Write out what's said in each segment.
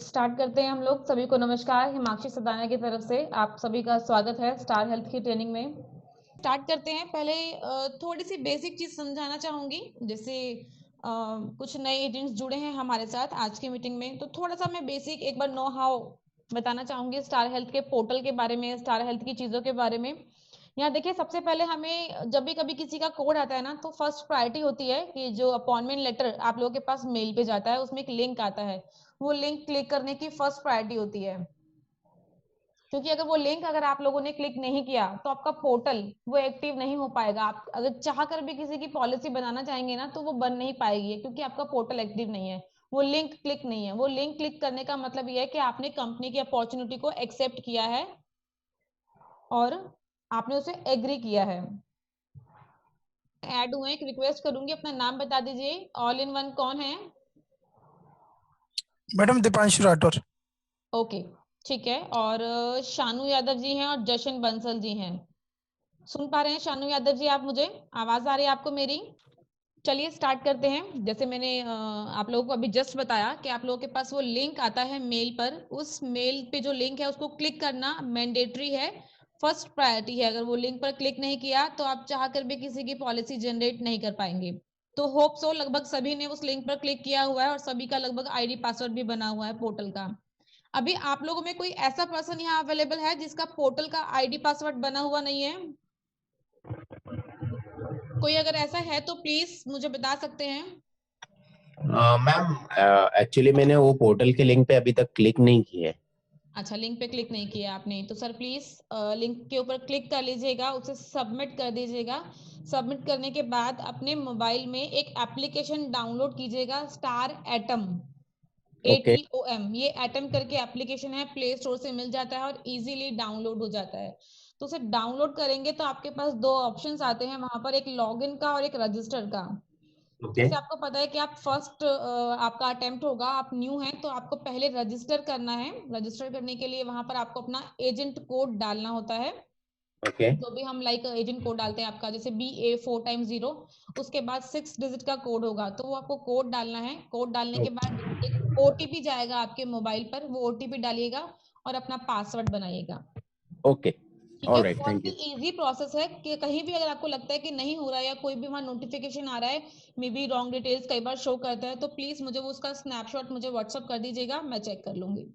Start करते हैं हम लोग। सभी को नमस्कार। हिमांशी सदाना की तरफ से आप सभी का स्वागत है स्टार हेल्थ की ट्रेनिंग में। स्टार्ट करते हैं। पहले थोड़ी सी बेसिक चीज समझाना चाहूंगी। जैसे कुछ नए एजेंट्स जुड़े हैं हमारे साथ आज की मीटिंग में, तो थोड़ा सा मैं बेसिक एक बार नो हाउ बताना चाहूंगी स्टार हेल्थ के पोर्टल के बारे में, स्टार हेल्थ की चीजों के बारे में। यहाँ देखिए, सबसे पहले हमें जब भी कभी किसी का कोड आता है ना, तो फर्स्ट प्रायोरिटी होती है कि जो अपॉइंटमेंट लेटर आप लोगों के पास मेल पे जाता है, उसमें एक लिंक आता है, वो लिंक क्लिक करने की फर्स्ट प्रायोरिटी होती है। क्योंकि अगर वो लिंक अगर आप लोगों ने क्लिक नहीं किया तो आपका पोर्टल वो एक्टिव नहीं हो पाएगा। आप अगर चाह कर भी किसी की पॉलिसी बनाना चाहेंगे ना, तो वो बन नहीं पाएगी, क्योंकि आपका पोर्टल एक्टिव नहीं है, वो लिंक क्लिक नहीं है। वो लिंक क्लिक करने का मतलब ये है कि आपने कंपनी की अपॉर्चुनिटी को एक्सेप्ट किया है और आपने उसे एग्री किया है। ऐड हुए, एक रिक्वेस्ट करूंगी, अपना नाम बता दीजिए। ऑल इन वन कौन है? मैडम दीपांशु राठौर। ओके, ठीक है। और शानू यादव जी हैं और जशन बंसल जी हैं। सुन पा रहे हैं शानू यादव जी आप मुझे? आवाज आ रही है आपको मेरी? चलिए स्टार्ट करते हैं। जैसे मैंने आप लोगों को अभी जस्ट बताया कि आप लोगों के पास वो लिंक आता है मेल पर, उस मेल पे जो लिंक है उसको क्लिक करना मैंडेटरी है, फर्स्ट प्रायोरिटी है। अगर वो लिंक पर क्लिक नहीं किया तो आप चाह कर भी किसी की पॉलिसी जनरेट नहीं कर पाएंगे। तो होप सो लगभग सभी ने उस लिंक पर क्लिक किया हुआ है और सभी का लगभग आईडी पासवर्ड भी बना हुआ है पोर्टल का। अभी आप लोगों में कोई ऐसा पर्सन यहाँ अवेलेबल है जिसका पोर्टल का आईडी पासवर्ड बना हुआ नहीं है? कोई अगर ऐसा है तो प्लीज मुझे बता सकते हैं। मैम, एक्चुअली मैंने वो पोर्टल के लिंक पे अभी तक क्लिक नहीं की है। अच्छा, लिंक पे क्लिक नहीं किया आपने, तो सर प्लीज लिंक के ऊपर क्लिक कर लीजिएगा, उसे सबमिट कर दीजिएगा। सबमिट करने के बाद अपने मोबाइल में एक एप्लीकेशन डाउनलोड कीजिएगा, स्टार एटम, ओके। ATOM। ये एटम करके एप्लीकेशन है, प्ले स्टोर से मिल जाता है और इजीली डाउनलोड हो जाता है। तो उसे डाउनलोड करेंगे तो आपके पास दो ऑप्शंस आते हैं वहां पर, एक लॉगिन का और एक रजिस्टर का। ओके। जैसे आपको पता है कि आप फर्स्ट आपका अटेम्प्ट होगा, आप न्यू हैं, तो आपको पहले रजिस्टर करना है। रजिस्टर करने के लिए वहां पर आपको अपना एजेंट कोड डालना होता है। ओके। जो भी हम लाइक एजेंट कोड डालते हैं आपका, जैसे BA4 x 0, उसके बाद 6 डिजिट का कोड होगा, तो वो आपको कोड डालना है। कोड डालने के बाद एक OTP जाएगा आपके मोबाइल पर, वो OTP डालिएगा और अपना पासवर्ड बनाइएगा। ओके। ठीक है, ऑलराइट, बहुत thank he you. Easy process है कि कहीं भी अगर आपको लगता है कि नहीं हो रहा है या कोई भी वहां नोटिफिकेशन आ रहा है, मे बी रॉन्ग डिटेल्स कई बार शो करता है, तो प्लीज मुझे वो उसका स्नैपशॉट मुझे व्हाट्सअप कर दीजिएगा, मैं चेक कर लूंगी।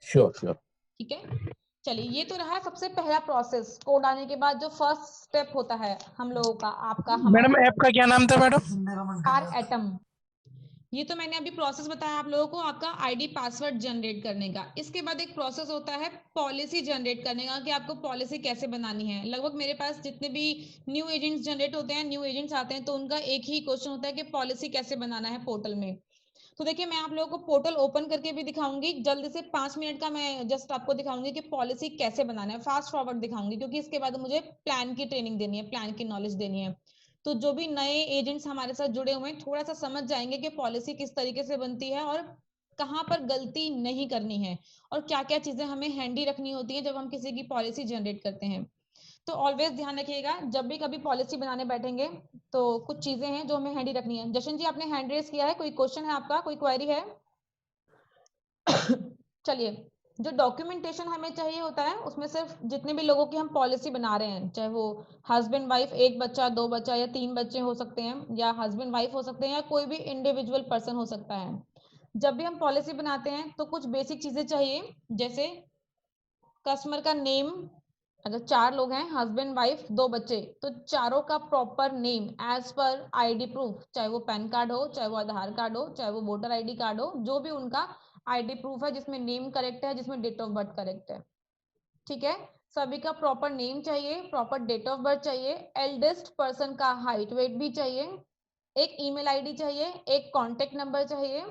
Sure sure. ठीक है, चलिए ये तो रहा सबसे पहला प्रोसेस। कोड आने के बाद जो फर्स्ट स्टेप होता है हम लोगों का, आपका मैडम हमारा, ऐप का क्या नाम था मैडम? Star atom. ये तो मैंने अभी प्रोसेस बताया आप लोगों को, आपका आईडी पासवर्ड जनरेट करने का। इसके बाद एक प्रोसेस होता है पॉलिसी जनरेट करने का, कि आपको पॉलिसी कैसे बनानी है। लगभग मेरे पास जितने भी न्यू एजेंट्स जनरेट होते हैं, न्यू एजेंट्स आते हैं, तो उनका एक ही क्वेश्चन होता है कि पॉलिसी कैसे बनाना है पोर्टल में। तो देखिए, मैं आप लोगों को पोर्टल ओपन करके भी दिखाऊंगी, जल्दी से 5 मिनट का मैं जस्ट आपको दिखाऊंगी कि पॉलिसी कैसे बनाना है, फास्ट फॉरवर्ड दिखाऊंगी, क्योंकि इसके बाद मुझे प्लान की ट्रेनिंग देनी है, प्लान की नॉलेज देनी है। तो जो भी नए एजेंट्स हमारे साथ जुड़े हुए हैं, थोड़ा सा समझ जाएंगे कि पॉलिसी किस तरीके से बनती है और कहाँ पर गलती नहीं करनी है, और क्या क्या चीजें हमें हैंडी रखनी होती है जब हम किसी की पॉलिसी जनरेट करते हैं। तो ऑलवेज ध्यान रखिएगा, जब भी कभी पॉलिसी बनाने बैठेंगे तो कुछ चीजें हैं जो हमें हैंडी रखनी है। जशन जी, आपने हैंड रेस किया है, कोई क्वेश्चन है आपका, कोई क्वेरी है? चलिए, जो डॉक्यूमेंटेशन हमें चाहिए होता है उसमें सिर्फ जितने भी लोगों की हम पॉलिसी बना रहे हैं, चाहे वो हस्बैंड वाइफ, एक बच्चा, दो बच्चा या तीन बच्चे हो सकते हैं, या हस्बैंड वाइफ हो सकते हैं, या कोई भी इंडिविजुअल पर्सन हो सकता है। जब भी हम पॉलिसी बनाते हैं तो कुछ बेसिक चीजें चाहिए, जैसे कस्टमर का नेम। अगर 4 लोग हैं, हस्बैंड वाइफ दो बच्चे, तो चारों का proper name as per ID proof, चाहे वो पैन कार्ड हो, चाहे वो आधार कार्ड हो, चाहे वो वोटर आईडी कार्ड हो, जो भी उनका आईडी प्रूफ है जिसमें नेम करेक्ट है, जिसमें डेट ऑफ बर्थ करेक्ट है। ठीक है, सभी का प्रॉपर नेम चाहिए, प्रॉपर डेट ऑफ बर्थ चाहिए, एल्डेस्ट पर्सन का हाइट वेट भी चाहिए, एक ईमेल आईडी चाहिए, एक कॉन्टेक्ट नंबर चाहिए,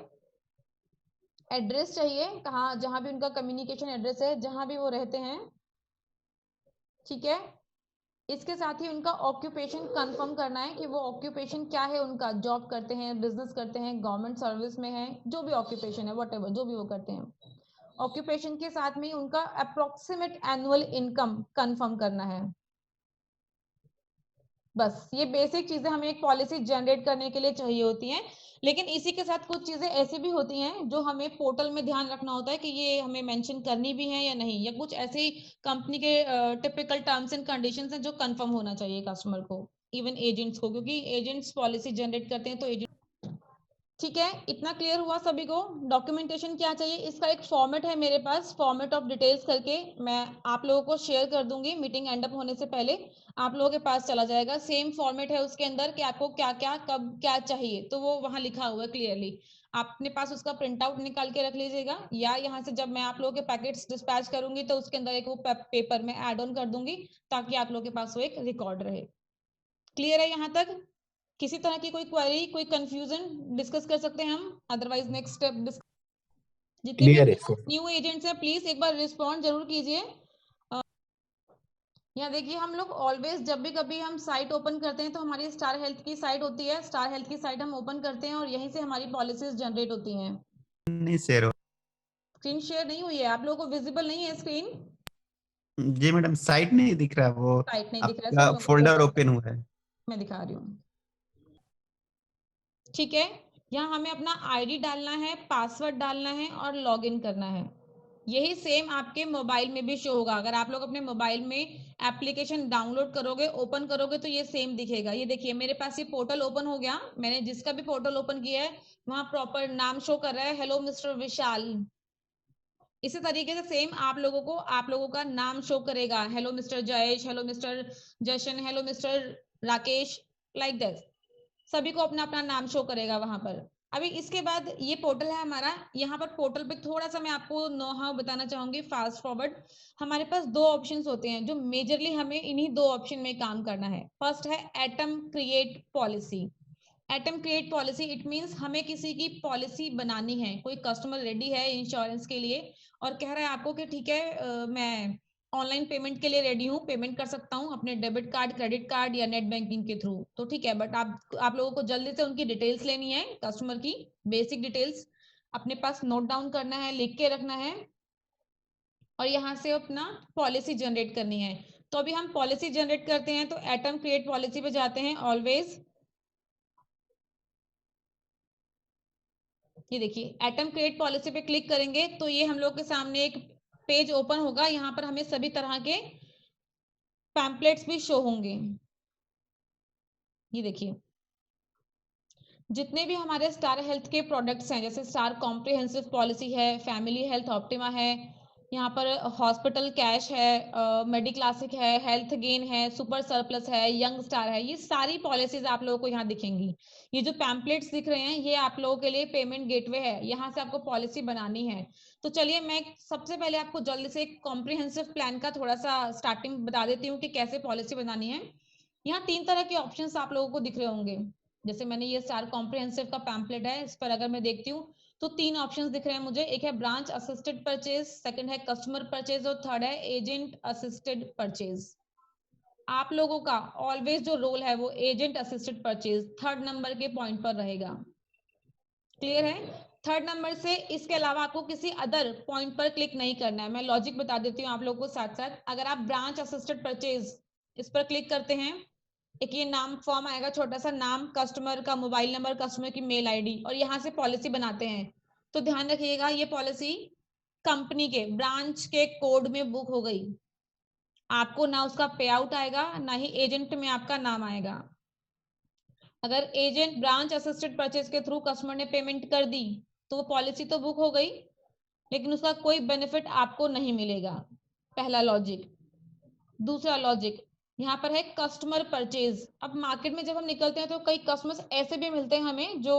एड्रेस चाहिए, कहाँ जहां भी उनका कम्युनिकेशन एड्रेस है, जहां भी वो रहते हैं। ठीक है, इसके साथ ही उनका ऑक्यूपेशन कंफर्म करना है कि वो ऑक्यूपेशन क्या है उनका, जॉब करते हैं, बिजनेस करते हैं, गवर्नमेंट सर्विस में है, जो भी ऑक्यूपेशन है, व्हाटएवर जो भी वो करते हैं। ऑक्यूपेशन के साथ में उनका अप्रोक्सीमेट एनुअल इनकम कंफर्म करना है। बस ये बेसिक चीजें हमें एक पॉलिसी जनरेट करने के लिए चाहिए होती हैं। लेकिन इसी के साथ कुछ चीजें ऐसी भी होती हैं जो हमें पोर्टल में ध्यान रखना होता है कि ये हमें मेंशन करनी भी है या नहीं, या कुछ ऐसी कंपनी के टिपिकल टर्म्स एंड कंडीशंस हैं जो कंफर्म होना चाहिए कस्टमर को, इवन एजेंट्स को, क्योंकि एजेंट्स पॉलिसी जनरेट करते हैं तो एजेंट। ठीक है, इतना क्लियर हुआ सभी को? डॉक्यूमेंटेशन क्या चाहिए, इसका एक फॉर्मेट है मेरे पास, फॉर्मेट ऑफ डिटेल्स करके, मैं आप लोगों को शेयर कर दूंगी मीटिंग एंड अप होने से पहले, आप लोगों के पास चला जाएगा। सेम फॉर्मेट है उसके अंदर कि आपको क्या क्या कब क्या चाहिए, तो वो वहां लिखा हुआ है क्लियरली। आप अपने पास उसका प्रिंट आउट निकाल के रख लीजिएगा, या यहाँ से जब मैं आप लोगों के पैकेट्स डिस्पैच करूंगी तो उसके अंदर एक वो पेपर में ऐड ऑन कर दूंगी, ताकि आप लोगों के पास वो एक रिकॉर्ड रहे। क्लियर है यहाँ तक? किसी तरह की कोई क्वेरी, कोई कंफ्यूजन डिस्कस कर सकते हैं हम, अदरवाइज नेक्स्ट स्टेप। जितने भी क्लियर है सर। न्यू एजेंट्स हैं प्लीज एक बार रिस्पॉन्ड जरूर कीजिए। यहाँ देखिए, हम लोग ऑलवेज जब भी कभी हम साइट ओपन करते हैं तो हमारी स्टार हेल्थ की साइट होती है, स्टार हेल्थ की साइट हम ओपन करते हैं और यहीं से हमारी पॉलिसीज जनरेट होती हैं। नहीं शेयर स्क्रीन शेयर नहीं हुई है, आप लोगों को विजिबल नहीं है स्क्रीन? जी मैडम, साइट नहीं दिख रहा, वो साइट नहीं दिख रहा है, आपका सब फोल्डर लोगों को ओपन हुआ है। मैं दिखा रही हूँ। ठीक है, यहाँ हमें अपना आईडी डालना है, पासवर्ड डालना है और लॉगिन करना है। यही सेम आपके मोबाइल में भी शो होगा। अगर आप लोग अपने मोबाइल में एप्लीकेशन डाउनलोड करोगे, ओपन करोगे, तो ये सेम दिखेगा। ये देखिए मेरे पास ये पोर्टल ओपन हो गया, मैंने जिसका भी पोर्टल ओपन किया है वहां प्रॉपर नाम शो कर रहा है, हेलो मिस्टर विशाल। इसी तरीके से सेम आप लोगों का नाम शो करेगा, hello mister Jayesh, hello mister Jashan, hello mister Rakesh, like that. सभी को अपना अपना नाम शो करेगा वहां पर। अभी इसके बाद ये पोर्टल है हमारा, यहाँ पर पोर्टल पे थोड़ा सा मैं आपको नो हाउ बताना चाहूंगी, फास्ट फॉरवर्ड। हमारे पास दो ऑप्शंस होते हैं जो मेजरली हमें इन्हीं दो ऑप्शन में काम करना है। फर्स्ट है atom create policy. Atom create policy it means हमें किसी की पॉलिसी बनानी है। कोई कस्टमर रेडी है इंश्योरेंस के लिए और कह रहा है आपको कि ठीक है मैं ऑनलाइन पेमेंट के लिए रेडी हूँ, पेमेंट कर सकता हूँ अपने डेबिट कार्ड, क्रेडिट कार्ड या नेट बैंकिंग के थ्रू, तो ठीक है। बट आप लोगों को जल्दी से उनकी डिटेल्स लेनी है, कस्टमर की बेसिक डिटेल्स अपने पास नोट डाउन करना है, लिख के रखना है, और यहाँ से अपना पॉलिसी जनरेट करनी है। तो अभी हम पॉलिसी जनरेट करते हैं, तो एटम क्रिएट पॉलिसी पे जाते हैं ऑलवेज। ये देखिए एटम क्रिएट पॉलिसी पे क्लिक करेंगे तो ये हम लोग के सामने एक पेज ओपन होगा। यहाँ पर हमें सभी तरह के पैम्पलेट्स भी शो होंगे। ये देखिए जितने भी हमारे स्टार हेल्थ के प्रोडक्ट्स हैं, जैसे स्टार कॉम्प्रिहेंसिव पॉलिसी है, फैमिली हेल्थ ऑप्टिमा है, यहाँ पर हॉस्पिटल कैश है, मेडिक्लासिक है, हेल्थ गेन है, सुपर सरप्लस है, यंग स्टार है, ये सारी पॉलिसीज आप लोगों को यहाँ दिखेंगी। ये जो पैम्पलेट्स दिख रहे हैं ये आप लोगों के लिए पेमेंट गेटवे है, यहाँ से आपको पॉलिसी बनानी है। तो चलिए मैं सबसे पहले आपको जल्दी से एक कॉम्प्रिहेंसिव प्लान का थोड़ा सा स्टार्टिंग बता देती हूँ कि कैसे पॉलिसी बनानी है। यहाँ तीन तरह के ऑप्शंस आप लोगों को दिख रहे होंगे। जैसे मैंने ये स्टार कॉम्प्रिहेंसिव का पैम्पलेट है, इस पर अगर मैं देखती हूँ तो तीन ऑप्शंस दिख रहे हैं मुझे। एक है ब्रांच असिस्टेड परचेज, सेकंड है कस्टमर परचेज और थर्ड है एजेंट असिस्टेड परचेज। आप लोगों का ऑलवेज जो रोल है वो agent assisted purchase third number के पॉइंट पर रहेगा। क्लियर है? थर्ड नंबर से इसके अलावा आपको किसी अदर पॉइंट पर क्लिक नहीं करना है। मैं लॉजिक बता देती हूँ आप लोगों को साथ साथ। अगर आप ब्रांच असिस्टेड परचेज इस पर क्लिक करते हैं, एक ये नाम फॉर्म आएगा, छोटा सा नाम, कस्टमर का मोबाइल नंबर, कस्टमर की मेल आईडी, और यहाँ से पॉलिसी बनाते हैं। तो ध्यान रखिएगा ये पॉलिसी कंपनी के ब्रांच के कोड में बुक हो गई, आपको ना उसका पे आउट आएगा ना ही एजेंट में आपका नाम आएगा। अगर एजेंट ब्रांच असिस्टेड परचेज के थ्रू कस्टमर ने पेमेंट कर दी तो वो पॉलिसी तो बुक हो गई, लेकिन उसका कोई बेनिफिट आपको नहीं मिलेगा। पहला लॉजिक। दूसरा लॉजिक यहाँ पर है कस्टमर परचेज। अब मार्केट में जब हम निकलते हैं तो कई कस्टमर्स ऐसे भी मिलते हैं हमें जो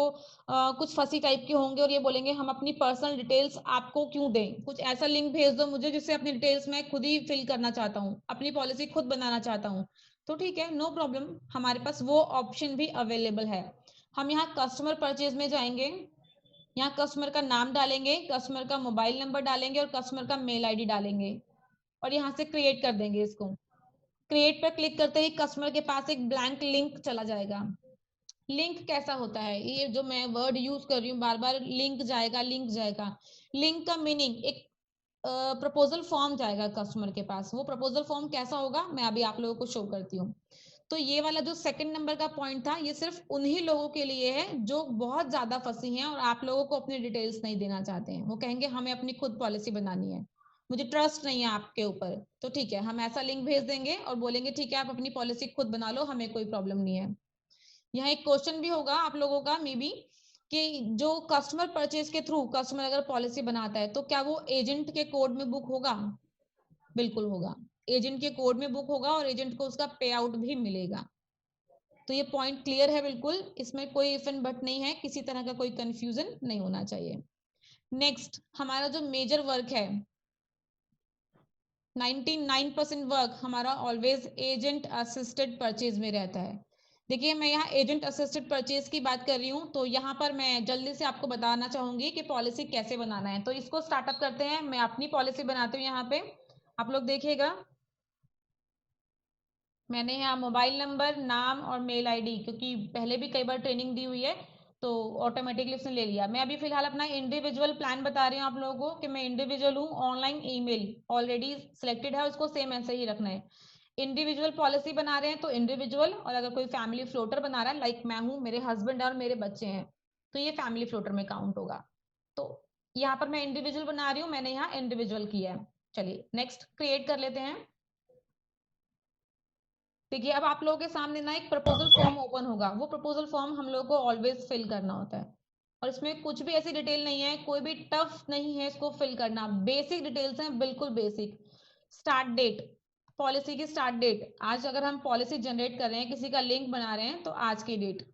कुछ फंसी टाइप के होंगे और ये बोलेंगे हम अपनी पर्सनल डिटेल्स आपको क्यों दें, कुछ ऐसा लिंक भेज दो मुझे जिससे अपनी डिटेल्स मैं खुद ही फिल करना चाहता हूँ, अपनी पॉलिसी खुद बनाना चाहता हूँ। तो ठीक है, नो प्रॉब्लम, हमारे पास वो ऑप्शन भी अवेलेबल है। हम यहाँ कस्टमर परचेज में जाएंगे, यहाँ कस्टमर का नाम डालेंगे, कस्टमर का मोबाइल नंबर डालेंगे और कस्टमर का मेल आईडी डालेंगे और यहाँ से क्रिएट कर देंगे इसको। क्रिएट पर क्लिक करते ही कस्टमर के पास एक ब्लैंक लिंक चला जाएगा। लिंक कैसा होता है, ये जो मैं वर्ड यूज कर रही हूँ बार बार, लिंक जाएगा लिंक जाएगा। लिंक का मीनिंग एक प्रपोजल फॉर्म जाएगा कस्टमर के पास। वो प्रपोजल फॉर्म कैसा होगा मैं अभी आप लोगों को शो करती हूँ। तो ये वाला जो सेकंड नंबर का पॉइंट था, ये सिर्फ उन्हीं लोगों के लिए है जो बहुत ज्यादा फंसी हैं और आप लोगों को अपनी डिटेल्स नहीं देना चाहते हैं। वो कहेंगे हमें अपनी खुद पॉलिसी बनानी है, मुझे ट्रस्ट नहीं है आपके ऊपर, तो ठीक है, हम ऐसा लिंक भेज देंगे और बोलेंगे ठीक है आप अपनी पॉलिसी खुद बना लो, हमें कोई प्रॉब्लम नहीं है। यहाँ एक क्वेश्चन भी होगा आप लोगों का मे बी कि जो कस्टमर परचेज के थ्रू कस्टमर अगर पॉलिसी बनाता है तो क्या वो एजेंट के कोड में बुक होगा? बिल्कुल होगा, एजेंट के कोड में बुक होगा और एजेंट को उसका पे आउट भी मिलेगा। तो ये पॉइंट क्लियर है बिल्कुल, इसमें कोई इफ एंड बट नहीं है, किसी तरह का कोई कंफ्यूजन नहीं होना चाहिए। नेक्स्ट हमारा जो मेजर वर्क है, 99% वर्क हमारा ऑलवेज एजेंट असिस्टेड परचेज में रहता है। देखिए मैं यहाँ एजेंट असिस्टेड परचेज की बात कर रही हूँ, तो यहाँ पर मैं जल्दी से आपको बताना चाहूंगी कि पॉलिसी कैसे बनाना है। तो इसको स्टार्टअप करते हैं, मैं अपनी पॉलिसी बनाती हूँ। यहाँ पे आप लोग देखिएगा, मैंने यहाँ मोबाइल नंबर, नाम और मेल आईडी, क्योंकि पहले भी कई बार ट्रेनिंग दी हुई है तो ऑटोमेटिकली उसने ले लिया। मैं अभी फिलहाल अपना इंडिविजुअल प्लान बता रही हूँ आप लोगों को कि मैं इंडिविजुअल हूँ। ऑनलाइन ईमेल ऑलरेडी सिलेक्टेड है, उसको सेम ऐसे ही रखना है। इंडिविजुअल पॉलिसी बना रहे हैं तो इंडिविजुअल, और अगर कोई फैमिली फ्लोटर बना रहा है लाइक मैं हूँ, मेरे हस्बैंड और मेरे बच्चे हैं, तो ये फैमिली फ्लोटर में काउंट होगा। तो यहाँ पर मैं इंडिविजुअल बना रही हूँ, मैंने यहाँ इंडिविजुअल किया है। चलिए नेक्स्ट क्रिएट कर लेते हैं। देखिए अब आप लोगों के सामने ना एक प्रपोजल फॉर्म ओपन होगा, वो प्रपोजल फॉर्म हम लोगों को ऑलवेज फिल करना होता है और इसमें कुछ भी ऐसी डिटेल नहीं है, कोई भी टफ नहीं है इसको फिल करना, बेसिक डिटेल्स हैं, बिल्कुल बेसिक। स्टार्ट डेट, पॉलिसी की स्टार्ट डेट, आज अगर हम पॉलिसी जनरेट कर रहे हैं, किसी का लिंक बना रहे हैं तो आज की डेट,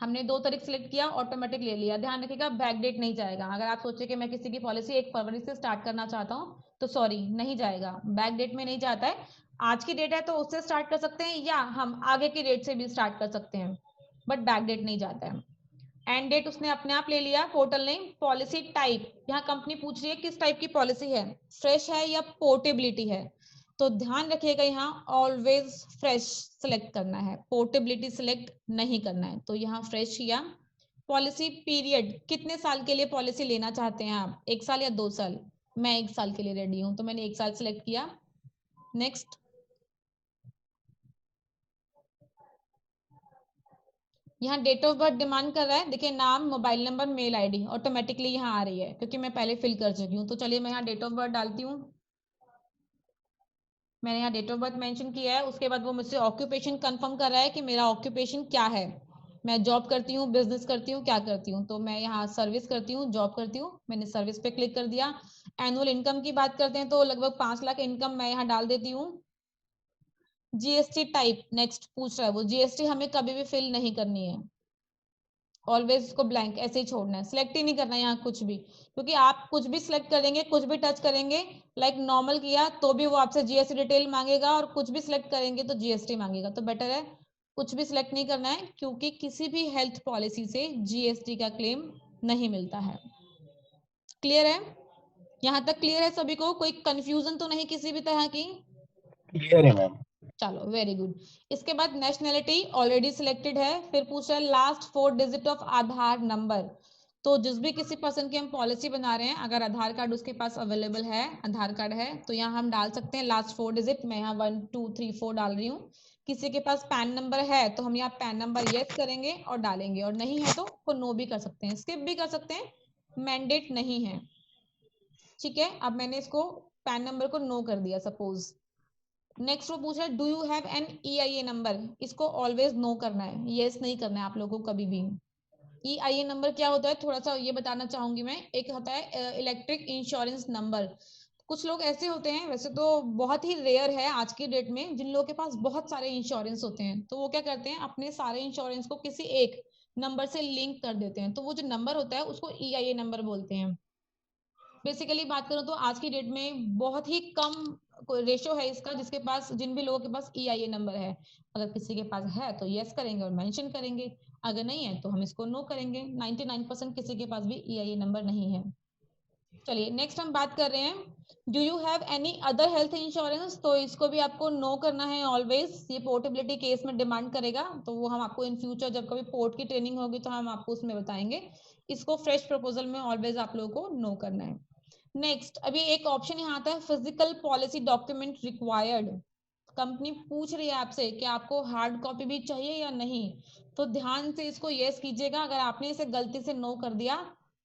हमने 2 तारीख सिलेक्ट किया ऑटोमेटिक ले लिया। ध्यान रखिएगा बैक डेट नहीं जाएगा। अगर आप सोचे कि मैं किसी की पॉलिसी 1 फरवरी से स्टार्ट करना चाहता हूँ तो सॉरी नहीं जाएगा, बैक डेट में नहीं जाता है। आज की डेट है तो उससे स्टार्ट कर सकते हैं या हम आगे की डेट से भी स्टार्ट कर सकते हैं, बट बैक डेट नहीं जाता है। एंड डेट उसने अपने आप ले लिया। पोर्टल नेम, पॉलिसी टाइप, यहाँ कंपनी पूछ रही है किस टाइप की पॉलिसी है, फ्रेश है या पोर्टेबिलिटी है, तो ध्यान रखिएगा यहाँ ऑलवेज फ्रेश सिलेक्ट करना है, पोर्टेबिलिटी सिलेक्ट नहीं करना है। तो यहाँ फ्रेश किया। पॉलिसी पीरियड, कितने साल के लिए पॉलिसी लेना चाहते हैं आप, 1 साल या 2 साल? मैं 1 साल के लिए रेडी हूँ तो मैंने 1 साल सिलेक्ट किया। नेक्स्ट, यहाँ डेट ऑफ बर्थ डिमांड कर रहा है। देखिए नाम, mobile number, mail ID automatically यहाँ आ रही है क्योंकि मैं पहले फिल कर चुकी हूँ। तो चलिए मैं यहाँ डेट ऑफ बर्थ डालती हूँ। मैंने यहाँ डेट ऑफ बर्थ मेंशन किया है। उसके बाद वो मुझसे ऑक्यूपेशन कंफर्म कर रहा है कि मेरा ऑक्यूपेशन क्या है, मैं जॉब करती हूँ, बिजनेस करती हूँ, क्या करती हूँ। तो मैं यहाँ सर्विस करती हूँ, जॉब करती हूँ, मैंने सर्विस पे क्लिक कर दिया। एनुअल इनकम की बात करते हैं तो लगभग 5 लाख इनकम मैं यहाँ डाल देती हूँ। जीएसटी टाइप नेक्स्ट पूछ रहा है, वो जीएसटी हमें कभी भी फिल नहीं करनी है, ऑलवेज इसको ब्लैंक ऐसे ही छोड़ना है, सिलेक्ट ही नहीं करना है यहाँ कुछ भी, क्योंकि आप कुछ भी सिलेक्ट करेंगे, कुछ भी टच करेंगे, लाइक नॉर्मल किया तो भी वो आपसे जीएसटी डिटेल मांगेगा और कुछ भी सिलेक्ट करेंगे तो जीएसटी मांगेगा। तो बेटर है कुछ भी सिलेक्ट नहीं करना है, क्योंकि किसी भी हेल्थ पॉलिसी से जीएसटी का क्लेम नहीं मिलता है। क्लियर है? यहाँ तक क्लियर है सभी को? कोई कंफ्यूजन तो नहीं किसी भी तरह की? क्लियर है मैम। चलो वेरी गुड। इसके बाद नेशनैलिटी ऑलरेडी सिलेक्टेड है। फिर पूछ रहा है last 4 digit of Aadhaar number. तो जिस भी किसी पर्सन की हम पॉलिसी बना रहे हैं, अगर आधार कार्ड उसके पास अवेलेबल है, आधार कार्ड है, तो यहाँ हम डाल सकते हैं लास्ट 4 डिजिट। मैं यहाँ 1 2 3 4 डाल रही हूँ। किसी के पास पैन नंबर है तो हम यहाँ पैन नंबर यस करेंगे और डालेंगे, और नहीं है तो नो भी कर सकते हैं, स्किप भी कर सकते हैं, मैंडेट नहीं है। ठीक है, अब मैंने इसको पैन नंबर को नो कर दिया सपोज। नेक्स्ट वो पूछ रहा है do you have an EIA number, इसको ऑलवेज नो करना है, यस नहीं करना है आप लोगों को कभी भी। EIA नंबर क्या होता है थोड़ा सा ये बताना चाहूंगी मैं। एक होता है इलेक्ट्रिक इंश्योरेंस नंबर। कुछ लोग ऐसे होते हैं, वैसे तो बहुत ही रेयर है आज की डेट में, जिन लोगों के पास बहुत सारे इंश्योरेंस होते हैं, तो वो क्या करते हैं अपने सारे इंश्योरेंस को किसी एक नंबर से लिंक कर देते हैं, तो वो जो नंबर होता है उसको EIA नंबर बोलते हैं। बेसिकली बात करूं तो आज की डेट में बहुत ही कम रेशो है इसका, जिसके पास, जिन भी लोगों के पास EIA नंबर है। अगर किसी के पास है तो यस करेंगे और मेंशन करेंगे, अगर नहीं है तो हम इसको नो करेंगे। 99% किसी के पास भी EIA नंबर नहीं है। चलिए नेक्स्ट हम बात कर रहे हैं do you have any other health insurance, तो इसको भी आपको नो करना है ऑलवेज। ये पोर्टेबिलिटी केस में डिमांड करेगा, तो वो हम आपको इन फ्यूचर जब कभी पोर्ट की ट्रेनिंग होगी तो हम आपको उसमें बताएंगे। इसको फ्रेश प्रपोजल में ऑलवेज आप लोगों को नो करना है। नेक्स्ट अभी एक ऑप्शन यहाँ आता है physical policy document required, company पूछ रही है आपसे कि आपको हार्ड कॉपी भी चाहिए या नहीं, तो ध्यान से इसको यस कीजिएगा। अगर आपने इसे गलती से नो कर दिया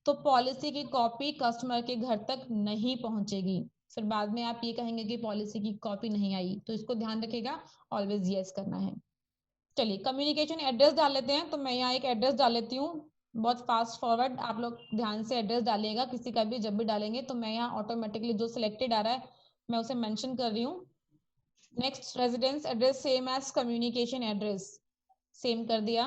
तो पॉलिसी की कॉपी कस्टमर के घर तक नहीं पहुंचेगी, फिर बाद में आप ये कहेंगे कि पॉलिसी की कॉपी नहीं आई। तो इसको ध्यान रखिएगा, ऑलवेज यस करना है। चलिए कम्युनिकेशन एड्रेस डाल लेते हैं। तो मैं यहाँ एक एड्रेस डाल लेती हूँ, बहुत फास्ट फॉरवर्ड, आप लोग ध्यान से एड्रेस डालिएगा, किसी का भी जब भी डालेंगे। तो मैं यहाँ ऑटोमेटिकली जो सिलेक्टेड आ रहा है मैं उसे मेंशन कर रही हूँ। Next, residence address same as communication address, same कर दिया।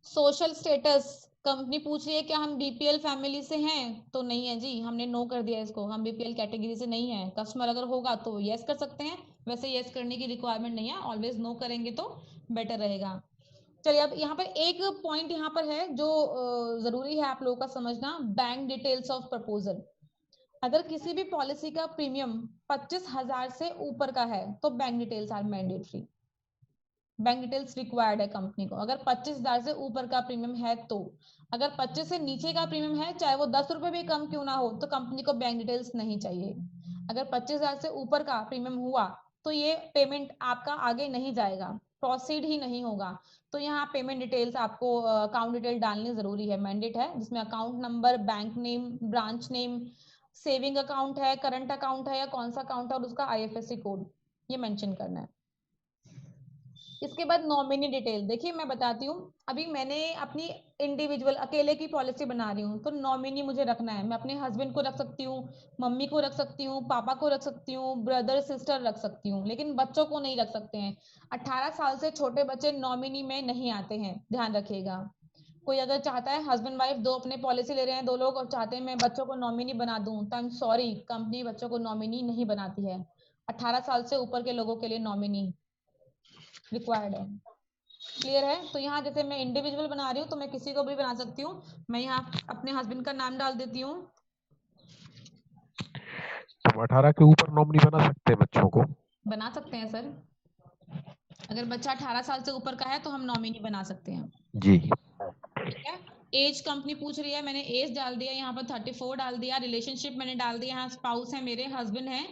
सोशल स्टेटस, कंपनी पूछ रही है क्या हम बीपीएल फैमिली से हैं, तो नहीं है जी, हमने नो कर दिया इसको, हम बीपीएल कैटेगरी से नहीं है। कस्टमर अगर होगा तो यस कर सकते हैं, वैसे यस करने की रिक्वायरमेंट नहीं है, ऑलवेज नो करेंगे तो बेटर रहेगा। चलिए अब यहाँ पर एक पॉइंट यहाँ पर है जो जरूरी है आप लोगों का समझना, बैंक डिटेल्स ऑफ प्रपोजल। अगर किसी भी पॉलिसी का प्रीमियम 25,000 से ऊपर का है तो bank details are mandatory, bank details required है कंपनी को। अगर 25,000 से ऊपर का प्रीमियम है तो, अगर 25 से नीचे का प्रीमियम है, चाहे वो 10 रुपए भी कम क्यों ना हो, तो कंपनी को बैंक डिटेल्स नहीं चाहिए। अगर 25,000 से ऊपर का प्रीमियम हुआ तो ये पेमेंट आपका आगे नहीं जाएगा, प्रोसीड ही नहीं होगा। तो यहाँ पेमेंट डिटेल्स आपको अकाउंट डिटेल डालनी जरूरी है, मैंडेट है, जिसमें account number, bank name, branch name, saving account है, करंट अकाउंट है या कौन सा अकाउंट है, और उसका आईएफएससी कोड ये मेंशन करना है। इसके बाद नॉमिनी डिटेल, देखिए मैं बताती हूँ, अभी मैंने अपनी इंडिविजुअल अकेले की पॉलिसी बना रही हूँ, तो नॉमिनी मुझे रखना है। मैं अपने हस्बैंड को रख सकती हूँ, मम्मी को रख सकती हूँ, पापा को रख सकती हूँ, ब्रदर सिस्टर रख सकती हूँ, लेकिन बच्चों को नहीं रख सकते हैं। 18 साल से छोटे बच्चे नॉमिनी में नहीं आते हैं, ध्यान रखिएगा। कोई अगर चाहता है, हस्बैंड वाइफ दो अपने पॉलिसी ले रहे हैं दो लोग और चाहते हैं मैं बच्चों को नॉमिनी बना दूं, तो आई एम सॉरी, कंपनी बच्चों को नॉमिनी नहीं बनाती है। 18 साल से ऊपर के लोगों के लिए नॉमिनी रिक्वायर्ड है। क्लियर है? तो यहाँ जैसे मैं इंडिविजुअल बना रही हूँ तो मैं किसी को भी बना सकती हूँ। मैं यहाँ अपने हस्बैंड का नाम डाल देती हूँ। तो 18 के ऊपर नॉमिनी बना सकते हैं बच्चों को? बना सकते हैं सर, अगर बच्चा 18 साल से ऊपर का है तो हम नॉमिनी बना सकते हैं जी। ठीक है। एज कंपनी पूछ रही है, मैंने एज डाल दिया, यहाँ पर 34 डाल दिया। रिलेशनशिप मैंने डाल दिया, यहाँ स्पाउस है मेरे, हस्बैंड है।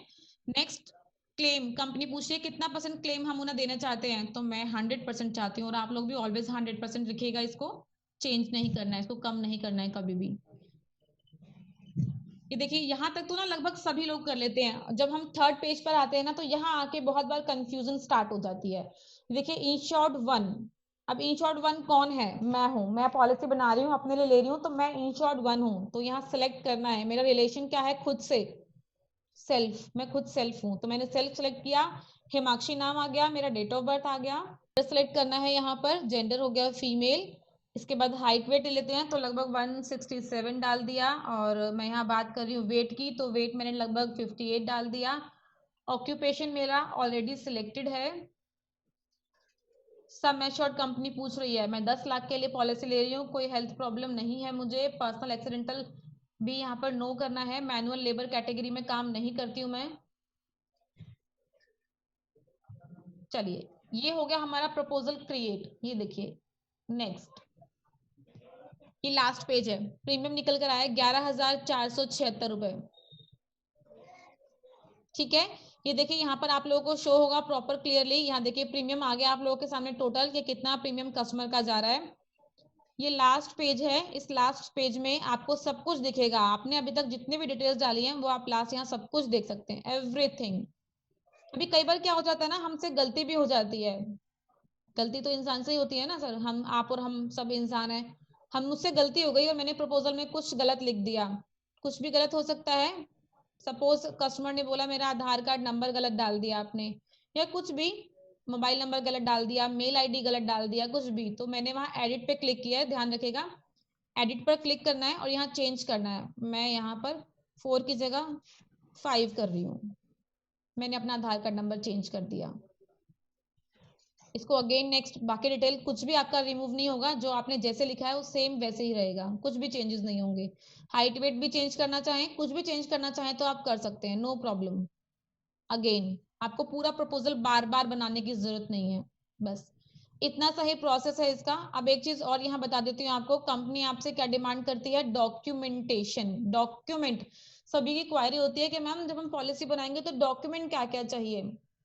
नेक्स्ट, क्लेम कंपनी पूछ रही है कितना % क्लेम हम उन्हें देना चाहते हैं, तो मैं 100% चाहती हूँ, और आप लोग भी ऑलवेज 100% लिखिएगा, इसको चेंज नहीं करना है, इसको कम नहीं करना है कभी भी। ये देखिए यहाँ तक तो ना लगभग सभी लोग कर लेते हैं, जब हम थर्ड पेज पर आते हैं ना तो यहाँ आके बहुत बार कंफ्यूजन स्टार्ट हो जाती है। देखिए इंश्योर्ड 1, अब इंश्योर्ड 1 कौन है? मैं हूँ, मैं पॉलिसी बना रही हूँ, अपने लिए ले रही हूँ, तो मैं इंश्योर्ड 1 हूँ। तो यहाँ सिलेक्ट करना है, मेरा रिलेशन क्या है खुद से, सेल्फ, मैं खुद सेल्फ हूँ, तो मैंने सेल्फ सेलेक्ट किया, हिमाक्षी नाम आ गया, मेरा डेट ऑफ बर्थ आ गया, सेलेक्ट करना है यहाँ पर, जेंडर हो गया फीमेल। इसके बाद हाइट वेट लेते हैं, तो लगभग 167 डाल दिया, और मैं यहाँ बात कर रही हूँ वेट की, तो वेट मैंने लगभग 58 डाल दिया। ऑक्यूपेशन मेरा ऑलरेडी सिलेक्टेड है। सम एश्योर्ड कंपनी पूछ रही है, मैं 10 लाख के लिए पॉलिसी ले रही हूँ, कोई हेल्थ प्रॉब्लम नहीं है मुझे, पर्सनल एक्सीडेंटल भी यहाँ पर नो करना है, मैनुअल लेबर कैटेगरी में काम नहीं करती हूँ मैं। चलिए ये हो गया हमारा प्रपोजल क्रिएट। ये देखिए नेक्स्ट, ये लास्ट पेज है, प्रीमियम निकल कर आया 11,476 रुपए, ठीक है। ये देखिए यहाँ पर आप लोगों को शो होगा प्रॉपर क्लियरली, यहाँ देखिए प्रीमियम आ गया आप लोगों के सामने टोटल कि कितना प्रीमियम कस्टमर का जा रहा है। ये लास्ट पेज है, इस लास्ट पेज में आपको सब कुछ दिखेगा, आपने अभी तक जितने भी डिटेल्स डाली हैं वो आप लास्ट यहाँ सब कुछ देख सकते हैं, एवरीथिंग। अभी कई बार क्या हो जाता है ना, हमसे गलती भी हो जाती है, गलती तो इंसान से ही होती है ना सर, हम आप और हम सब इंसान हैं। हम मुझसे गलती हो गई और मैंने प्रपोजल में कुछ गलत लिख दिया, कुछ भी गलत हो सकता है। सपोज कस्टमर ने बोला मेरा आधार कार्ड नंबर गलत डाल दिया आपने, या कुछ भी, मोबाइल नंबर गलत डाल दिया, मेल आईडी गलत डाल दिया, कुछ भी, तो मैंने वहां एडिट पे क्लिक किया है, ध्यान रखिएगा, एडिट पर क्लिक करना है और यहाँ चेंज करना है। मैं यहाँ पर 4 की जगह 5 कर रही हूँ, मैंने अपना आधार कार्ड नंबर चेंज कर दिया। इसको अगेन नेक्स्ट, बाकी डिटेल कुछ भी आपका रिमूव नहीं होगा, जो आपने जैसे लिखा है वो सेम वैसे ही रहेगा, कुछ भी चेंजेस नहीं होंगे। हाइट वेट भी चेंज करना चाहें, कुछ भी चेंज करना चाहें तो आप कर सकते हैं, नो प्रॉब्लम। अगेन आपको पूरा प्रपोजल बार बार बनाने की जरूरत नहीं है, बस इतना सा ही प्रोसेस है इसका। अब एक चीज और यहाँ बता देती हूँ आपको, कंपनी आपसे क्या डिमांड करती है, डॉक्यूमेंटेशन। डॉक्यूमेंट, सभी की क्वायरी होती है कि मैम जब हम पॉलिसी बनाएंगे तो डॉक्यूमेंट क्या क्या चाहिए,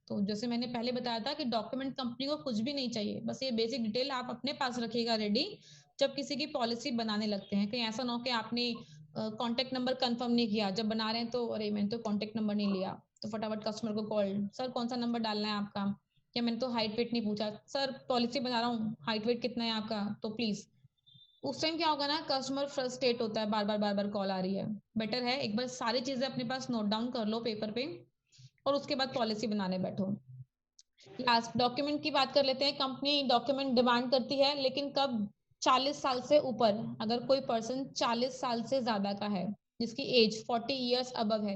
तो जैसे मैंने पहले बताया था कि डॉक्यूमेंट कंपनी को कुछ भी नहीं चाहिए, बस ये बेसिक डिटेल आप अपने पास रखिएगा रेडी, जब किसी की पॉलिसी बनाने लगते हैं। कहीं ऐसा ना हो कि आपने कांटेक्ट नंबर कंफर्म नहीं किया, जब बना रहे हैं तो अरे मैंने तो कांटेक्ट नंबर नहीं लिया, तो फटाफट कस्टमर को कॉल, सर कौन सा नंबर डालना है आपका, या मैंने तो हाइट वेट नहीं पूछा, सर पॉलिसी बना रहा हूँ हाइट वेट कितना है आपका, तो प्लीज। उस टाइम क्या होगा ना, कस्टमर फ्रस्ट्रेट होता है, बार बार कॉल आ रही है। बेटर है एक बार सारी चीजें अपने पास नोट डाउन कर लो पेपर पे, और उसके बाद पॉलिसी बनाने बैठो। लास्ट डॉक्यूमेंट की बात कर लेते हैं। कंपनी डॉक्यूमेंट डिमांड करती है, लेकिन कब? 40 साल से ऊपर। अगर कोई पर्सन 40 साल से ज्यादा का है, जिसकी एज 40 ईयर्स अबव है,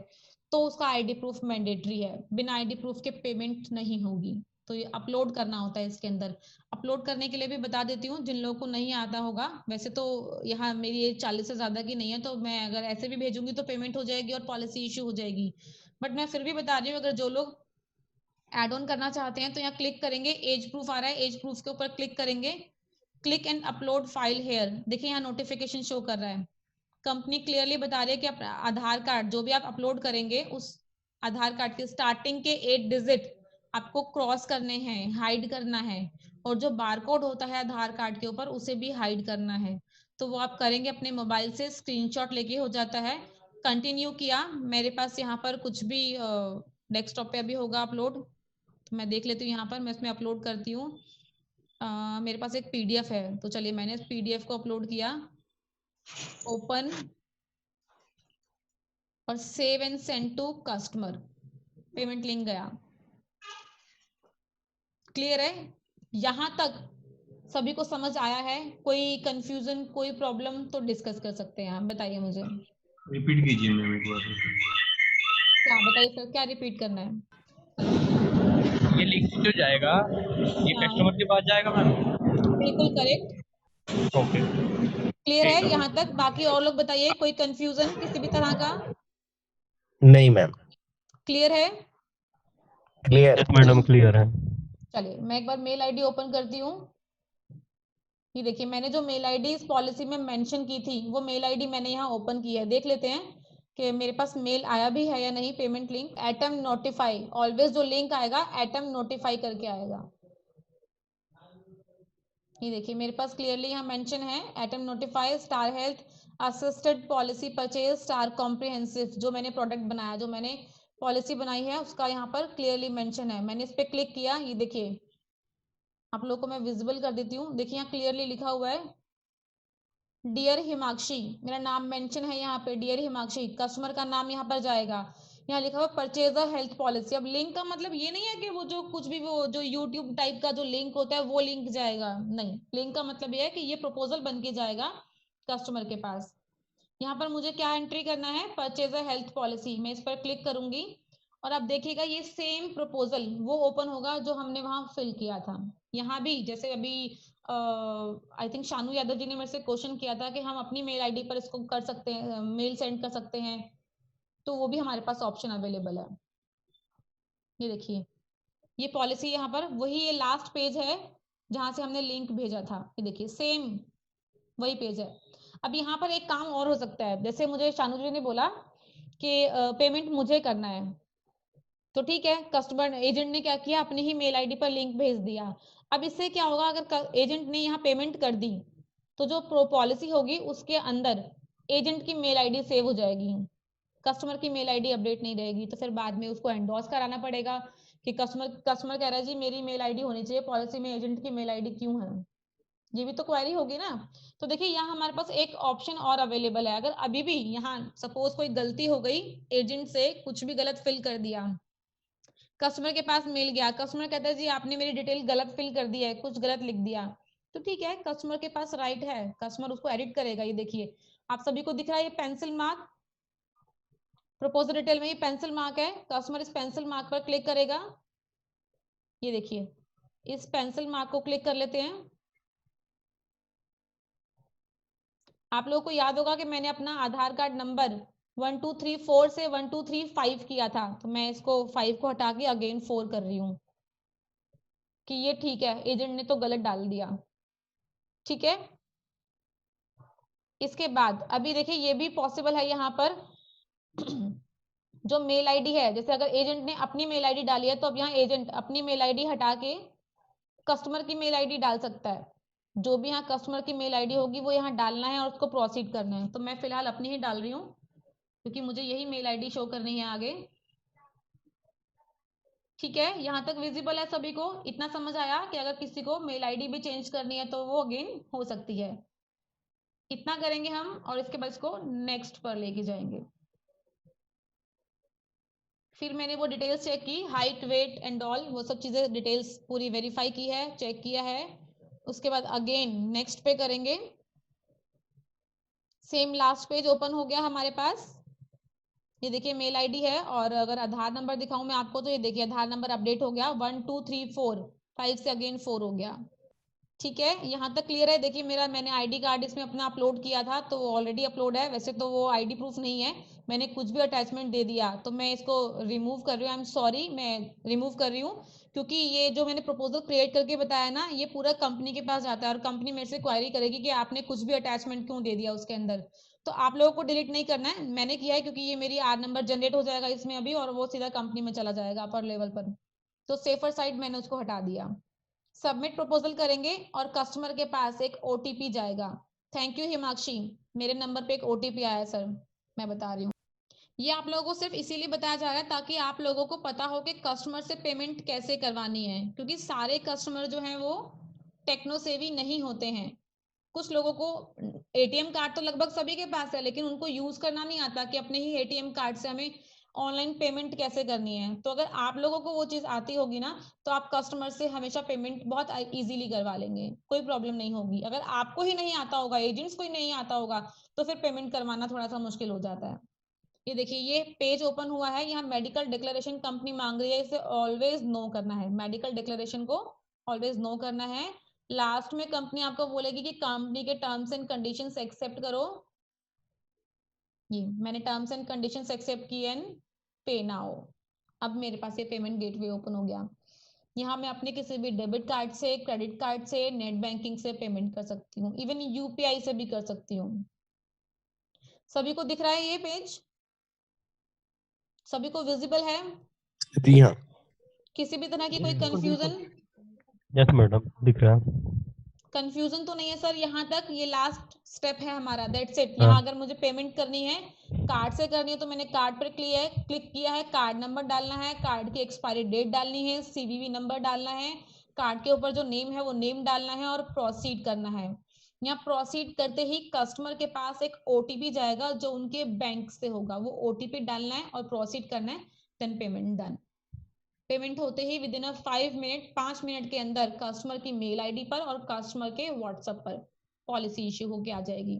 तो उसका आईडी प्रूफ मैंडेटरी है। बिना आईडी प्रूफ के पेमेंट नहीं होगी। तो ये अपलोड करना होता है इसके अंदर। अपलोड करने के लिए भी बता देती हूँ जिन लोगों को नहीं आता होगा। वैसे तो यहाँ मेरी एज 40 से ज्यादा की नहीं है, तो मैं अगर ऐसे भी भेजूंगी तो पेमेंट हो जाएगी और पॉलिसी इश्यू हो जाएगी। बट मैं फिर भी बता रही हूँ, अगर जो लोग एड ऑन करना चाहते हैं तो यहाँ क्लिक करेंगे, एज प्रूफ आ रहा है, एज प्रूफ के ऊपर क्लिक करेंगे, click and upload file hair. देखिए यहाँ नोटिफिकेशन शो कर रहा है। कंपनी क्लियरली बता रही है कि अपना आधार कार्ड जो भी आप अपलोड करेंगे, उस आधार कार्ड के स्टार्टिंग के 8 डिजिट आपको क्रॉस करने हैं, हाइड करना है, और जो बारकोड होता है आधार कार्ड के ऊपर उसे भी हाइड करना है। तो वो आप करेंगे अपने मोबाइल से, स्क्रीनशॉट लेके हो जाता है। कंटिन्यू किया, मेरे पास यहाँ पर कुछ भी डेस्कटॉप पे अभी होगा अपलोड, तो मैं देख लेती हूँ यहाँ पर, मैं इसमें अपलोड करती हूँ। मेरे पास एक पीडीएफ है, तो चलिए मैंने इस पीडीएफ को अपलोड किया, ओपन और save and send to customer, payment link गया। क्लियर है? यहाँ तक सभी को समझ आया है? कोई कंफ्यूजन, कोई प्रॉब्लम तो डिस्कस कर सकते हैं आप, बताइए मुझे। रिपीट कीजिए मैम एक बार। क्या बताइए सर, क्या रिपीट करना है? ये लिंक जो जाएगा ये हाँ कस्टमर के पास जाएगा मैम? बिल्कुल करेक्ट। ओके क्लियर ठीक है है। यहाँ तक? बाकी और लोग बताइए, कोई कंफ्यूजन किसी भी तरह का? नहीं मैम, क्लियर है? क्लियर। यस मैडम क्लियर है। चलिए मैं एक बार मेल आईडी ओपन करती हूँ। ये देखिए मैंने जो मेल आईडी इस पॉलिसी में मेंशन की थी, वो मेल आईडी मैंने यहाँ ओपन की है। देख लेते हैं कि मेरे पास मेल आया भी है या नहीं। Payment link atom notify, always जो लिंक आएगा एटम नोटिफाई करके आएगा। ये देखिए मेरे पास क्लियरली यहाँ मेंशन है, atom notify star health assisted policy purchase star comprehensive. जो मैंने प्रोडक्ट बनाया, जो मैंने पॉलिसी बनाई है, उसका यहाँ पर क्लियरली मेंशन है। मैंने इस पर क्लिक किया, ये देखिए आप लोगों को मैं विजिबल कर देती हूँ। देखिए यहाँ क्लियरली लिखा हुआ है डियर हिमाक्षी, मेरा नाम मेंशन है यहाँ पे, डियर हिमाक्षी। कस्टमर का नाम यहाँ पर जाएगा। यहाँ लिखा हुआ परचेज अ हेल्थ पॉलिसी। अब लिंक का मतलब ये नहीं है कि वो जो कुछ भी वो जो यूट्यूब टाइप का जो लिंक होता है वो लिंक जाएगा, नहीं। लिंक का मतलब ये है कि ये प्रपोजल बन के जाएगा कस्टमर के पास। यहाँ पर मुझे क्या एंट्री करना है? Purchase a health policy. मैं इस पर क्लिक करूंगी और आप देखिएगा ये सेम प्रपोजल वो ओपन होगा जो हमने वहां फिल किया था। यहाँ भी जैसे अभी आई थिंक शानू यादव जी ने मेरे से क्वेश्चन किया था कि हम अपनी मेल आईडी पर इसको कर सकते हैं, मेल सेंड कर सकते हैं, तो वो भी हमारे पास ऑप्शन अवेलेबल है। ये देखिए ये पॉलिसी यहाँ पर वही, ये लास्ट पेज है जहां से हमने लिंक भेजा था। ये देखिए सेम वही पेज है। अब यहाँ पर एक काम और हो सकता है, जैसे मुझे शानू जी ने बोला कि पेमेंट मुझे करना है, तो ठीक है, कस्टमर एजेंट ने क्या किया, अपनी ही मेल आईडी पर लिंक भेज दिया। अब इससे क्या होगा, अगर एजेंट ने यहाँ पेमेंट कर दी तो जो पॉलिसी होगी उसके अंदर एजेंट की मेल आईडी सेव हो जाएगी, कस्टमर की मेल आईडी अपडेट नहीं रहेगी। तो फिर बाद में उसको एंडोर्स कराना पड़ेगा कि कस्टमर कह रहा है जी मेरी मेल आईडी होनी चाहिए, पॉलिसी में एजेंट की मेल आईडी क्यों है? ये भी तो क्वेरी होगी ना। तो देखिए यहाँ हमारे पास एक ऑप्शन और अवेलेबल है। अगर अभी भी यहाँ सपोज कोई गलती हो गई, एजेंट से कुछ भी गलत फिल कर दिया, कस्टमर के पास मिल गया, कस्टमर कहता है जी आपने मेरी डिटेल गलत फिल कर दी है, कुछ गलत लिख दिया, तो ठीक है, कस्टमर के पास राइट है, कस्टमर उसको एडिट करेगा। ये देखिए आप सभी को दिख रहा है ये पेंसिल मार्क, प्रपोजल डिटेल में ये पेंसिल मार्क है, कस्टमर इस पेंसिल मार्क पर क्लिक करेगा। ये देखिए इस पेंसिल मार्क को क्लिक कर लेते हैं। आप लोगों को याद होगा कि मैंने अपना आधार कार्ड नंबर 1234 से 1235 किया था, तो मैं इसको 5 को हटा के अगेन 4 कर रही हूँ कि ये ठीक है, एजेंट ने तो गलत डाल दिया। ठीक है, इसके बाद अभी देखिए ये भी पॉसिबल है यहाँ पर जो मेल आईडी है, जैसे अगर एजेंट ने अपनी मेल आईडी डाली है तो अब यहाँ एजेंट अपनी मेल आईडी हटा के कस्टमर की मेल आईडी डाल सकता है। जो भी यहाँ कस्टमर की मेल आईडी होगी वो यहाँ डालना है और उसको प्रोसीड करना है। तो मैं फिलहाल अपनी ही डाल रही हूँ क्योंकि मुझे यही मेल आईडी शो करनी है आगे। ठीक है, यहाँ तक विजिबल है सभी को? इतना समझ आया कि अगर किसी को मेल आईडी भी चेंज करनी है तो वो अगेन हो सकती है। इतना करेंगे हम और इसके बाद इसको नेक्स्ट पर लेके जाएंगे। फिर मैंने वो डिटेल्स चेक की, हाइट वेट एंड ऑल, वो सब चीजें डिटेल्स पूरी वेरीफाई की है, चेक किया है। उसके बाद अगेन नेक्स्ट पे करेंगे। सेम लास्ट पेज ओपन हो गया हमारे पास। ये देखिए मेल आईडी है और अगर आधार नंबर दिखाऊं मैं आपको तो ये देखिए आधार नंबर अपडेट हो गया, 1 2 3 4, 5 से अगेन 4 हो गया। ठीक है, यहाँ तक क्लियर है? देखिए मैंने आईडी कार्ड इसमें अपना अपलोड किया था तो वो ऑलरेडी अपलोड है। वैसे तो वो आईडी प्रूफ नहीं है, मैंने कुछ भी अटैचमेंट दे दिया तो मैं इसको रिमूव कर रही हूँ। आई एम सॉरी, मैं रिमूव कर रही हूँ क्योंकि ये जो मैंने प्रपोजल क्रिएट करके बताया ना, ये पूरा कंपनी के पास जाता है और कंपनी मेरे से क्वायरी करेगी कि आपने कुछ भी अटैचमेंट क्यों दे दिया उसके अंदर। तो आप लोगों को डिलीट नहीं करना है, मैंने किया है क्योंकि ये मेरी आर नंबर जनरेट हो जाएगा इसमें अभी और वो सीधा कंपनी में चला जाएगा अपर लेवल पर। तो सेफर साइड मैंने उसको हटा दिया। सबमिट प्रपोजल करेंगे और कस्टमर के पास एक ओटीपी जाएगा। थैंक यू हिमाक्षी, मेरे नंबर पे एक ओटीपी आया सर, मैं बता रही हूँ। ये आप लोगों को सिर्फ इसीलिए बताया जा रहा है ताकि आप लोगों को पता हो कि कस्टमर से पेमेंट कैसे करवानी है, क्योंकि सारे कस्टमर जो हैं वो टेक्नो सेवी नहीं होते हैं। कुछ लोगों को एटीएम कार्ड तो लगभग सभी के पास है लेकिन उनको यूज करना नहीं आता कि अपने ही एटीएम कार्ड से हमें ऑनलाइन पेमेंट कैसे करनी है। तो अगर आप लोगों को वो चीज आती होगी ना तो आप कस्टमर से हमेशा पेमेंट बहुत इजीली करवा लेंगे, कोई प्रॉब्लम नहीं होगी। अगर आपको ही नहीं आता होगा, एजेंट्स को ही नहीं आता होगा तो फिर पेमेंट करवाना थोड़ा सा मुश्किल हो जाता है। ये देखिए ये पेज ओपन हुआ है, यहाँ मेडिकल डिक्लेरेशन कंपनी मांग रही है, इसे ऑलवेज नो करना है। मेडिकल डिक्लेरेशन को ऑलवेज नो करना है। लास्ट में कंपनी आपको बोलेगी कि कंपनी के टर्म्स एंड कंडीशंस एक्सेप्ट करो। ये मैंने टर्म्स एंड कंडीशंस एक्सेप्ट किए एंड पे नाउ। अब मेरे पास ये पेमेंट गेटवे ओपन हो गया। यहाँ मैं अपने किसी भी डेबिट कार्ड से, क्रेडिट कार्ड से, नेट बैंकिंग से पेमेंट कर सकती हूँ, इवन यूपीआई से भी कर सकती हूँ। सभी को दिख रहा है ये पेज? सभी को विजिबल है? जी हाँ। किसी भी तरह की कोई कंफ्यूजन? यस मैडम, दिख रहा है। कंफ्यूजन तो नहीं है सर? यहाँ तक ये लास्ट स्टेप है हमारा, दैट्स इट। हाँ। यहाँ अगर मुझे पेमेंट करनी है, कार्ड से करनी है तो मैंने कार्ड पर क्लिक किया है, कार्ड नंबर डालना है, कार्ड की एक्सपायरी डेट डालनी है, सीवीवी नंबर डालना है, कार्ड के ऊपर जो नेम है वो नेम डालना है और प्रोसीड करना है। यहाँ प्रोसीड करते ही कस्टमर के पास एक ओटीपी जाएगा जो उनके बैंक से होगा, वो ओटीपी डालना है और प्रोसीड करना है, देन पेमेंट डन। पेमेंट होते ही विद इन 5 मिनट के अंदर कस्टमर की मेल आईडी पर और कस्टमर के व्हाट्सएप पर पॉलिसी इश्यू होके आ जाएगी।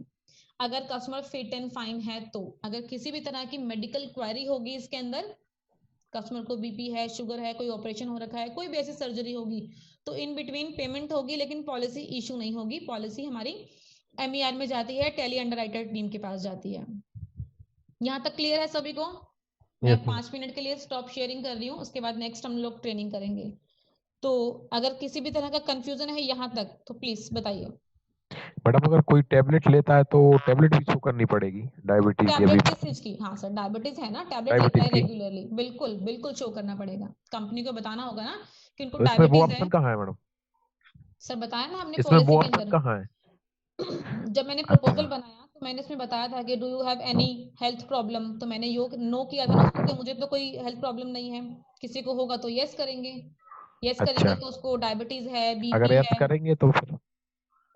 अगर कस्टमर फिट एंड फाइन है तो, अगर किसी भी तरह की मेडिकल क्वेरी होगी इसके अंदर, कस्टमर को बीपी है, शुगर है, कोई ऑपरेशन हो रखा है, कोई भी ऐसी सर्जरी होगी तो इन बिटवीन पेमेंट होगी लेकिन पॉलिसी इशू नहीं होगी। पॉलिसी हमारी MER में जाती है, टेली अंडरराइटर टीम के पास जाती है। यहाँ तक क्लियर है सभी को? मैं 5 मिनट के लिए स्टॉप शेयरिंग कर रही हूँ, उसके बाद नेक्स्ट हम लोग ट्रेनिंग करेंगे। तो अगर किसी भी तरह का कंफ्यूजन है यहाँ तक तो प्लीज बताइए। मैडम अगर कोई टेबलेट लेता है तो टेबलेट भी शो करनी पड़ेगी, डायबिटीज या टैबलेट बीपी? किस चीज की? हाँ सर, डायबिटीज है ना, टैबलेट लेता है डायबिटीज की। रेगुलरली, बिल्कुल बिल्कुल शो करना पड़ेगा। कंपनी को बताना होगा ना कि उनको तो इसमें वो डायबिटीज है। ऑप्शन कहाँ है मैडम? सर बताया ना हमने इसमें वो पॉलिसी के ऑप्शन अंदर। कहाँ है? जब मैंने प्रपोजल अच्छा। बनाया तो मैंने इसमें बताया था कि do you have any health problem, तो मैंने नो किया था ना उसको कि मुझे तो कोई हेल्थ प्रॉब्लम नहीं है। किसी को होगा तो यस करेंगे, यस करेंगे अच्छा, तो उसको डायबिटीज है, अगर बीपी ऐसा है। करेंगे तो फिर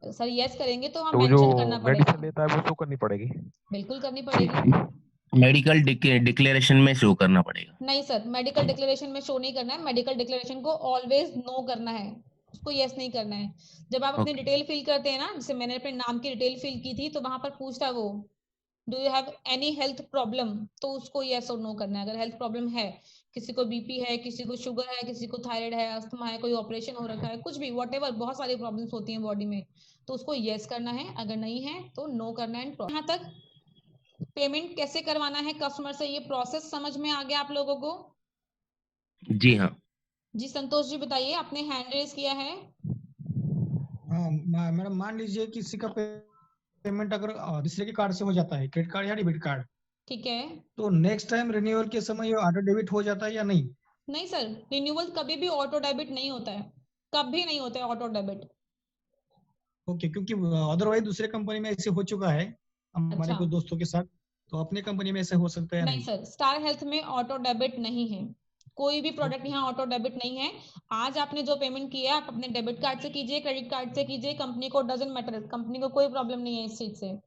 सर यस करेंगे तो हम तो जो मेंशन करना पड़ेगा, मेडिसिन लेता है वो शो करनी पड़ेगी? बिल्कुल करनी जी पड़ेगी। जी। मेडिकल डिक्लेरेशन में शो करना पड़ेगा। नहीं सर, मेडिकल डिक्लेरेशन में शो नहीं करना है, मेडिकल डिक्लेरेशन को ऑलवेज नो करना है, उसको यस नहीं करना है। जब आप अपनी ओके। डिटेल फिल करते हैं ना, जैसे मैंने अपने नाम की डिटेल फिल की थी तो वहां पर पूछता वो do you have any health problem, तो उसको यस और नो करना है। अगर हेल्थ प्रॉब्लम है, किसी को बीपी है, किसी को शुगर है, किसी को थायराइड है, अस्थमा है, कोई ऑपरेशन हो रखा है, कुछ भी व्हाटएवर, बहुत सारी प्रॉब्लम्स होती हैं बॉडी में, तो उसको यस करना है, अगर नहीं है तो नो करना है। यहाँ तक पेमेंट कैसे करवाना है कस्टमर से ये प्रोसेस समझ में आ गया आप लोगों को? जी हाँ। जी संतोष जी बताइए, आपने हैंड रेज किया है। हाँ मैडम, मान लीजिए किसी का पेमेंट अगर दूसरे के कार्ड से हो जाता है, क्रेडिट कार्ड या डेबिट कार्ड, ठीक है। तो नेक्स्ट टाइम रिन्यूअल के समय ये ऑटो डेबिट हो जाता है या नहीं? नहीं सर, रिन्यूअल कभी भी ऑटो डेबिट नहीं होता है, कभी नहीं होता है ऑटो डेबिट। ओके, क्योंकि अदरवाइज दूसरे कंपनी में ऐसे हो चुका है हमारे अच्छा। कुछ दोस्तों के साथ, तो अपने कंपनी में ऐसे हो सकता है या नहीं नहीं? सर, स्टार हेल्थ में ऑटो डेबिट नहीं है, कोई भी प्रोडक्ट यहाँ ऑटो डेबिट नहीं है। आज आपने जो पेमेंट किया है आप अपने डेबिट कार्ड से कीजिए, क्रेडिट कार्ड से कीजिए, कंपनी को डजंट मैटर, कंपनी को कोई प्रॉब्लम नहीं है इस चीज से।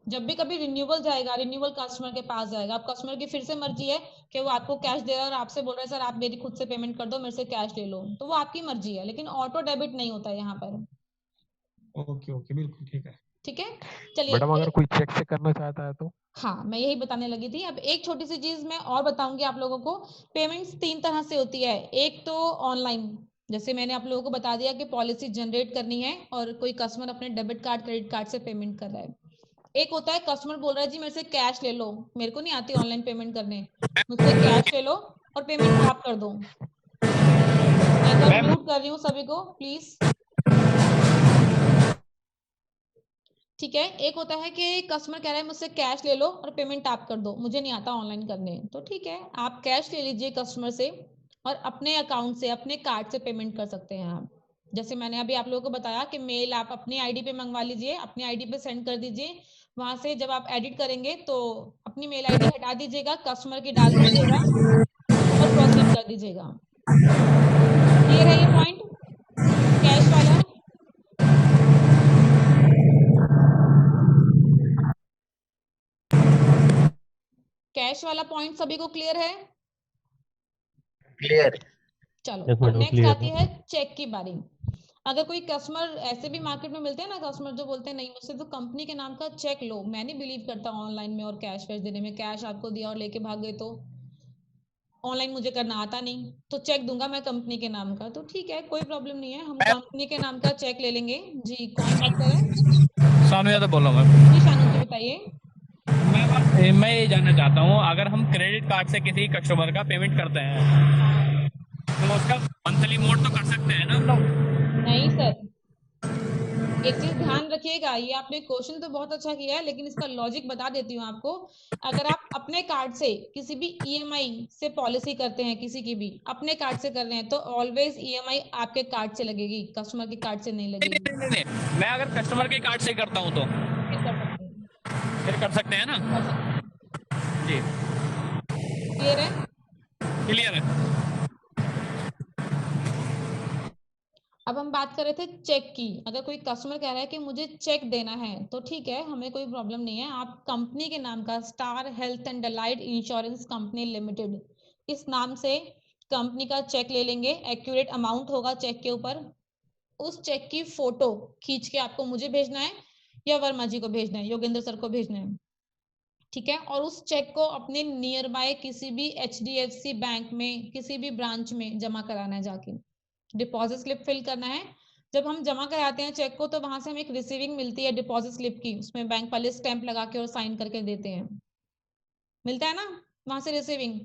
जब भी कभी रिन्यूअल जाएगा, रिन्यूअल कस्टमर के पास जाएगा, अब कस्टमर की फिर से मर्जी है कि वो आपको कैश दे रहा है और आपसे बोल रहा है सर आप मेरी खुद से पेमेंट कर दो, मेरे से कैश ले लो, तो वो आपकी मर्जी है, लेकिन ऑटो डेबिट नहीं होता है यहाँ पर। ओके ओके, बिल्कुल ठीक है। ठीक है, चलिए। मैडम अगर कोई चेक से करना चाहता है तो? हाँ, मैं यही बताने लगी थी। अब एक छोटी सी चीज मैं और बताऊंगी आप लोगों को। पेमेंट्स 3 तरह से होती है। एक तो ऑनलाइन, जैसे मैंने आप लोगों को बता दिया कि पॉलिसी जनरेट करनी है और कोई कस्टमर अपने डेबिट कार्ड क्रेडिट कार्ड से पेमेंट कर रहा है। एक होता है कस्टमर बोल रहा है जी मेरे से कैश ले लो, मेरे को नहीं आती ऑनलाइन पेमेंट करने, मुझसे कैश ले लो और पेमेंट आप कर दो। मैं एक बार म्यूट कर रही हूँ सभी को प्लीज। ठीक है। एक होता है कि कस्टमर कह रहा है मुझसे कैश ले लो और पेमेंट आप कर दो, मुझे नहीं आता ऑनलाइन करने, तो ठीक है आप कैश ले लीजिए कस्टमर से और अपने अकाउंट से अपने कार्ड से पेमेंट कर सकते हैं आप। जैसे मैंने अभी आप लोगों को बताया कि मेल आप अपनी आईडी पे मंगवा लीजिए, अपनी आईडी पे सेंड कर दीजिए, वहां से जब आप एडिट करेंगे तो अपनी मेल आईडी हटा दीजिएगा, कस्टमर की डाल दीजिएगा और प्रोसीड कर दीजिएगा। क्लियर है ये पॉइंट कैश वाला? कैश वाला पॉइंट सभी को क्लियर है? क्लियर। चलो, यस अब मैडम नेक्स्ट क्लियर आती है। है चेक की बारी। अगर कोई कस्टमर, ऐसे भी मार्केट में मिलते हैं ना कस्टमर जो बोलते हैं नहीं मुझसे तो कंपनी के नाम का चेक लो, मैं नहीं बिलीव करता ऑनलाइन में और कैश वैश देने में, कैश आपको दिया और लेके भाग गए, तो ऑनलाइन मुझे करना आता नहीं, तो चेक दूंगा मैं कंपनी के नाम का, तो ठीक है कोई प्रॉब्लम नहीं है, हम कंपनी के नाम का चेक ले लेंगे। जी कौन बात कर रहे हैं? शानू यादव बोल रहा हूँ मैम। जी शानू जी बताइए। मैं ये जानना चाहता हूँ, अगर हम क्रेडिट कार्ड से किसी कस्टमर का पेमेंट करते हैं तो उसका मंथली मोड तो कर सकते हैं ना हम लोग? नहीं सर, एक चीज ध्यान रखिएगा, ये आपने क्वेश्चन तो बहुत अच्छा किया है लेकिन इसका लॉजिक बता देती हूँ आपको। अगर आप अपने कार्ड से किसी भी ईएमआई से पॉलिसी करते हैं, किसी की भी अपने कार्ड से कर रहे हैं, तो ऑलवेज ईएमआई आपके कार्ड से लगेगी, कस्टमर के कार्ड से नहीं नहीं लगेगी। नहीं नहीं नहीं, मैं अगर कस्टमर के कार्ड से करता हूँ तो फिर कर सकते हैं, फिर कर सकते हैं ना? कर सकते हैं। जी क्लियर है? क्लियर है। अब हम बात कर रहे थे चेक की। अगर कोई कस्टमर कह रहा है कि मुझे चेक देना है तो ठीक है, हमें कोई प्रॉब्लम नहीं है, आप कंपनी के नाम का star health and allied insurance company limited इस नाम से कंपनी का चेक ले लेंगे, एक्यूरेट अमाउंट होगा चेक के ऊपर। उस चेक की फोटो खींच के आपको मुझे भेजना है या वर्मा जी को भेजना है, योगेंद्र सर को भेजना है, ठीक है। और उस चेक को अपने नियर बाय किसी भी HDFC बैंक में किसी भी ब्रांच में जमा कराना है, जाके डिपॉजिट स्लिप फिल करना है। जब हम जमा कराते हैं चेक को तो वहां से हमें एक रिसीविंग मिलती है डिपॉजिट स्लिप की, उसमें बैंक वाले स्टैंप लगा के और साइन करके देते हैं, मिलता है ना वहां से रिसीविंग।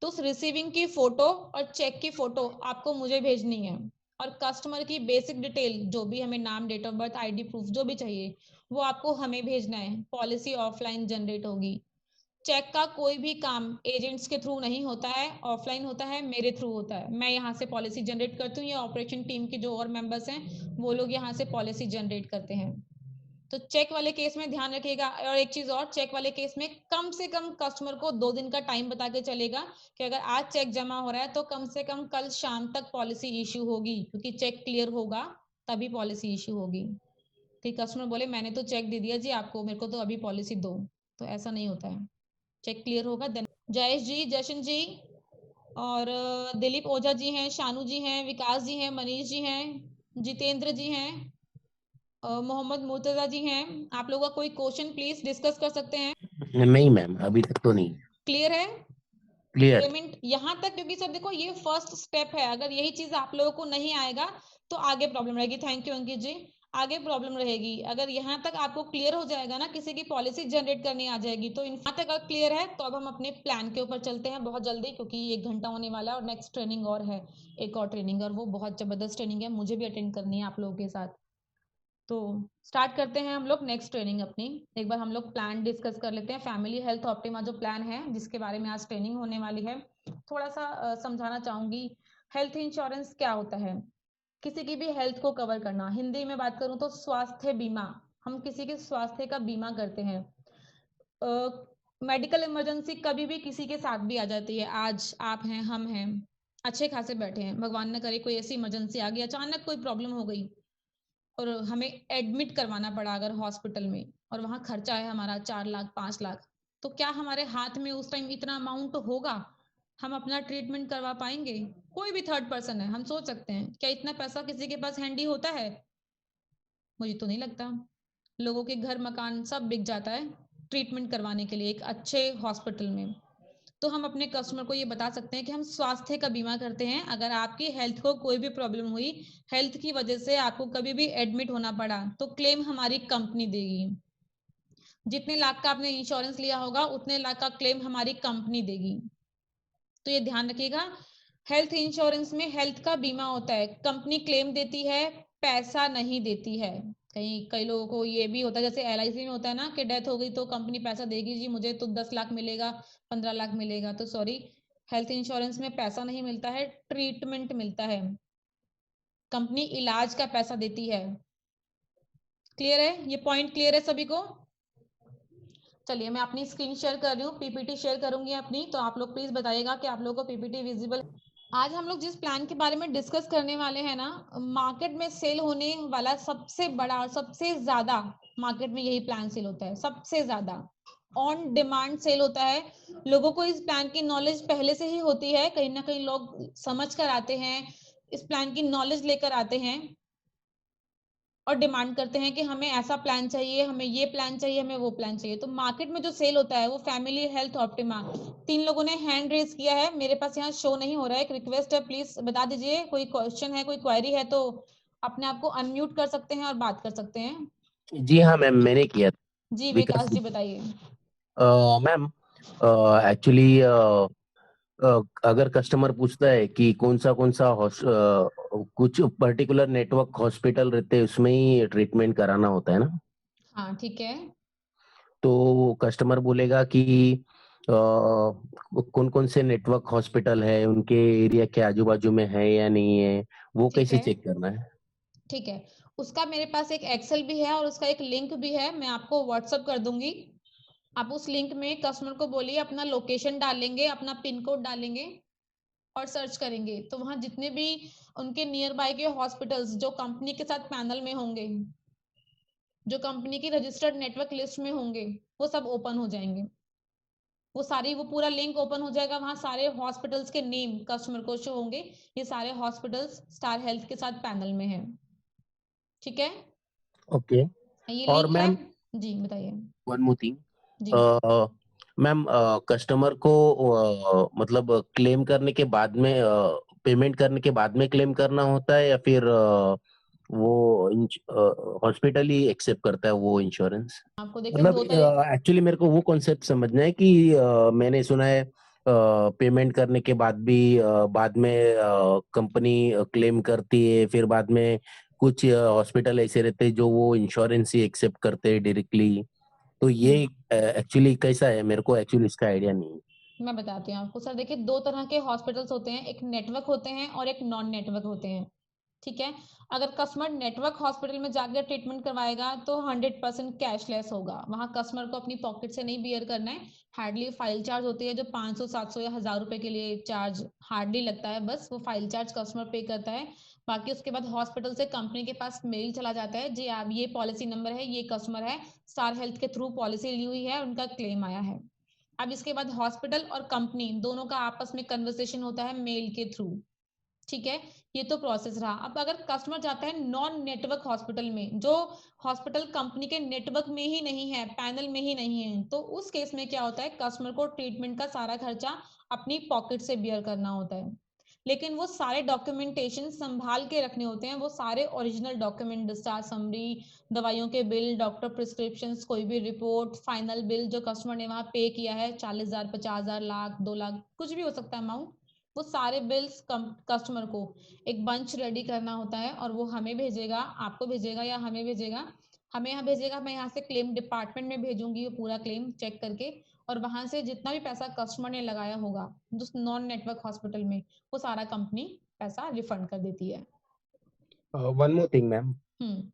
तो उस रिसीविंग की फोटो और चेक की फोटो आपको मुझे भेजनी है, और कस्टमर की बेसिक डिटेल जो भी हमें नाम date of birth ID proof जो भी चाहिए वो आपको हमें भेजना है। पॉलिसी ऑफलाइन जनरेट होगी। चेक का कोई भी काम एजेंट्स के थ्रू नहीं होता है, ऑफलाइन होता है, मेरे थ्रू होता है। मैं यहाँ से पॉलिसी जनरेट करती हूँ या ऑपरेशन टीम के जो और मेंबर्स हैं वो लोग यहाँ से पॉलिसी जनरेट करते हैं। तो चेक वाले केस में ध्यान रखिएगा। और एक चीज और, चेक वाले केस में कम से कम कस्टमर को 2 दिन का टाइम बता के चलेगा कि अगर आज चेक जमा हो रहा है तो कम से कम कल शाम तक पॉलिसी इश्यू होगी, क्योंकि चेक क्लियर होगा तभी पॉलिसी इश्यू होगी। ठीक, कस्टमर बोले मैंने तो चेक दे दिया जी आपको, मेरे को तो अभी पॉलिसी दो, तो ऐसा नहीं होता है, चेक क्लियर होगा देन। जयेश जी, जशन जी और दिलीप ओझा जी हैं, शानू जी हैं, विकास जी हैं, मनीष जी हैं, जितेंद्र जी हैं, मोहम्मद मुर्तजा जी हैं। आप लोगों का कोई क्वेश्चन प्लीज डिस्कस कर सकते हैं। नहीं मैम, अभी तक तो नहीं। क्लियर है क्लियर। पेमेंट यहाँ तक? क्योंकि सर देखो ये फर्स्ट स्टेप है, अगर यही चीज आप लोगों को नहीं आएगा तो आगे प्रॉब्लम रहेगी। थैंक यू अंकित जी। आगे प्रॉब्लम रहेगी, अगर यहाँ तक आपको क्लियर हो जाएगा ना, किसी की पॉलिसी जनरेट करनी आ जाएगी, तो यहाँ तक अगर क्लियर है तो अब हम अपने प्लान के ऊपर चलते हैं बहुत जल्दी, क्योंकि 1 घंटा होने वाला है और नेक्स्ट ट्रेनिंग और है, एक और ट्रेनिंग, और वो बहुत जबरदस्त ट्रेनिंग है, मुझे भी अटेंड करनी है आप लोगों के साथ। तो स्टार्ट करते हैं हम लोग नेक्स्ट ट्रेनिंग अपनी। एक बार हम लोग प्लान डिस्कस कर लेते हैं। फैमिली हेल्थ ऑप्टिमा जो प्लान है जिसके बारे में आज ट्रेनिंग होने वाली है, थोड़ा सा समझाना चाहूंगी। हेल्थ इंश्योरेंस क्या होता है? किसी की भी हेल्थ को कवर करना। हिंदी में बात करूं तो स्वास्थ्य बीमा। हम किसी के स्वास्थ्य का बीमा करते हैं। मेडिकल इमरजेंसी कभी भी किसी के साथ भी आ जाती है। आज आप हैं, हम हैं, अच्छे खासे बैठे हैं, भगवान न करे कोई ऐसी इमरजेंसी आ गई, अचानक कोई प्रॉब्लम हो गई और हमें एडमिट करवाना पड़ा अगर हॉस्पिटल में, और वहां खर्चा है हमारा 4 लाख 5 लाख, तो क्या हमारे हाथ में उस टाइम इतना अमाउंट होगा? हम अपना ट्रीटमेंट करवा पाएंगे? कोई भी थर्ड पर्सन है, हम सोच सकते हैं क्या इतना पैसा किसी के पास हैंडी होता है? मुझे तो नहीं लगता। लोगों के घर मकान सब बिक जाता है ट्रीटमेंट करवाने के लिए एक अच्छे हॉस्पिटल में। तो हम अपने कस्टमर को ये बता सकते हैं कि हम स्वास्थ्य का बीमा करते हैं। अगर आपकी हेल्थ को कोई भी प्रॉब्लम हुई, हेल्थ की वजह से आपको कभी भी एडमिट होना पड़ा, तो क्लेम हमारी कंपनी देगी। जितने लाख का आपने इंश्योरेंस लिया होगा उतने लाख का क्लेम हमारी कंपनी देगी। तो ये ध्यान रखिएगा, हेल्थ इंश्योरेंस में हेल्थ का बीमा होता है, कंपनी क्लेम देती है, पैसा नहीं देती है। कई लोगों को ये भी होता है, जैसे LIC में होता है ना कि डेथ हो गई तो कंपनी पैसा देगी, जी मुझे तो 10 लाख मिलेगा, 15 लाख मिलेगा। तो सॉरी, हेल्थ इंश्योरेंस में पैसा नहीं मिलता है, ट्रीटमेंट मिलता है। कंपनी इलाज का पैसा देती है। क्लियर है? ये पॉइंट क्लियर है सभी को? चलिए मैं अपनी स्क्रीन शेयर कर रही हूँ, PPT शेयर करूंगी अपनी, तो आप लोग प्लीज बताइएगा कि आप लोगों को PPT विजिबल। आज हम लोग जिस प्लान के बारे में डिस्कस करने वाले हैं ना, मार्केट में सेल होने वाला सबसे बड़ा, सबसे ज्यादा मार्केट में यही प्लान सेल होता है, सबसे ज्यादा ऑन डिमांड सेल होता है। लोगों को इस प्लान की नॉलेज पहले से ही होती है, कहीं ना कहीं लोग समझ कर आते हैं, इस प्लान की नॉलेज लेकर आते हैं और डिमांड करते हैं कि हमें ऐसा प्लान चाहिए, हमें ये प्लान चाहिए, हमें वो प्लान चाहिए। तो मार्केट में जो सेल होता है वो फैमिली हेल्थ ऑप्टिमा। 3 लोगों ने हैंड रेज किया है, मेरे पास यहाँ शो नहीं हो रहा है, एक रिक्वेस्ट है, प्लीज बता दीजिए, कोई क्वेश्चन है, कोई क्वेरी है तो अपने आप को अनम्यूट कर सकते हैं और बात कर सकते हैं। जी हाँ मैम, मैंने किया था। जी विकास विकास जी बताइए। मैम, एक्चुअली अगर कस्टमर पूछता है कि कौन सा कुछ पर्टिकुलर नेटवर्क हॉस्पिटल रहते हैं उसमें ही ट्रीटमेंट कराना होता है ना, हाँ ठीक है। तो कस्टमर बोलेगा कि कौन कौन से नेटवर्क हॉस्पिटल है, उनके एरिया के आजू बाजू में है या नहीं है, वो ठीक कैसे है, चेक करना है? ठीक है, उसका मेरे पास एक एक्सेल भी है और उसका एक लिंक भी है, मैं आपको व्हाट्सअप कर दूंगी। आप उस लिंक में कस्टमर को बोलिए अपना लोकेशन डालेंगे, अपना पिन कोड डालेंगे और सर्च करेंगे, तो वहां जितने भी उनके नियर बाय के हॉस्पिटल्स जो कंपनी के साथ पैनल में होंगे, जो कंपनी की रजिस्टर्ड नेटवर्क लिस्ट में होंगे, वो सब ओपन हो जाएंगे। वो पूरा लिंक ओपन हो जाएगा, वहां सारे हॉस्पिटल्स के नेम कस्टमर को शो होंगे। ये सारे हॉस्पिटल्स स्टार हेल्थ के साथ पैनल में है। ठीक है, ओके। ये और लिंक है। मैम, जी बताइए। वन मोर थिंग, जी मैम, कस्टमर को मतलब क्लेम करने के बाद में, पेमेंट करने के बाद में क्लेम करना होता है या फिर वो हॉस्पिटल ही एक्सेप्ट करता है वो इंश्योरेंस? आपको देखिए मतलब दो तरह। एक्चुअली मेरे को वो कॉन्सेप्ट समझना है कि मैंने सुना है पेमेंट करने के बाद भी बाद में कंपनी क्लेम करती है, फिर बाद में कुछ हॉस्पिटल ऐसे रहते हैं जो वो इंश्योरेंस ही एक्सेप्ट करते हैं डायरेक्टली। तो ये एक्चुअली कैसा है, मेरे को एक्चुअली इसका आइडिया नहीं है। मैं बताती हूँ आपको। सर देखिए, 2 तरह के हॉस्पिटल्स होते हैं, एक नेटवर्क होते हैं और एक नॉन नेटवर्क होते हैं। ठीक है, अगर कस्टमर नेटवर्क हॉस्पिटल में जाकर ट्रीटमेंट करवाएगा तो 100% कैशलेस होगा, वहां कस्टमर को अपनी पॉकेट से नहीं बियर करना है। हार्डली फाइल चार्ज होती है जो 500 700 या 1000 रुपए के लिए चार्ज हार्डली लगता है, बस वो फाइल चार्ज कस्टमर पे करता है। बाकी उसके बाद हॉस्पिटल से कंपनी के पास मेल चला जाता है, जी आप ये पॉलिसी नंबर है, ये कस्टमर है, स्टार हेल्थ के थ्रू पॉलिसी ली हुई है, उनका क्लेम आया है। अब इसके बाद हॉस्पिटल और कंपनी दोनों का आपस में कन्वर्सेशन होता है मेल के थ्रू। ठीक है, ये तो प्रोसेस रहा। अब अगर कस्टमर जाता है नॉन नेटवर्क हॉस्पिटल में, जो हॉस्पिटल कंपनी के नेटवर्क में ही नहीं है, पैनल में ही नहीं है, तो उस केस में क्या होता है, कस्टमर को ट्रीटमेंट का सारा खर्चा अपनी पॉकेट से बियर करना होता है। लेकिन वो सारे डॉक्यूमेंटेशन संभाल के रखने होते हैं, वो सारे ओरिजिनल डॉक्यूमेंट, डिस्चार्ज समरी, दवाइयों के बिल, डॉक्टर प्रिस्क्रिप्शन, कोई भी रिपोर्ट, फाइनल बिल जो कस्टमर ने वहां पे किया है, 40,000 50,000 लाख 2 लाख कुछ भी हो सकता है अमाउंट, वो सारे बिल्स कस्टमर को एक बंच रेडी करना होता है और वो हमें भेजेगा, आपको भेजेगा या हमें भेजेगा। हमें यहाँ भेजेगा, मैं यहाँ से क्लेम डिपार्टमेंट में भेजूंगी वो पूरा क्लेम चेक करके, और वहां से जितना भी पैसा कस्टमर ने लगाया होगा उस नॉन नेटवर्क हॉस्पिटल में, वो सारा कंपनी पैसा रिफंड कर देती है। वन मोर थिंग मैम, हम्म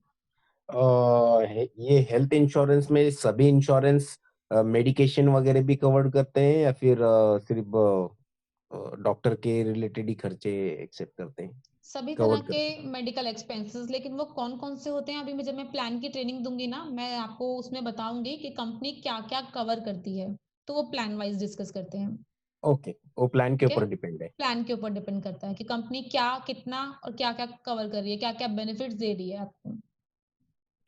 ये हेल्थ इंश्योरेंस में सभी इंश्योरेंस मेडिकेशन वगैरह भी कवर करते हैं या फिर सिर्फ डॉक्टर के रिलेटेड ही खर्चे एक्सेप्ट करते हैं, सभी तरह कवर के करते हैं? मेडिकल एक्सपेंसेस, लेकिन वो कौन कौन से होते हैं अभी जब मैं प्लान की ट्रेनिंग दूंगी ना, मैं आपको उसमें बताऊंगी कि कंपनी क्या क्या कवर करती है, तो वो प्लान वाइज डिस्कस करते हैं। ओके, वो प्लान के ठीक है, ऊपर डिपेंड है। प्लान के ऊपर डिपेंड करता है कि कंपनी क्या कितना और क्या क्या कवर कर रही है, क्या क्या बेनिफिट्स दे रही है आपको।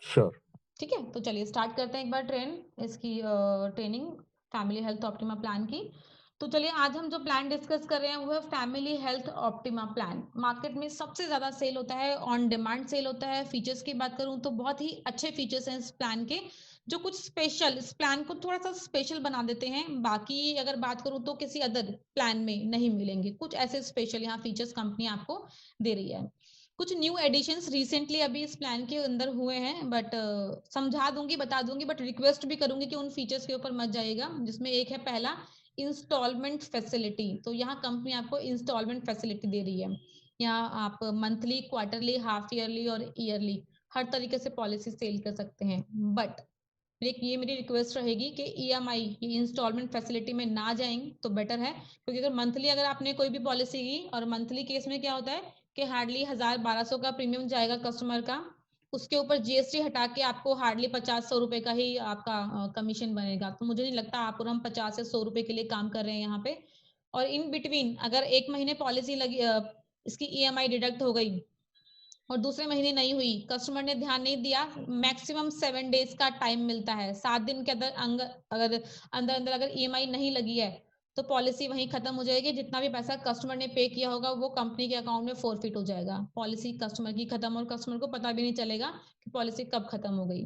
श्योर। ठीक है, तो चलिए स्टार्ट करते हैं एक बार इसकी training family health optima plan की। तो चलिए आज हम जो प्लान डिस्कस कर रहे हैं वो है family health optima plan. Market में सबसे ज़्यादा सेल होता है, ऑन डिमांड सेल होता है। फीचर्स की बात करूँ तो बहुत ही अच्छे फीचर्स हैं इस प्लान के, जो कुछ स्पेशल इस प्लान को थोड़ा सा स्पेशल बना देते हैं। बाकी अगर बात करूँ तो किसी अदर प्लान में नहीं मिलेंगे कुछ ऐसे स्पेशल यहाँ फीचर्स कंपनी आपको दे रही है। कुछ न्यू एडिशंस रिसेंटली अभी इस प्लान के अंदर हुए हैं, बट समझा दूंगी बता दूंगी, बट रिक्वेस्ट भी करूंगी कि उन फीचर्स के ऊपर मत जाइएगा। जिसमें एक है पहला इंस्टॉलमेंट फैसिलिटी। तो यहाँ कंपनी आपको इंस्टॉलमेंट फैसिलिटी दे रही है। यहाँ आप मंथली, क्वार्टरली, हाफ ईयरली और ईयरली हर तरीके से पॉलिसी सेल कर सकते हैं। बट एक ये मेरी रिक्वेस्ट रहेगी कि ईएमआई की इंस्टॉलमेंट फैसिलिटी में ना जाएंगे तो बेटर है, क्योंकि अगर मंथली अगर आपने कोई भी पॉलिसी की, और मंथली केस में क्या होता है कि हार्डली 1000-1200 का प्रीमियम जाएगा कस्टमर का, उसके ऊपर जीएसटी हटा के आपको हार्डली 50-100 रुपए का ही आपका कमीशन बनेगा। तो मुझे नहीं लगता आप और हम 50 से 100 रुपए के लिए काम कर रहे हैं यहाँ पे। और इन बिटवीन अगर एक महीने पॉलिसी लगी, इसकी ईएमआई डिडक्ट हो गई और दूसरे महीने नहीं हुई, कस्टमर ने ध्यान नहीं दिया, मैक्सिमम 7 डेज का टाइम मिलता है। 7 दिन के अंदर अगर अंदर अंदर अगर ईएमआई नहीं लगी है तो पॉलिसी वहीं खत्म हो जाएगी। जितना भी पैसा कस्टमर ने पे किया होगा वो कंपनी के अकाउंट में फॉरफिट हो जाएगा। पॉलिसी कस्टमर की खत्म और कस्टमर को पता भी नहीं चलेगा कि पॉलिसी कब खत्म हो गई।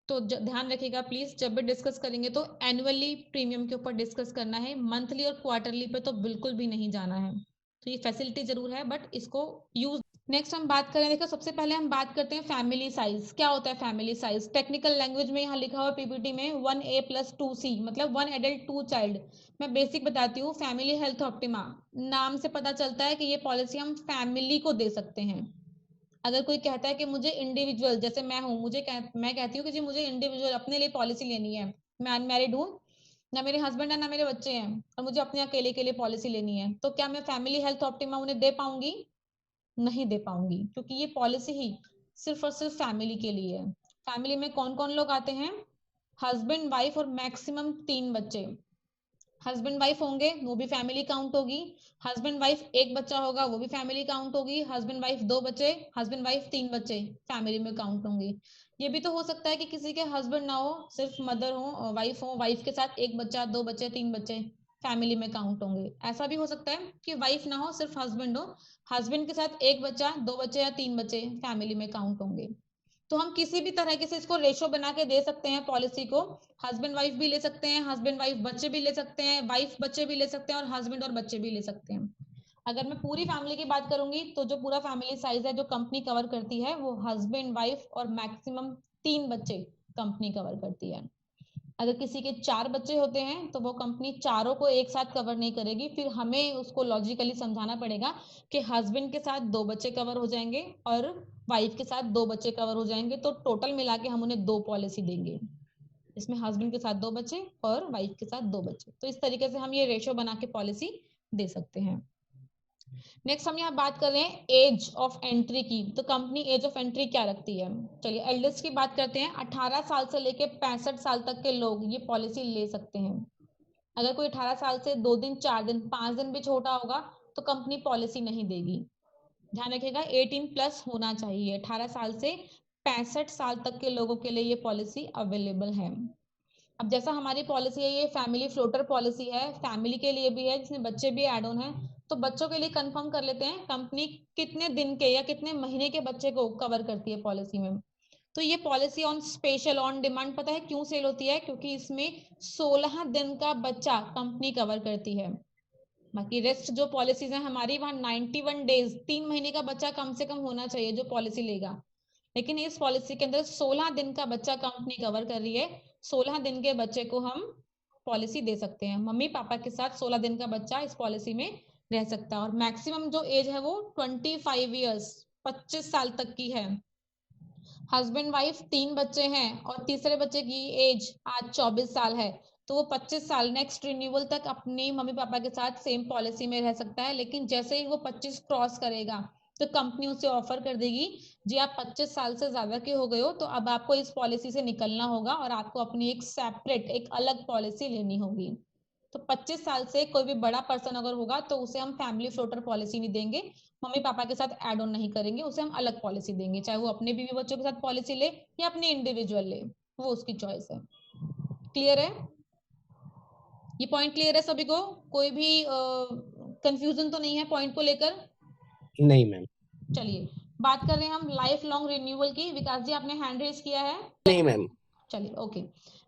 तो ध्यान रखिएगा प्लीज, जब भी डिस्कस करेंगे तो एनुअली प्रीमियम के ऊपर डिस्कस करना है, मंथली और क्वार्टरली पे तो बिल्कुल भी नहीं जाना है। तो ये फैसिलिटी जरूर है बट इसको यूज। नेक्स्ट हम बात करें, देखो सबसे पहले हम बात करते हैं फैमिली साइज। क्या होता है फैमिली साइज? टेक्निकल लैंग्वेज में यहाँ लिखा हुआ पीपीटी में 1A+2C, मतलब 1 एडल्ट 2 चाइल्ड। मैं बेसिक बताती हूँ। फैमिली हेल्थ ऑप्टिमा नाम से पता चलता है कि ये पॉलिसी हम फैमिली को दे सकते हैं। अगर कोई कहता है कि मुझे इंडिविजुअल, जैसे मैं हूँ, मैं कहती हूँ कि जी मुझे इंडिविजुअल अपने लिए पॉलिसी लेनी है, मैं अनमैरिड हूँ, ना मेरे हस्बैंड है ना मेरे बच्चे हैं, और मुझे अपने अकेले के लिए पॉलिसी लेनी है, तो क्या मैं फैमिली हेल्थ ऑप्टिमा उन्हें दे पाऊंगी? नहीं दे पाऊंगी, क्योंकि ये पॉलिसी ही सिर्फ और सिर्फ फैमिली के लिए है। फैमिली में कौन कौन लोग आते हैं? हस्बैंड, वाइफ और मैक्सिमम 3 बच्चे। हस्बैंड वाइफ होंगे वो भी फैमिली काउंट होगी। हस्बैंड वाइफ एक बच्चा होगा वो भी फैमिली काउंट होगी। हस्बैंड वाइफ 2 बच्चे, हस्बैंड वाइफ 3 बच्चे, फैमिली में काउंट होंगे। ये भी तो हो सकता है कि किसी के हस्बैंड ना हो, सिर्फ मदर हो, वाइफ के साथ 1 बच्चा, 2 बच्चे, 3 बच्चे, फैमिली में काउंट होंगे। ऐसा भी हो सकता है कि वाइफ ना हो, सिर्फ हस्बैंड हो, हस्बैंड के साथ 1 बच्चा, 2 बच्चे या 3 बच्चे, फैमिली में काउंट होंगे। तो हम किसी भी तरह से इसको रेशो बना के दे सकते हैं पॉलिसी को। हस्बैंड वाइफ भी ले सकते हैं, हस्बैंड वाइफ बच्चे भी ले सकते हैं, वाइफ बच्चे भी ले सकते हैं, और हस्बैंड और बच्चे भी ले सकते हैं। अगर मैं पूरी फैमिली की बात करूंगी तो जो पूरा फैमिली साइज है जो कंपनी कवर करती है वो हस्बैंड वाइफ और मैक्सिमम 3 बच्चे कंपनी कवर करती है। अगर किसी के 4 बच्चे होते हैं तो वो कंपनी चारों को एक साथ कवर नहीं करेगी, फिर हमें उसको लॉजिकली समझाना पड़ेगा कि हस्बैंड के साथ 2 बच्चे कवर हो जाएंगे और वाइफ के साथ 2 बच्चे कवर हो जाएंगे, तो टोटल मिला के हम उन्हें 2 पॉलिसी देंगे, इसमें हस्बैंड के साथ 2 बच्चे और वाइफ के साथ 2 बच्चे। तो इस तरीके से हम ये रेशो बना के पॉलिसी दे सकते हैं। नेक्स्ट हम यहाँ बात कर रहे हैं एज ऑफ एंट्री की। तो कंपनी एज ऑफ एंट्री क्या रखती है? चलिए एल्डेस्ट की बात करते हैं। 18 साल से लेके 65 साल तक के लोग ये पॉलिसी ले सकते हैं। अगर कोई 18 साल से 2 दिन, 4 दिन, 5 दिन भी छोटा होगा तो कंपनी पॉलिसी नहीं देगी। ध्यान रखिएगा 18+ होना चाहिए। 18 साल से 65 साल तक के लोगों के लिए ये पॉलिसी अवेलेबल है। अब जैसा हमारी पॉलिसी है ये फैमिली फ्लोटर पॉलिसी है, फैमिली के लिए भी है जिसमें बच्चे भी एड ऑन है। तो बच्चों के लिए कंफर्म कर लेते हैं कंपनी कितने दिन के या कितने महीने के बच्चे को कवर करती है पॉलिसी में। तो ये policy on special on demand, पता है क्यों सेल होती है? क्योंकि इसमें 16 दिन का बच्चा कंपनी कवर करती है। बाकी रेस्ट जो पॉलिसीज हैं हमारी, वहाँ 91 डेज, 3 महीने का बच्चा कम से कम होना चाहिए जो पॉलिसी लेगा। लेकिन इस पॉलिसी के अंदर 16 दिन का बच्चा कंपनी कवर कर रही है। 16 दिन के बच्चे को हम पॉलिसी दे सकते हैं। मम्मी पापा के साथ 16 दिन का बच्चा इस पॉलिसी में रह सकता है। और मैक्सिमम जो एज है वो 25 ईयर्स, 25 साल तक की है। हस्बैंड वाइफ 3 बच्चे हैं और तीसरे बच्चे की एज आज 24 साल है, तो वो 25 साल नेक्स्ट रिन्यूअल तक अपनी मम्मी पापा के साथ सेम पॉलिसी में रह सकता है। लेकिन जैसे ही वो 25 क्रॉस करेगा तो कंपनी उसे ऑफर कर देगी, जी आप 25 साल से ज्यादा के हो गए हो, तो अब आपको इस पॉलिसी से निकलना होगा और आपको अपनी एक सेपरेट, एक अलग पॉलिसी लेनी होगी। तो 25 साल से कोई भी बड़ा पर्सन अगर होगा तो उसे हम फैमिली फ्लोटर पॉलिसी नहीं देंगे, मम्मी पापा के साथ ऐड ऑन नहीं करेंगे, उसे हम अलग पॉलिसी देंगे। चाहे वो अपने बीवी बच्चों के साथ पॉलिसी ले या अपनी इंडिविजुअल ले, वो उसकी चॉइस है। क्लियर है? ये पॉइंट क्लियर है सभी को? कोई भी कंफ्यूजन तो नहीं है पॉइंट को लेकर? नहीं मैम। चलिए बात कर रहे हैं हम लाइफ लॉन्ग रिन्यूअल की। विकास जी आपने हैंड रेज किया है? नहीं मैम। चलिए ओके।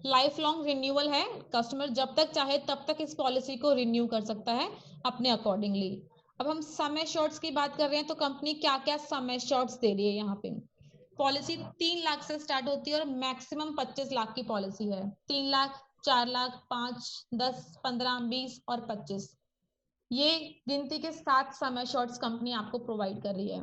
लाइफ लॉन्ग रिन्यूअल है, कस्टमर जब तक चाहे तब तक इस पॉलिसी को रिन्यू कर सकता है अपने अकॉर्डिंगली। अब हम सम एश्योर्ड्स की बात कर रहे हैं, तो कंपनी क्या क्या सम एश्योर्ड्स दे रही है यहाँ पे। पॉलिसी 3 लाख से स्टार्ट होती है और मैक्सिमम 25 लाख की पॉलिसी है। 3 लाख, 4 लाख, 5, 10, 15, 20 और 25, ये गिनती के 7 सम एश्योर्ड्स कंपनी आपको प्रोवाइड कर रही है।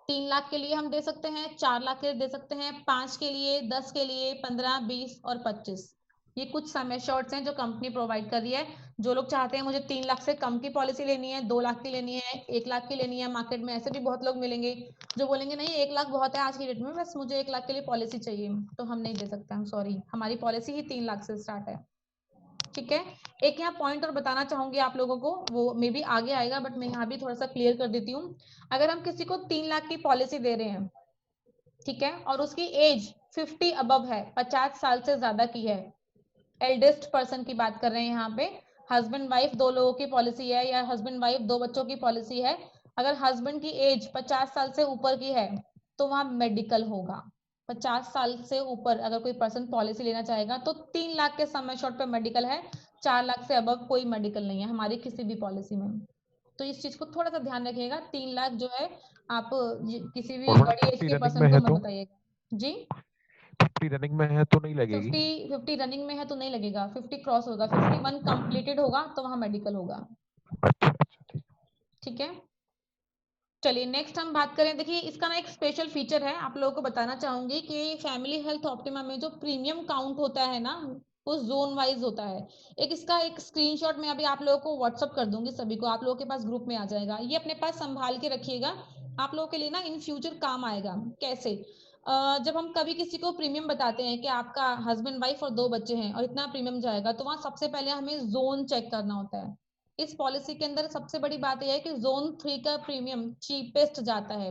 3 लाख के लिए हम दे सकते हैं, 4 लाख के लिए दे सकते हैं, 5 के लिए, 10 के लिए, 15, 20 और 25। ये कुछ सम एश्योर्ड्स हैं जो कंपनी प्रोवाइड कर रही है। जो लोग चाहते हैं मुझे 3 लाख से कम की पॉलिसी लेनी है, 2 लाख की लेनी है, 1 लाख की लेनी है, मार्केट में ऐसे भी बहुत लोग मिलेंगे जो बोलेंगे नहीं 1 लाख बहुत है आज की डेट में, बस मुझे 1 लाख के लिए पॉलिसी चाहिए, तो हम नहीं दे सकते। हम सॉरी, हमारी पॉलिसी ही 3 लाख से स्टार्ट है। ठीक है। एक यहाँ पॉइंट और बताना चाहूंगी आप लोगों को, वो मे बी आगे आएगा बट मैं यहाँ भी थोड़ा सा क्लियर कर देती हूँ। अगर हम किसी को 3 लाख की पॉलिसी दे रहे हैं, ठीक है, और उसकी एज 50 अबव है, 50 साल से ज्यादा की है, एल्डेस्ट पर्सन की बात कर रहे हैं यहाँ पे, हस्बैंड वाइफ 2 लोगों की पॉलिसी है या हस्बैंड वाइफ 2 बच्चों की पॉलिसी है, अगर हस्बैंड की एज 50 साल से ऊपर की है तो वहां मेडिकल होगा। 50 साल से ऊपर अगर कोई पर्सन पॉलिसी लेना चाहेगा तो 3 लाख के सम एश्योर्ड पे मेडिकल है, 4 लाख से अबव कोई मेडिकल नहीं है हमारी किसी भी पॉलिसी में। तो इस चीज को थोड़ा सा ध्यान रखिएगा। 3 लाख जो है आप किसी भी और मैडम बड़ी एज 50 के रनिंग पर्सन में को है मत तो बताइएगा। जी 50 रनिंग में है तो नहीं लगेगी? 50 रनिंग में है तो नहीं लगेगा, 50 क्रॉस होगा, 51 कंप्लीटेड होगा तो वहां मेडिकल होगा। अच्छा अच्छा, ठीक। ठीक है। चलिए नेक्स्ट हम बात करें, देखिए इसका ना एक स्पेशल फीचर है, आप लोगों को बताना चाहूंगी कि फैमिली हेल्थ ऑप्टिमा में जो प्रीमियम काउंट होता है ना, वो जोन वाइज होता है। एक इसका एक स्क्रीनशॉट मैं अभी आप लोगों को व्हाट्सअप कर दूंगी, सभी को, आप लोगों के पास ग्रुप में आ जाएगा, ये अपने पास संभाल के रखिएगा, आप लोगों के लिए ना इन फ्यूचर काम आएगा। कैसे? जब हम कभी किसी को प्रीमियम बताते हैं कि आपका हस्बैंड वाइफ और 2 बच्चे हैं और इतना प्रीमियम जाएगा, तो वहां सबसे पहले हमें जोन चेक करना होता है। इस पॉलिसी के अंदर सबसे बड़ी बात यह है कि जोन 3 का प्रीमियम चीपेस्ट जाता है,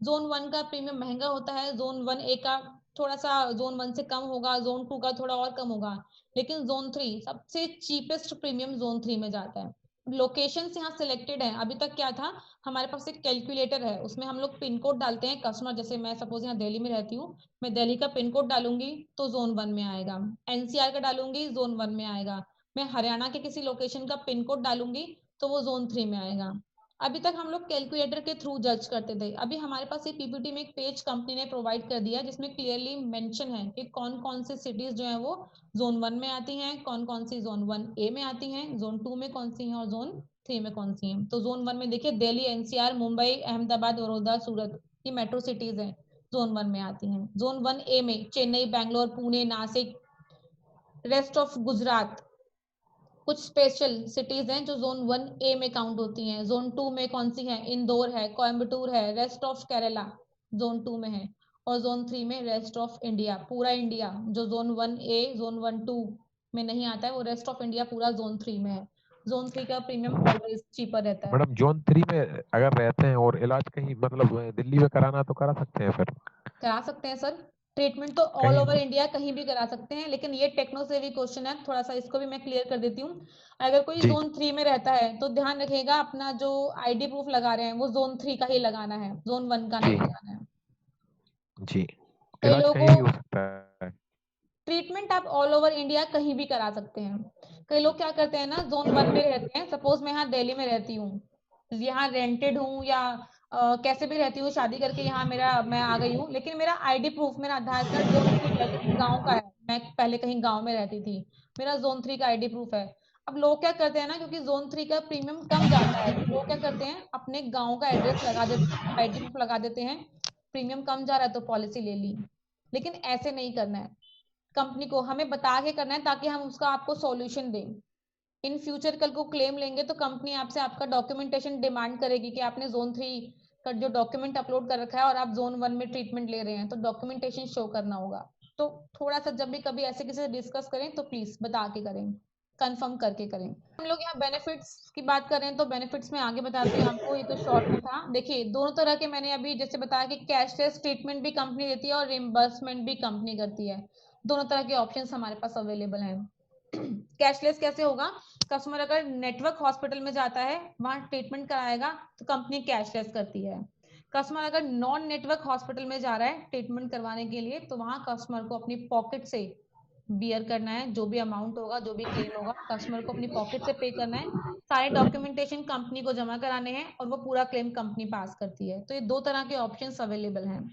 जोन 1 का प्रीमियम महंगा होता है, जोन 1A का थोड़ा सा जोन 1 से कम होगा, जोन 2 का थोड़ा और कम होगा, लेकिन जोन 3 सबसे चीपेस्ट प्रीमियम जोन 3 में जाता है। लोकेशन यहाँ सिलेक्टेड है। अभी तक क्या था, हमारे पास एक कैलकुलेटर है, उसमें हम लोग पिन कोड डालते हैं, कस्टमर जैसे मैं सपोज यहाँ दिल्ली में रहती हूँ, मैं दिल्ली का पिन कोड डालूंगी तो जोन 1 में आएगा, NCR का डालूंगी जोन 1 में आएगा, मैं हरियाणा के किसी लोकेशन का पिन कोड डालूंगी तो वो जोन 3 में आएगा। अभी तक हम लोग कैलकुलेटर के थ्रू जज करते थे, अभी हमारे पास ये पीपीटी में एक पेज कंपनी ने प्रोवाइड कर दिया जिसमें क्लियरली मेंशन है कि कौन कौन से सिटीज जो है वो जोन 1 में आती हैं, कौन कौन सी जोन 1A में आती हैं, जोन 2 में कौन सी हैं और जोन 3 में कौन सी हैं। तो जोन 1 में देखिए दिल्ली, NCR, मुंबई, अहमदाबाद, बड़ौदा, सूरत, ये मेट्रो सिटीज हैं, जोन 1 में आती हैं। जोन 1A में चेन्नई, बैंगलोर, पुणे, नासिक, रेस्ट ऑफ गुजरात, कुछ स्पेशल सिटीज हैं जो जोन 1A में काउंट होती हैं। जोन 2 में कौन सी है? इंदौर है, कोयम्बटूर है, रेस्ट ऑफ केरला जोन 2 में है, और जोन 3 में रेस्ट ऑफ इंडिया, पूरा इंडिया जो जोन 1A, जोन 1-2 में नहीं आता है, वो रेस्ट ऑफ इंडिया पूरा जोन 3 में है। जोन 3 का प्रीमियम ऑलवेज चीपर रहता है। मैडम जोन 3 में अगर रहते हैं और इलाज कहीं मतलब दिल्ली में कराना तो करा सकते हैं फिर? करा सकते हैं सर, ट्रीटमेंट तो ऑल कहीं ओवर इंडिया कहीं भी करा सकते हैं, लेकिन ये टेक्नो सेवी क्वेश्चन है, थोड़ा सा इसको भी मैं क्लियर कर देती हूँ। अगर कोई जी जोन 3 में रहता है तो ध्यान रखिएगा अपना जो ID प्रूफ लगा रहे हैं वो जोन 3 का ही लगाना है, जोन 1 का नहीं जी लगाना है। जी, कई इलाज लोगों कहीं भी को हो सकता है। ट्रीटमेंट आप ऑल ओवर इंडिया कहीं भी करा सकते हैं। कई लोग क्या करते हैं ना, जोन 1 में रहते हैं, सपोज मैं यहाँ दिल्ली में रहती हूँ, यहाँ रेंटेड हूँ या कैसे भी रहती हूँ, शादी करके यहाँ मैं आ गई हूँ, लेकिन मेरा आईडी प्रूफ, मेरा आधार कार्ड जोन 3 गाँव का है, मैं पहले कहीं गाँव में रहती थी, मेरा जोन 3 का आईडी प्रूफ है। अब लोग क्या करते हैं ना, क्योंकि जोन 3 का प्रीमियम कम जाता है, तो लोग क्या करते हैं, अपने गाँव का एड्रेस लगा देते हैं, आईडी प्रूफ लगा देते हैं, प्रीमियम कम जा रहा है तो पॉलिसी ले ली। लेकिन ऐसे नहीं करना है, कंपनी को हमें बता के करना है, ताकि हम उसका आपको सॉल्यूशन दें। इन फ्यूचर कल को क्लेम लेंगे तो कंपनी आपसे आपका डॉक्यूमेंटेशन डिमांड करेगी कि आपने जोन 3 का जो डॉक्यूमेंट अपलोड कर रखा है और आप जोन 1 में ट्रीटमेंट ले रहे हैं, तो डॉक्यूमेंटेशन शो करना होगा। तो थोड़ा सा जब भी कभी ऐसे किसी से डिस्कस करें तो प्लीज बता के करें, कंफर्म करके करें। हम लोग यहाँ बेनिफिट्स की बात कर रहे हैं, तो बेनिफिट्स में आगे बताती हूँ आपको, ये तो शॉर्ट में था। देखिए, दोनों तरह के मैंने अभी जैसे बताया कि कैशलेस ट्रीटमेंट भी कंपनी देती है और रिम्बर्समेंट भी कंपनी करती है। दोनों तरह के ऑप्शंस हमारे पास अवेलेबल हैं। कैशलेस कैसे होगा, कस्टमर अगर नेटवर्क हॉस्पिटल में जाता है, वहां ट्रीटमेंट कराएगा, तो कंपनी कैशलेस करती है। कस्टमर अगर नॉन नेटवर्क हॉस्पिटल में जा रहा है ट्रीटमेंट करवाने के लिए, तो वहां कस्टमर को अपनी पॉकेट से बियर करना है, जो भी अमाउंट होगा, जो भी क्लेम होगा, कस्टमर को अपनी पॉकेट से पे करना है। सारे डॉक्यूमेंटेशन कंपनी को जमा कराने हैं और वो पूरा क्लेम कंपनी पास करती है। तो ये दो तरह के ऑप्शंस अवेलेबल हैं।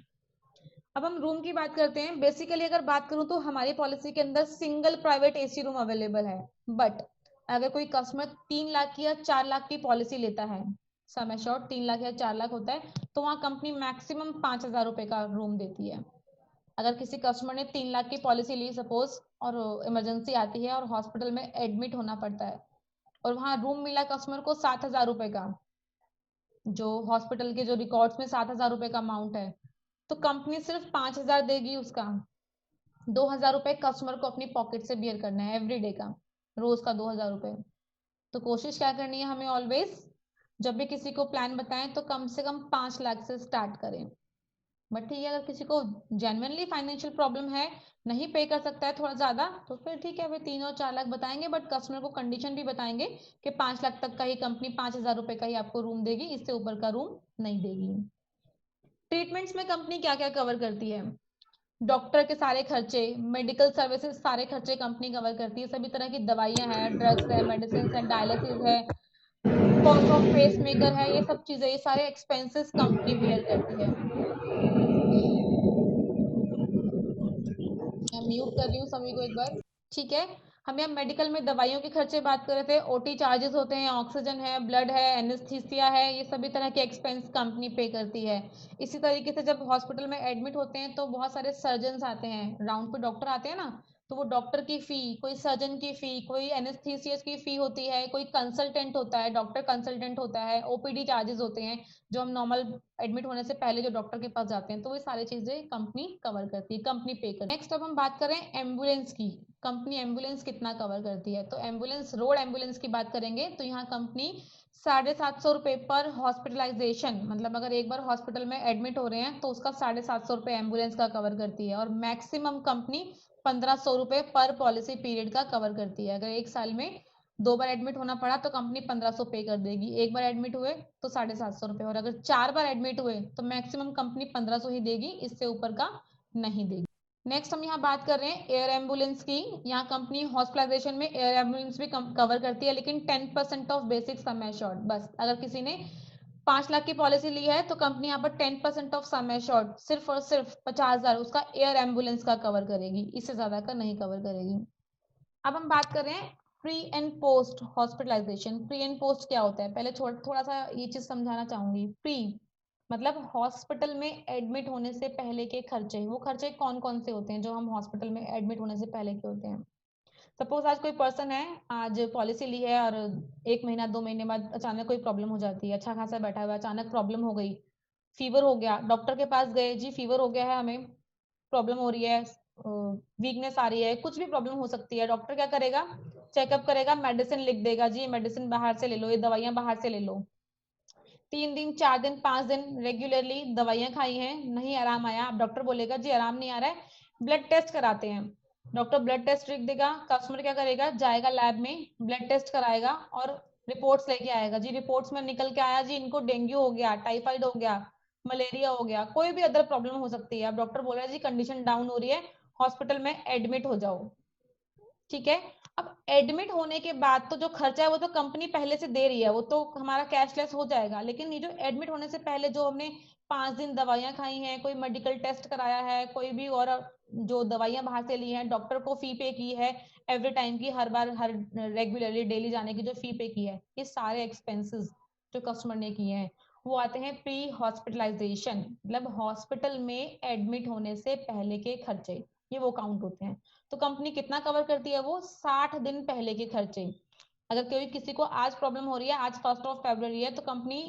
अब हम रूम की बात करते हैं। बेसिकली अगर बात करूं तो हमारी पॉलिसी के अंदर single private AC room available है, बट अगर कोई कस्टमर 3 लाख की या 4 लाख की पॉलिसी लेता है, सम एश्योर्ड 3 लाख या 4 लाख होता है, तो वहां कंपनी मैक्सिमम 5,000 रुपए का रूम देती है। अगर किसी कस्टमर ने 3 लाख की पॉलिसी ली सपोज, और इमरजेंसी आती है और हॉस्पिटल में एडमिट होना पड़ता है, और वहां रूम मिला कस्टमर को 7,000 रुपए का, जो हॉस्पिटल के जो रिकॉर्ड्स में 7,000 रुपए का अमाउंट है, तो कंपनी सिर्फ 5,000 देगी, उसका 2,000 रुपए कस्टमर को अपनी पॉकेट से बियर करना है एवरीडे का, रोज का 2,000 रुपए। तो कोशिश क्या करनी है हमें, ऑलवेज जब भी किसी को प्लान बताएं तो कम से कम 5 लाख से स्टार्ट करें। बट ठीक है, अगर किसी को जेन्युइनली फाइनेंशियल प्रॉब्लम है, नहीं पे कर सकता है थोड़ा ज्यादा, तो फिर ठीक है, वे 3 और 4 लाख बताएंगे, बट कस्टमर को कंडीशन भी बताएंगे कि 5 लाख तक का ही कंपनी 5,000 रुपए का ही आपको रूम देगी, इससे ऊपर का रूम नहीं देगी। ट्रीटमेंट्स में कंपनी क्या क्या कवर करती है, डॉक्टर के सारे खर्चे, मेडिकल सर्विसेज सारे खर्चे कंपनी कवर करती है। सभी तरह की दवाइयां हैं, ड्रग्स है, मेडिसिन है, डायलिसिस है, कॉस्ट ऑफ पेस मेकर है, ये सब चीजें, ये सारे एक्सपेंसेस कंपनी बियर करती है। मैं म्यूट कर रही हूँ सभी को एक बार, ठीक है। हम यहाँ मेडिकल में दवाइयों के खर्चे बात कर रहे थे, ओटी चार्जेस होते हैं, ऑक्सीजन है, ब्लड है, एनेस्थीसिया है, ये सभी तरह के एक्सपेंस कंपनी पे करती है। इसी तरीके से जब हॉस्पिटल में एडमिट होते हैं तो बहुत सारे सर्जन आते हैं, राउंड पे डॉक्टर आते हैं ना, तो वो डॉक्टर की फी, कोई सर्जन की फी, कोई एनेस्थीसियस की फी होती है, कोई कंसल्टेंट होता है, डॉक्टर कंसल्टेंट होता है, ओपीडी चार्जेस होते हैं, जो हम नॉर्मल एडमिट होने से पहले जो डॉक्टर के पास जाते हैं, तो वो सारी चीजें कंपनी कवर करती है, कंपनी पे करती है। नेक्स्ट अब हम बात करें एम्बुलेंस की, कंपनी एम्बुलेंस कितना कवर करती है। तो एम्बुलेंस, रोड एम्बुलेंस की बात करेंगे तो यहाँ कंपनी 750 रुपए पर हॉस्पिटलाइजेशन, मतलब अगर एक बार हॉस्पिटल में एडमिट हो रहे हैं तो उसका 750 रुपए एम्बुलेंस का कवर करती है, और मैक्सिमम कंपनी 1,500 रुपए पर पॉलिसी पीरियड का कवर करती है। अगर एक साल में 2 बार एडमिट होना पड़ा तो कंपनी 1,500 पे कर देगी, एक बार एडमिट हुए तो 750 रुपए, और अगर 4 बार एडमिट हुए तो मैक्सिमम कंपनी 1,500 ही देगी, इससे ऊपर का नहीं देगी। नेक्स्ट हम यहाँ बात कर रहे हैं एयर एम्बुलेंस की। यहाँ कंपनी हॉस्पिटलाइजेशन में एयर एम्बुलेंस भी कवर करती है, लेकिन 10% ऑफ बेसिक सम एश्योर्ड, बस अगर किसी ने 5 लाख की पॉलिसी ली है तो कंपनी यहाँ पर 10% ऑफ सम एश्योर्ड, सिर्फ और सिर्फ 50,000 उसका एयर एम्बुलेंस का कवर करेगी, इससे ज्यादा का नहीं कवर करेगी। अब हम बात कर रहे हैं pre and post hospitalization. Pre and post क्या होता है, पहले थोड़ा सा ये चीज समझाना चाहूंगी। प्री मतलब हॉस्पिटल में एडमिट होने से पहले के खर्चे, वो खर्चे कौन कौन से होते हैं जो हम हॉस्पिटल में एडमिट होने से पहले के होते हैं। सपोज आज कोई पर्सन है, आज पॉलिसी ली है और 1 महीना 2 महीने बाद अचानक कोई प्रॉब्लम हो जाती है, अच्छा खासा बैठा हुआ, अचानक प्रॉब्लम हो गई, फीवर हो गया, डॉक्टर के पास गए, जी फीवर हो गया है, हमें प्रॉब्लम हो रही है, वीकनेस आ रही है, कुछ भी प्रॉब्लम हो सकती है, डॉक्टर क्या करेगा, चेकअप करेगा, मेडिसिन लिख देगा, जी मेडिसिन बाहर से ले लो, ये दवाइयां बाहर से ले लो। 3 दिन 4 दिन 5 दिन रेगुलरली दवाइयां खाई हैं, नहीं आराम आया, अब डॉक्टर बोलेगा जी आराम नहीं आ रहा है, ब्लड टेस्ट कराते हैं, डॉक्टर ब्लड टेस्ट लिख देगा, कस्टमर क्या करेगा, जाएगा लैब में, ब्लड टेस्ट कराएगा और रिपोर्ट्स लेके आएगा, जी रिपोर्ट्स में निकल के आया जी इनको डेंगू हो गया, टाइफाइड हो गया, मलेरिया हो गया, कोई भी अदर प्रॉब्लम हो सकती है। अब डॉक्टर बोल रहा है जी कंडीशन डाउन हो रही है, हॉस्पिटल में एडमिट हो जाओ, ठीक है। अब एडमिट होने के बाद तो जो खर्चा है वो तो कंपनी पहले से दे रही है, वो तो हमारा कैशलेस हो जाएगा, लेकिन ये जो एडमिट होने से पहले जो हमने 5 दिन दवाइयां खाई हैं, कोई मेडिकल टेस्ट कराया है, कोई भी और जो दवाइयां बाहर से ली हैं, डॉक्टर को फी पे की है एवरी टाइम की, हर बार हर रेगुलरली डेली जाने की जो फी पे की है, ये सारे एक्सपेंसेस जो कस्टमर ने किए हैं वो आते हैं प्री हॉस्पिटलाइजेशन, मतलब हॉस्पिटल में एडमिट होने से पहले के खर्चे, ये वो काउंट होते हैं। तो कंपनी कितना कवर करती है, वो 60 दिन पहले के खर्चे। अगर कोई किसी को आज प्रॉब्लम हो रही है, आज 1 फरवरी है, तो कंपनी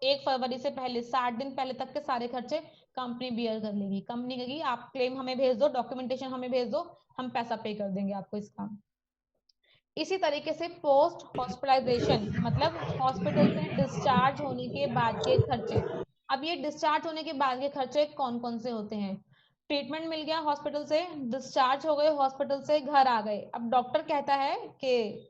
1 फरवरी से पहले 60 दिन पहले तक के सारे खर्चे कंपनी बियर कर लेगी। कंपनी कहेगी आप क्लेम हमें भेज दो, डॉक्यूमेंटेशन हमें भेज दो, हम पैसा पे कर देंगे आपको इसका। इसी तरीके से पोस्ट हॉस्पिटलाइजेशन, मतलब हॉस्पिटल से डिस्चार्ज होने के बाद के खर्चे। अब ये डिस्चार्ज होने के बाद के खर्चे कौन कौन से होते हैं, ट्रीटमेंट मिल गया हॉस्पिटल से, डिस्चार्ज हो गए हॉस्पिटल से, घर आ गए, अब डॉक्टर कहता है कि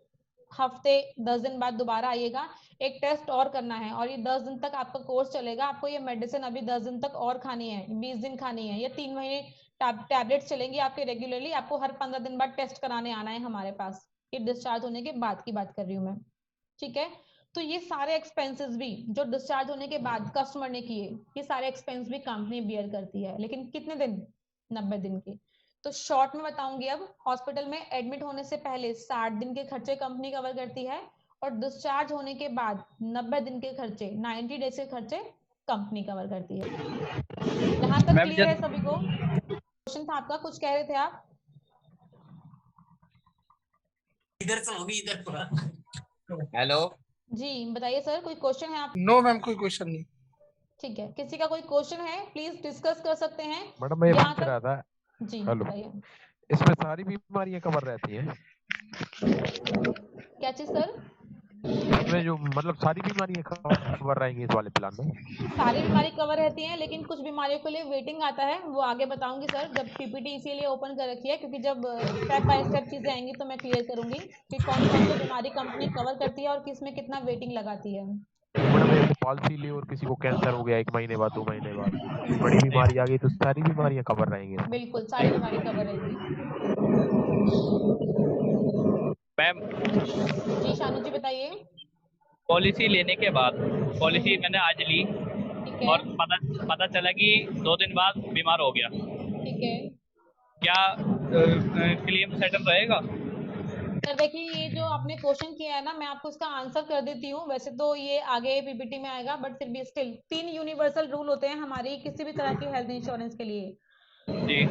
हफ्ते 10 दिन बाद दोबारा आइएगा, एक टेस्ट और करना है, और ये 10 दिन तक आपका कोर्स चलेगा, आपको ये मेडिसिन अभी 10 दिन तक और खानी है, 20 दिन खानी है, या 3 महीने टैबलेट्स चलेंगी आपके रेगुलरली, आपको हर 15 दिन बाद टेस्ट कराने आना है हमारे पास। ये डिस्चार्ज होने के बाद की बात कर रही हूँ मैं, ठीक है। तो ये सारे एक्सपेंसेस भी जो डिस्चार्ज होने के बाद कस्टमर ने किए, ये सारे एक्सपेंस भी कंपनी बियर करती है, लेकिन कितने दिन, 90 दिन के। तो शॉर्ट में बताऊंगी, अब हॉस्पिटल में एडमिट होने से पहले 60 दिन के खर्चे कंपनी कवर करती है, और डिस्चार्ज होने के बाद 90 दिन के खर्चे, 90 डेज के खर्चे कंपनी कवर करती है। यहाँ तक क्लियर है सभी को? क्वेश्चन था आपका, कुछ कह रहे थे आप? इधर से होगी, इधर। हेलो जी बताइए सर, कोई क्वेश्चन है आप? नो मैम, कोई क्वेश्चन नहीं। ठीक है, किसी का कोई क्वेश्चन है प्लीज डिस्कस कर सकते हैं। मैडम मैं ये यहाँ पूछ रहा था, जी हेलो, बताइए। इसमें सारी बीमारियां कवर रहती हैं? क्या चीज सर? इसमें जो मतलब सारी बीमारियां कवर रहेंगी इस वाले प्लान में? सारी बीमारी कवर रहती हैं, लेकिन कुछ बीमारियों के लिए वेटिंग आता है, वो आगे बताऊंगी सर, जब पीपीटी इसीलिए ओपन कर रखी है, क्योंकि जब स्टेप बाय स्टेप चीजें आएंगी तो मैं क्लियर करूंगी कि कौन कौन सी बीमारी कंपनी कवर करती है और किस में कितना वेटिंग लगाती है। मैडम एक पॉलिसी ली और किसी को कैंसर हो गया 1 महीने बाद, 2 महीने बाद, बड़ी बीमारी आ गई, तो सारी बीमारियां कवर रहेंगी? बिल्कुल सारी बीमारी कवर रहेगी। मैम जी शानू जी बताइए। पॉलिसी लेने के बाद, पॉलिसी मैंने आज ली ठीक है, और पता चला कि 2 दिन बाद बीमार हो गया, ठीक है क्या क्लेम सेटल रहेगा? सर। देखिए ये जो आपने क्वेश्चन किया है ना, मैं आपको इसका आंसर कर देती हूँ, वैसे तो ये आगे पीपीटी में आएगा, बट फिर भी स्टिल 3 यूनिवर्सल रूल होते हैं हमारी किसी भी तरह की हेल्थ इंश्योरेंस के लिए। जी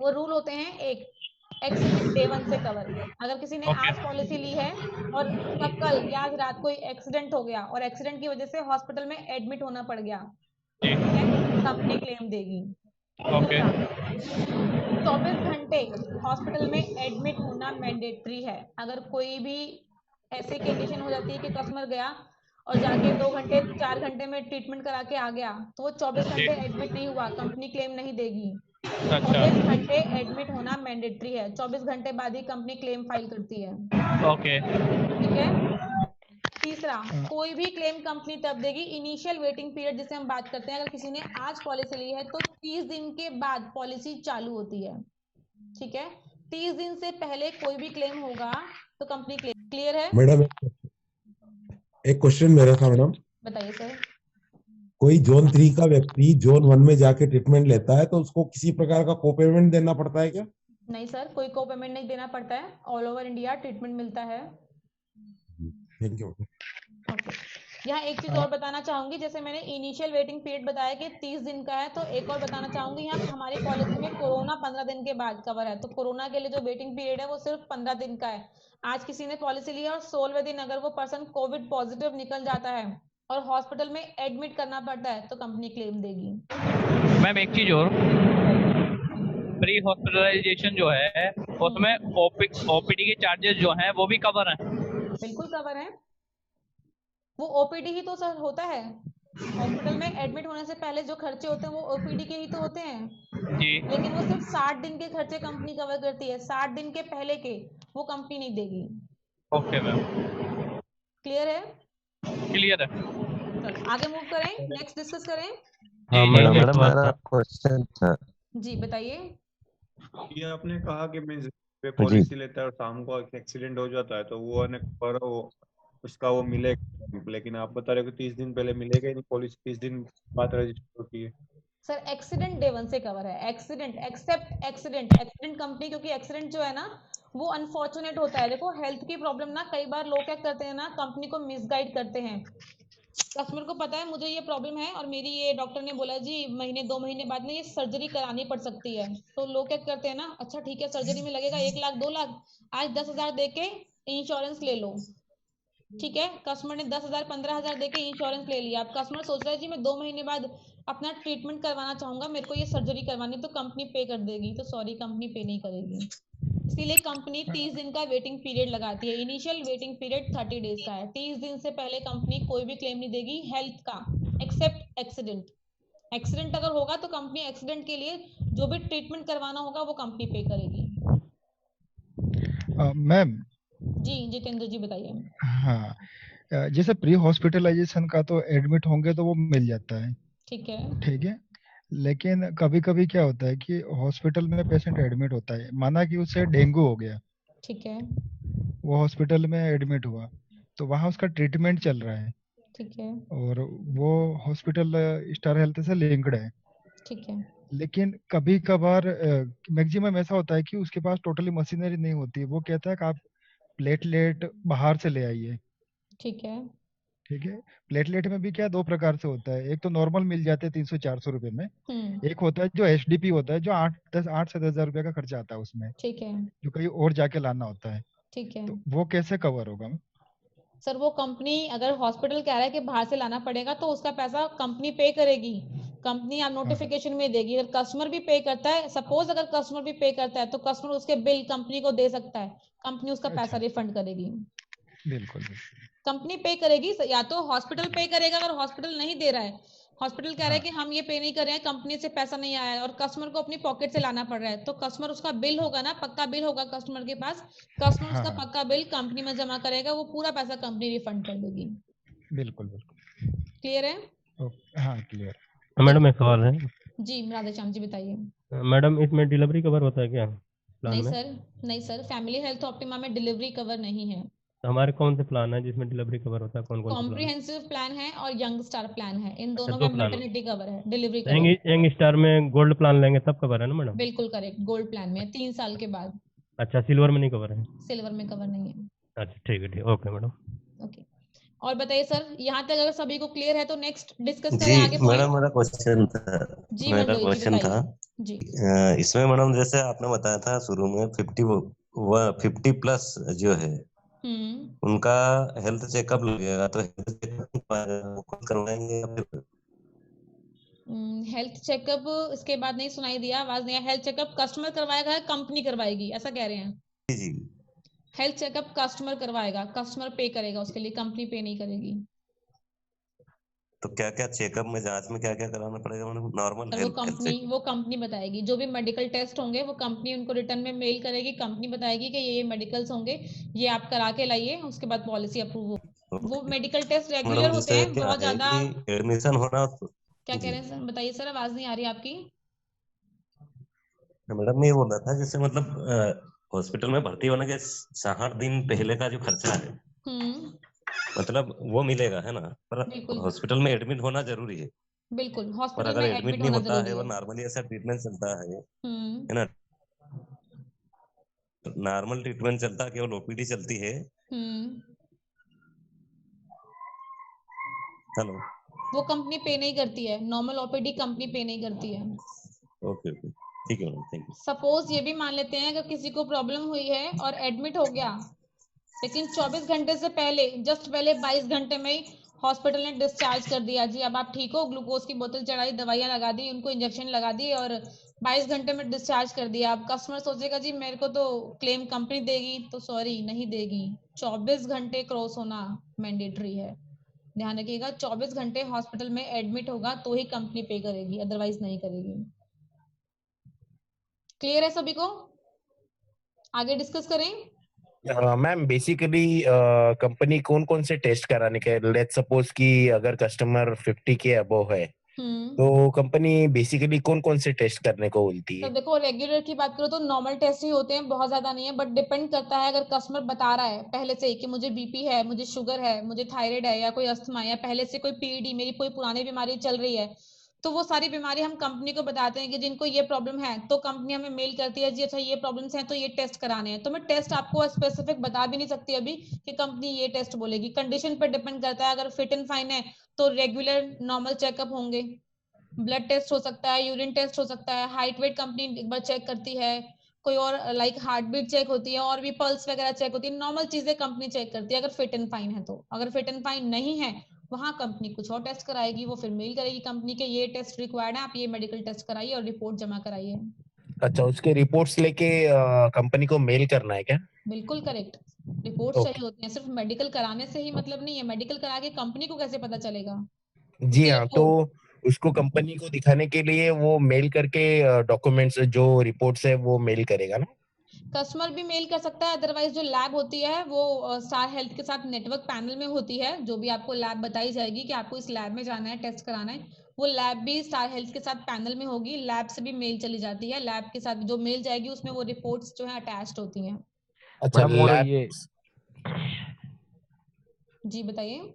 वो रूल होते हैं, एक एक्सीडेंट डे 1 से कवर, अगर किसी ने Okay. आज पॉलिसी ली है और उसका कल या आज रात कोई एक्सीडेंट हो गया और एक्सीडेंट की वजह से हॉस्पिटल में एडमिट होना पड़ गया, जी ठीक है, कंपनी क्लेम देगी। ओके 24 घंटे हॉस्पिटल में एडमिट होना मैंडेटरी है। अगर कोई भी ऐसी कंडीशन हो जाती है कि कस्टमर गया और जाके 2 घंटे 4 घंटे में ट्रीटमेंट करा के आ गया, तो वो 24 घंटे एडमिट नहीं हुआ, कंपनी क्लेम नहीं देगी। अच्छा 24 घंटे एडमिट होना मैंडेटरी है, 24 घंटे बाद ही कंपनी क्लेम फाइल करती है, ओके ठीक है। तीसरा, कोई भी क्लेम कंपनी तब देगी, इनिशियल वेटिंग पीरियड जिसे हम बात करते हैं, अगर किसी ने आज पॉलिसी ली है तो 30 दिन के बाद पॉलिसी चालू होती है, ठीक है। 30 दिन से पहले कोई भी क्लेम होगा तो कंपनी क्लेम। क्लियर है मैडम? एक क्वेश्चन मेरा था मैडम, बताइए सर। कोई जोन 3 का व्यक्ति जोन 1 में जाके ट्रीटमेंट लेता है तो उसको किसी प्रकार का को पेमेंट देना पड़ता है क्या? नहीं सर, कोई को पेमेंट नहीं देना पड़ता है, ऑल ओवर इंडिया ट्रीटमेंट मिलता है। Thank you. ओके, यहाँ एक चीज और बताना चाहूंगी, जैसे मैंने इनिशियल वेटिंग पीरियड बताया कि 30 दिन का है, तो एक और बताना चाहूंगी, यहाँ हमारी पॉलिसी में कोरोना 15 दिन के बाद कवर है, तो कोरोना के लिए जो वेटिंग पीरियड है वो सिर्फ 15 दिन का है। आज किसी ने पॉलिसी ली है और 16वें दिन अगर वो पर्सन कोविड पॉजिटिव निकल जाता है और हॉस्पिटल में एडमिट करना पड़ता है तो कंपनी क्लेम देगी। मैम एक चीज और, प्री हॉस्पिटलाइजेशन जो है उसमें ओपीडी के चार्जेस जो हैं वो भी कवर हैं? बिल्कुल कवर है, वो ओपीडी ही तो सर होता है, हॉस्पिटल में एडमिट होने से पहले जो खर्चे होते हैं वो ओपीडी के ही तो होते हैं जी लेकिन वो सिर्फ 60 दिन के खर्चे कंपनी कवर करती है, 60 दिन के पहले के वो कंपनी नहीं देगी। ओके मैम क्लियर है? क्लियर है। चलो आगे मूव करें, नेक्स्ट डिस्कस करें। हाँ जी, मैडम जी, एक बात मेरा क्वेश्चन था। जी बताइए। ये आपने कहा कि मीन्स वे जी पॉलिसी लेता है और शाम को एक्सीडेंट हो जाता है तो वो पर वो उसका वो मिलेगा, लेकिन आप बता रहे हो कि 30 दिन पहले मिलेगा ही नहीं, पॉलिसी 30 दिन बाद रजिस्टर होती है। सर एक्सीडेंट डे 1 से कवर है, एक्सीडेंट एक्सेप्ट एक्सीडेंट कंपनी, क्योंकि एक्सीडेंट जो है ना वो अनफॉर्चुनेट होता है। देखो हेल्थ की प्रॉब्लम ना कई बार लोग क्या करते हैं ना, कंपनी को मिसगाइड करते हैं। कस्टमर को पता है मुझे ये प्रॉब्लम है और मेरी ये डॉक्टर ने बोला जी महीने 2 महीने बाद में ये सर्जरी करानी पड़ सकती है, तो लोग क्या करते हैं ना, अच्छा ठीक है सर्जरी में लगेगा 1 लाख 2 लाख, आज 10,000 दे के इंश्योरेंस ले लो। ठीक है, कस्टमर ने 10,000 15,000 दे के इंश्योरेंस ले लिया। अब कस्टमर सोच रहा है जी मैं 2 महीने बाद अपना ट्रीटमेंट करवाना चाहूंगा, मेरे को ये सर्जरी करवानी है, तो कंपनी पे कर देगी, तो सॉरी कंपनी पे नहीं करेगी। इसीलिए कंपनी 30 दिन का वेटिंग पीरियड लगाती है। इनिशियल वेटिंग पीरियड 30 डेज का है। 30 दिन से पहले कंपनी कोई भी क्लेम नहीं देगी हेल्थ का, एक्सेप्ट एक्सीडेंट। एक्सीडेंट अगर होगा तो कंपनी एक्सीडेंट के लिए जो भी ट्रीटमेंट करवाना होगा वो कंपनी पे करेगी। मैम, जी जितेंद्र जी बताइए। हाँ, जैसे प्री हॉस्पिटलाइजेशन का तो एडमिट होंगे तो वो मिल जाता है, ठीक है। ठीक है। लेकिन कभी कभी क्या होता है कि हॉस्पिटल में पेशेंट एडमिट होता है, माना कि उसे डेंगू हो गया, ठीक है। वो हॉस्पिटल में एडमिट हुआ, तो वहाँ उसका ट्रीटमेंट चल रहा है ठीक है। और वो हॉस्पिटल स्टार हेल्थ से लिंक्ड है। ठीक है। लेकिन कभी कभार मैक्सिमम ऐसा होता है कि उसके पास टोटली मशीनरी नहीं होती, वो कहता है कि आप प्लेटलेट बाहर से ले आइए, ठीक है। ठीक है। प्लेटलेट में भी क्या 2 प्रकार से होता है, एक तो नॉर्मल मिल जाते हैं 300-400 रुपए में, एक होता है जो एचडीपी होता है जो 8 से 10 हजार रुपए का खर्चा आता है उसमें, ठीक है। जो कहीं और जाके लाना होता है, ठीक है। तो वो कैसे कवर होगा? सर वो कंपनी अगर हॉस्पिटल कह रहा है कि बाहर से लाना पड़ेगा तो उसका पैसा कंपनी पे करेगी। कंपनी आप हाँ, नोटिफिकेशन में देगी। अगर कस्टमर भी पे करता है, सपोज अगर कस्टमर भी पे करता है तो कस्टमर उसके बिल कंपनी को दे सकता है, कंपनी उसका पैसा अच्छा, रिफंड करेगी। बिल्कुल बिल्कुल। कंपनी पे करेगी, या तो हॉस्पिटल पे करेगा। अगर हॉस्पिटल नहीं दे रहा है, हॉस्पिटल कह रहा है हाँ, कि हम ये पे नहीं कर रहे हैं, कंपनी से पैसा नहीं आया है और कस्टमर को अपनी पॉकेट से लाना पड़ रहा है, तो कस्टमर उसका बिल होगा ना, पक्का बिल होगा कस्टमर के पास, कस्टमर हाँ, उसका हाँ, पक्का बिल कंपनी में जमा करेगा, वो पूरा पैसा कंपनी रिफंड कर देगी। बिल्कुल बिल्कुल। क्लियर है? हाँ, क्लियर। मैडम एक सवाल है। जी राधेश्याम जी बताइए। मैडम इसमें डिलीवरी कवर होता है क्या प्लान नहीं में? सर, नहीं सर, फैमिली हेल्थ ऑप्टिमा में डिलीवरी कवर नहीं है। तो हमारे कौन से प्लान है जिसमें डिलीवरी कवर होता है, कौन कौन से प्लान? कॉम्प्रिहेंसिव प्लान है और यंग स्टार प्लान है, इन अच्छा दोनों दो में प्लान। मैटरनिटी कवर है, delivery young cover. Young star में गोल्ड प्लान लेंगे तब कवर है ना मैडम? बिल्कुल करेक्ट, गोल्ड प्लान में 3 साल के बाद। अच्छा सिल्वर में नहीं कवर है? सिल्वर में कवर नहीं है। अच्छा ठीक है, ठीक, ओके मैडम। ओके, और बताइए सर, यहाँ तक अगर सभी को क्लियर है तो नेक्स्ट डिस्कस जी करें आगे मैडम, पॉइंट। मेरा क्वेश्चन था। जी मेरा मंडोई जी क्वेश्चन था बताइए। जी। इसमें मैडम जैसे आपने बताया था शुरू में 50 प्लस जो है उनका हेल्थ चेकअप लगेगा, तो हेल्थ चेकअप खुद करवाएंगे या फिर? हेल्थ चेकअप इसके बाद नहीं सुनाई दिया, आवाज नहीं आया। हेल्थ चेकअप कस्टमर करवाएगा, कंपनी करवाएगी, ऐसा कह रहे हैं? जी जी। हेल्थ चेकअप कस्टमर करवाएगा, कस्टमर पे करेगा उसके लिए, कंपनी पे नहीं करेगी। तो क्या क्या चेकअप में, जांच में क्या क्या कराना पड़ेगा मैडम? नॉर्मल और वो कंपनी बताएगी, जो भी मेडिकल टेस्ट होंगे वो कंपनी उनको रिटर्न में मेल करेगी, कंपनी बताएगी कि ये मेडिकल्स होंगे, ये आप करा के लाइए, उसके बाद पॉलिसी अप्रूव हो। वो मेडिकल टेस्ट रेगुलर मैडम होते जैसे हैं, क्या बहुत है ज्यादा। कि एडमिशन होना क्या कह जी रहे हैं सर, बताइए सर, आवाज नहीं आ रही आपकी। मैडम, मैं ये बोल रहा था जैसे मतलब हॉस्पिटल में भर्ती होने के 60 दिन पहले का जो खर्चा है मतलब वो मिलेगा है ना, पर बिल्कुल हॉस्पिटल में एडमिट होना जरूरी है। बिल्कुल, पर हॉस्पिटल अगर में एडमिट एडमिट नहीं होना होता है जरूरी और है। नॉर्मली ऐसा ट्रीटमेंट चलता है हम्म। ना, नॉर्मल ट्रीटमेंट चलता है, केवल ओपीडी चलती है। हेलो। वो कंपनी पे नहीं करती है, नॉर्मल ओपीडी कंपनी पे नहीं करती है। ओके ओके, ठीक है मैडम, थैंक यू। सपोज ये भी मान लेते हैं अगर किसी को प्रॉब्लम हुई है और एडमिट हो गया, लेकिन 24 घंटे से पहले, जस्ट पहले 22 घंटे में ही हॉस्पिटल ने डिस्चार्ज कर दिया, जी अब आप ठीक हो, ग्लूकोज की बोतल चढ़ाई, दवाइयां लगा दी, उनको इंजेक्शन लगा दिए और 22 घंटे में डिस्चार्ज कर दिया। अब कस्टमर सोचेगा जी मेरे को तो क्लेम कंपनी देगी, तो सॉरी नहीं देगी। 24 घंटे क्रॉस होना मैंडेटरी है, ध्यान रखिएगा। 24 घंटे हॉस्पिटल में एडमिट होगा तो ही कंपनी पे करेगी, अदरवाइज नहीं करेगी। क्लियर है सभी को? आगे डिस्कस करें। मैम बेसिकली कंपनी कौन कौन से टेस्ट कराने के, लेट्स सपोज कि अगर कस्टमर 50 के अबव है तो कंपनी बेसिकली कौन कौन से टेस्ट करने को बोलती तो है? देखो रेगुलर की बात करो तो नॉर्मल टेस्ट ही होते हैं, बहुत ज्यादा नहीं है, बट डिपेंड करता है। अगर कस्टमर बता रहा है पहले से ही कि मुझे बीपी है, मुझे शुगर है, मुझे थायराइड है, या कोई अस्थमा है, या पहले से कोई पीईडी, मेरी कोई पुरानी बीमारी चल रही है, तो वो सारी बीमारी हम कंपनी को बताते हैं कि जिनको ये प्रॉब्लम है, तो कंपनी हमें मेल करती है जी अच्छा ये प्रॉब्लम्स हैं तो ये टेस्ट कराने हैं। तो मैं टेस्ट आपको स्पेसिफिक बता भी नहीं सकती अभी कि कंपनी ये टेस्ट बोलेगी, कंडीशन पर डिपेंड करता है। अगर फिट एंड फाइन है तो रेगुलर नॉर्मल चेकअप होंगे, ब्लड टेस्ट हो सकता है, यूरिन टेस्ट हो सकता है, हाइट वेट कंपनी एक बार चेक करती है, कोई और लाइक हार्ट बीट चेक होती है, और भी पल्स वगैरह चेक होती है, नॉर्मल चीजें कंपनी चेक करती है अगर फिट एंड फाइन है तो। अगर फिट एंड फाइन नहीं है वहां कंपनी कुछ और टेस्ट कराएगी, वो फिर मेल करेगी कंपनी के ये टेस्ट रिक्वायर्ड है, आप ये मेडिकल टेस्ट कराइए और रिपोर्ट जमा कराइए। अच्छा, उसके रिपोर्ट्स लेके कंपनी को मेल करना है क्या? बिल्कुल करेक्ट, रिपोर्ट्स चाहिए होती हैं। सिर्फ मेडिकल कराने से ही मतलब नहीं है, मेडिकल करा के कंपनी को कैसे पता चलेगा? जी हाँ, तो उसको कंपनी को दिखाने के लिए वो मेल करके डॉक्यूमेंट्स जो रिपोर्ट्स है वो मेल करेगा ना? कस्टमर भी मेल कर सकता है, अदरवाइज जो लैब होती है वो स्टार हेल्थ के साथ नेटवर्क पैनल में होती है, जो भी आपको लैब बताई जाएगी कि आपको इस लैब में जाना है, टेस्ट कराना है, वो लैब भी स्टार हेल्थ के साथ पैनल में होगी। लैब से भी मेल चली जाती है, लैब के साथ जो मेल जाएगी उसमें वो रिपोर्ट्स जो है अटैच्ड होती हैं। अच्छा, मैडम और लैब ये जी बताइए।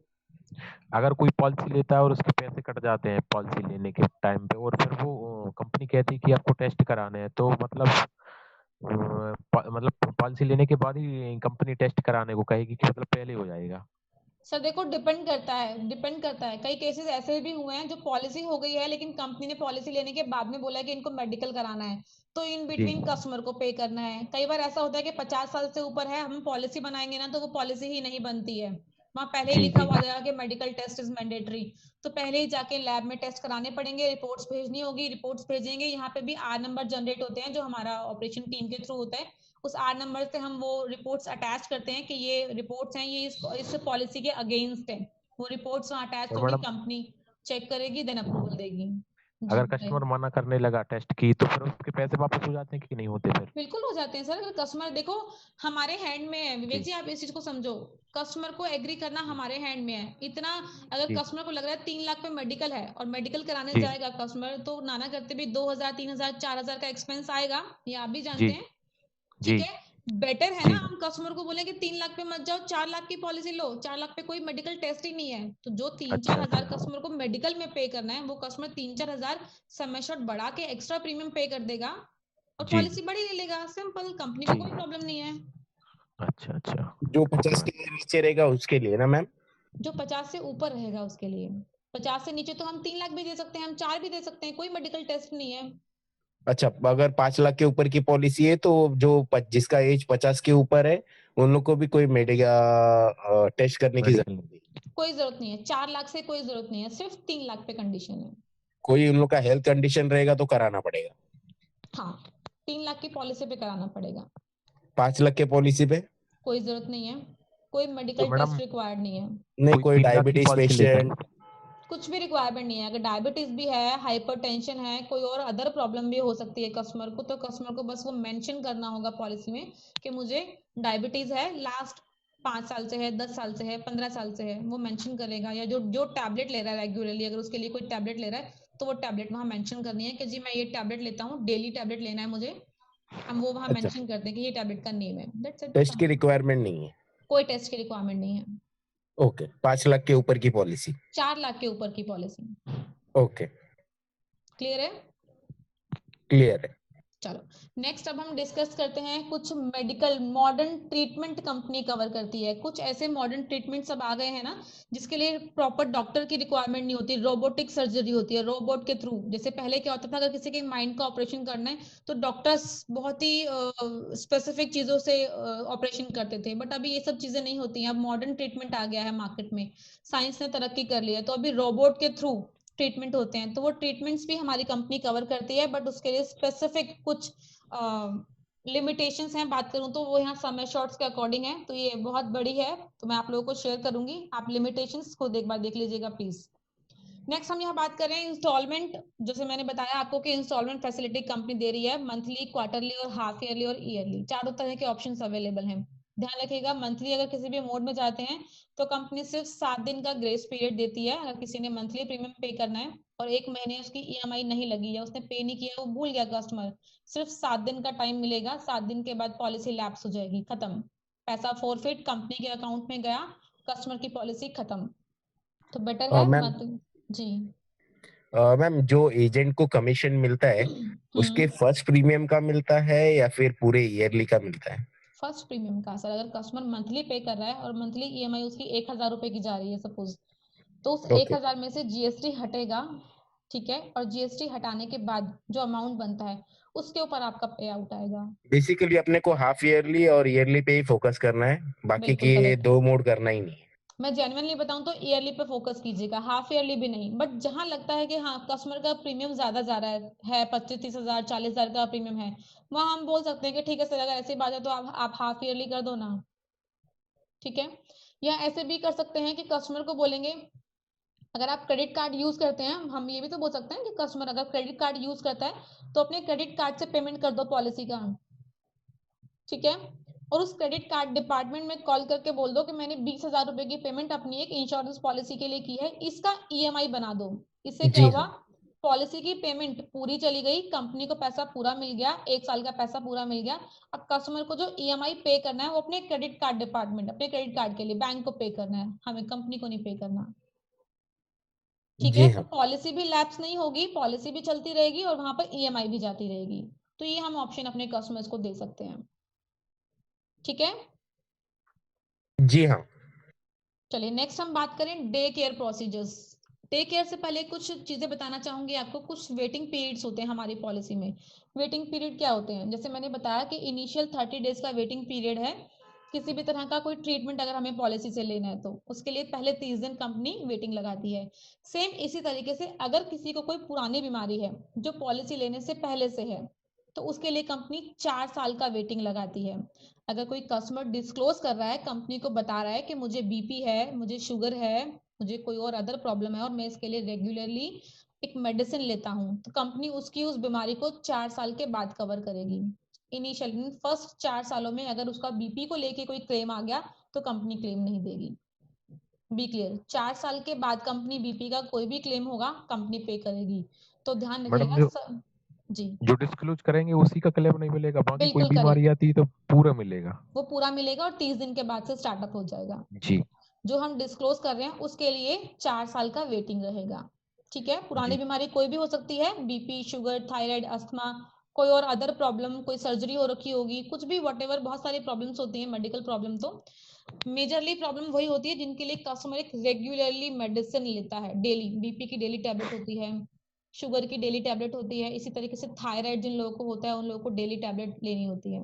अगर कोई पॉलिसी लेता है और उसके पैसे कट जाते हैं पॉलिसी लेने के टाइम पे, और फिर वो कंपनी कहती है कि आपको टेस्ट कराने हैं, तो मतलब पॉलिसी लेने के बाद ही कंपनी टेस्ट कराने को कहेगी कि मतलब पहले हो जाएगा? सर देखो डिपेंड करता है, डिपेंड करता है। कई केसेस ऐसे भी हुए हैं जो पॉलिसी हो गई है लेकिन कंपनी ने पॉलिसी लेने के बाद में बोला है कि इनको मेडिकल कराना है, तो इन जी बिटवीन कस्टमर को पे करना है। कई बार ऐसा होता है कि 50 साल से ऊपर है, हम पॉलिसी बनाएंगे ना तो वो पॉलिसी ही नहीं बनती है, वहां पहले ही जी लिखा जी हुआ जाएगा कि मेडिकल टेस्ट इज मैंडेटरी, तो पहले ही जाके लैब में टेस्ट कराने पड़ेंगे, रिपोर्ट्स भेजनी होगी, रिपोर्ट्स भेजेंगे। यहाँ पे भी आर नंबर जनरेट होते हैं जो हमारा ऑपरेशन टीम के थ्रू होता है, उस आर नंबर से हम वो रिपोर्ट्स अटैच करते हैं कि ये रिपोर्ट्स हैं, ये इस पॉलिसी के अगेंस्ट है, वो रिपोर्ट्स वहां अटैच तो होगी, मैडम कंपनी चेक करेगी, देन अप्रूवल देगी। जी अगर बताइए। कस्टमर मना करने लगा टेस्ट की, तो फिर उसके पैसे वापस हो जाते हैं कि नहीं होते फिर? बिल्कुल हो जाते हैं सर। अगर कस्टमर देखो हमारे हैंड में है, विवेक जी जी आप इस चीज को समझो, कस्टमर को एग्री करना हमारे हैंड में है। इतना अगर जी कस्टमर को लग रहा है 3 लाख पे मेडिकल है और मेडिकल कराने जी जाएगा कस्टमर, तो नाना करते भी 2000 3000 4000 का एक्सपेंस आएगा, ये आप भी जानते जी हैं। जी ठीक है, बेटर है ना जी हम कस्टमर को बोले कि 3 लाख पे मत जाओ, 4 लाख की पॉलिसी लो, 4 लाख पे कोई मेडिकल टेस्ट ही नहीं है, तो जो 3-4 अच्छा हजार अच्छा कस्टमर को मेडिकल में पे करना है वो कस्टमर 3-4 हजार समय शॉट बढ़ा के एक्स्ट्रा प्रीमियम पे कर देगा और जी पॉलिसी बड़ी ले लेगा, सिंपल, कंपनी को जी कोई प्रॉब्लम नहीं है। अच्छा अच्छा जो 50 के नीचे रहेगा उसके लिए ना मैम? जो 50 से ऊपर रहेगा उसके लिए, 50 से नीचे तो हम 3 लाख भी दे सकते हैं, हम 4 भी दे सकते हैं, कोई मेडिकल टेस्ट नहीं है। अच्छा, अगर 5 लाख के ऊपर की पॉलिसी है तो जो जिसका एज 50 के ऊपर है उन लोग को भी कोई मेडिकल टेस्ट करने की मेडिकल जरूरत नहीं? कोई जरूरत नहीं है, 4 लाख से कोई जरूरत नहीं है, सिर्फ 3 लाख पे कंडीशन है। कोई उन लोग का हेल्थ कंडीशन रहेगा तो कराना पड़ेगा? हाँ, 3 लाख की पॉलिसी पे कराना पड़ेगा। 5 लाख के पॉलिसी पे कोई जरूरत नहीं है, कोई तो मेडिकल टेस्ट मैडम रिक्वायर्ड नहीं है, नहीं? कोई कोई 3 लाख की डायबिटीज पॉलिसी लेता है? पेशेंट? कुछ भी रिक्वायरमेंट नहीं है। अगर डायबिटीज भी है, हाइपरटेंशन है, कोई और अदर प्रॉब्लम भी हो सकती है कस्टमर को, तो कस्टमर को बस वो मेंशन करना होगा पॉलिसी में कि मुझे डायबिटीज है, लास्ट 5 साल से है, 10 साल से है, 15 साल से है, वो मेंशन करेगा। या जो जो टैबलेट ले रहा है रेगुलरली, अगर उसके लिए कोई टैबलेट ले रहा है तो वो टैबलेट वहां मेंशन करनी है कि जी मैं ये टैबलेट लेता हूँ, डेली टैबलेट लेना है मुझे, हम वो वहां अच्छा, मेंशन करते हैं कि ये टैबलेट का नेम है, दैट्स इट। टेस्ट की रिक्वायरमेंट नहीं है? कोई टेस्ट की रिक्वायरमेंट नहीं है। ओके, 5 लाख के ऊपर की पॉलिसी? 4 लाख के ऊपर की पॉलिसी। ओके, क्लियर है? क्लियर है। चलो नेक्स्ट अब हम डिस्कस करते हैं कुछ medical modern treatment company cover करती है। कुछ ऐसे मॉडर्न ट्रीटमेंट सब आ गए हैं ना जिसके लिए प्रॉपर डॉक्टर की रिक्वायरमेंट नहीं होती, रोबोटिक सर्जरी होती है रोबोट के थ्रू। जैसे पहले क्या होता था, अगर किसी के माइंड का ऑपरेशन करना है तो डॉक्टर्स बहुत ही स्पेसिफिक चीजों से ऑपरेशन करते थे, बट अभी ये सब चीजें नहीं होती हैं। अब मॉडर्न ट्रीटमेंट आ गया है मार्केट में, साइंस ने तरक्की कर लिया है, तो अभी रोबोट के थ्रू ट्रीटमेंट होते हैं। तो वो ट्रीटमेंट्स भी हमारी कंपनी कवर करती है, बट उसके लिए स्पेसिफिक कुछ लिमिटेशंस हैं। बात करूं तो वो यहाँ समय शॉर्ट्स के अकॉर्डिंग है, तो ये बहुत बड़ी है, तो मैं आप लोगों को शेयर करूंगी, आप लिमिटेशंस खुद एक बार देख लीजिएगा प्लीज। नेक्स्ट हम यहाँ बात कर रहे हैं इंस्टॉलमेंट। जैसे मैंने बताया आपको कि इंस्टॉलमेंट फैसिलिटी कंपनी दे रही है, मंथली, क्वार्टरली और हाफ ईयरली और ईयरली, चारों तरह के ऑप्शंस अवेलेबल हैं। ध्यान रखिएगा, मंथली अगर किसी भी मोड में जाते हैं तो कंपनी सिर्फ 7 दिन का ग्रेस पीरियड देती है। अगर किसी ने मंथली प्रीमियम पे करना है और 1 महीने उसकी ईएमआई नहीं लगी या उसने पे नहीं किया, वो भूल गया कस्टमर, सिर्फ 7 दिन का टाइम मिलेगा। 7 दिन के बाद पॉलिसी लैप्स हो जाएगी, खत्म, पैसा फॉरफिट, कंपनी के अकाउंट में गया, कस्टमर की पॉलिसी खत्म। तो बेटर है मैम मत। जी मैम, जो एजेंट को कमीशन मिलता है उसके फर्स्ट प्रीमियम का मिलता है या फिर पूरे ईयरली का मिलता है? फर्स्ट प्रीमियम का सर, अगर कस्टमर मंथली पे कर रहा है और मंथली ईएमआई उसकी 1,000 रुपए की जा रही है सपोज, तो उस 1,000 में से जीएसटी हटेगा, ठीक है, और जीएसटी हटाने के बाद जो अमाउंट बनता है उसके ऊपर आपका पे आउट आएगा। बेसिकली अपने को हाफ ईयरली और ईयरली पे ही फोकस करना है, बाकी बिल्कुल की करेक्ट। दो मोड करना ही नहीं है। मैं जेन्युइनली बताऊं तो ईयरली पे फोकस कीजिएगा, हाफ ईयरली भी नहीं। बट जहां लगता है कि हाँ कस्टमर का प्रीमियम ज्यादा जा रहा है 25-30,000 40,000 का प्रीमियम है, वहां हम बोल सकते हैं कि ठीक है सर, अगर ऐसी बात है तो आप हाफ ईयरली कर दो ना, ठीक है। या ऐसे भी कर सकते हैं कि कस्टमर को बोलेंगे, अगर आप क्रेडिट कार्ड यूज करते हैं, हम ये भी तो बोल सकते हैं कि कस्टमर अगर क्रेडिट कार्ड यूज करता है तो अपने क्रेडिट कार्ड से पेमेंट कर दो पॉलिसी का, ठीक है। और उस क्रेडिट कार्ड डिपार्टमेंट में कॉल करके बोल दो कि मैंने 20,000 रुपए की पेमेंट अपनी एक इंश्योरेंस पॉलिसी के लिए की है, इसका ईएमआई बना दो। इससे क्या जी हुआ, हाँ। पॉलिसी की पेमेंट पूरी चली गई, कंपनी को पैसा पूरा मिल गया, 1 साल का पैसा पूरा मिल गया। अब कस्टमर को जो ईएमआई पे करना है वो अपने क्रेडिट कार्ड डिपार्टमेंट, अपने क्रेडिट कार्ड के लिए बैंक को पे करना है, हमें कंपनी को नहीं पे करना, ठीक है। जी तो हाँ। पॉलिसी भी लैप्स नहीं होगी, पॉलिसी भी चलती रहेगी और वहां पर ईएमआई भी जाती रहेगी। तो ये हम ऑप्शन अपने कस्टमर्स को दे सकते हैं, ठीक है। जी हाँ। चलिए नेक्स्ट हम बात करें day care procedures. Day care से पहले कुछ चीजें बताना चाहूंगी आपको। कुछ वेटिंग पीरियड्स होते हैं हमारी पॉलिसी में। वेटिंग पीरियड क्या होते हैं, जैसे मैंने बताया कि इनिशियल 30 डेज का वेटिंग पीरियड है। किसी भी तरह का कोई ट्रीटमेंट अगर हमें पॉलिसी से लेना है तो उसके लिए पहले 30 दिन कंपनी वेटिंग लगाती है। सेम इसी तरीके से अगर किसी को कोई पुरानी बीमारी है जो पॉलिसी लेने से पहले से है, तो उसके लिए कंपनी 4 साल का वेटिंग लगाती है। अगर कोई कस्टमर डिस्क्लोज कर रहा है, कंपनी को बता रहा है कि मुझे बीपी है, मुझे शुगर है, मुझे कोई और अदर प्रॉब्लम है और मैं इसके लिए रेगुलरली एक मेडिसिन लेता हूं, तो कंपनी उसकी उस बीमारी को 4 साल के बाद कवर करेगी। इनिशियली फर्स्ट 4 सालों में अगर उसका बीपी को लेके कोई क्लेम आ गया तो कंपनी क्लेम नहीं देगी। बी क्लियर, 4 साल के बाद कंपनी बीपी का कोई भी क्लेम होगा कंपनी पे करेगी। तो ध्यान मैडम रखिएगा। जी जो डिस्क्लोज करेंगे उसी का क्लेम नहीं मिलेगा, बाकी कोई बिल्कुल बीमारी करेक्ट, आती है तो पूरा मिलेगा। वो पूरा मिलेगा और 30 दिन के बाद से स्टार्टअप हो जाएगा। जी जो हम डिस्क्लोज कर रहे हैं उसके लिए 4 साल का वेटिंग रहेगा, ठीक है। पुरानी जी बीमारी कोई भी हो सकती है, बीपी, शुगर, थायराइड, अस्थमा, कोई और अदर प्रॉब्लम, कोई सर्जरी हो रखी होगी, कुछ भी व्हाटएवर, बहुत सारी प्रॉब्लम्स होती हैं मेडिकल प्रॉब्लम। तो मेजरली प्रॉब्लम वही होती है जिनके लिए कस्टमर एक रेगुलरली मेडिसिन लेता है डेली। बीपी की डेली टैबलेट होती है, शुगर की डेली टैबलेट होती है, इसी तरीके से थायराइड जिन लोगों को होता है उन लोगों को डेली टैबलेट लेनी होती है।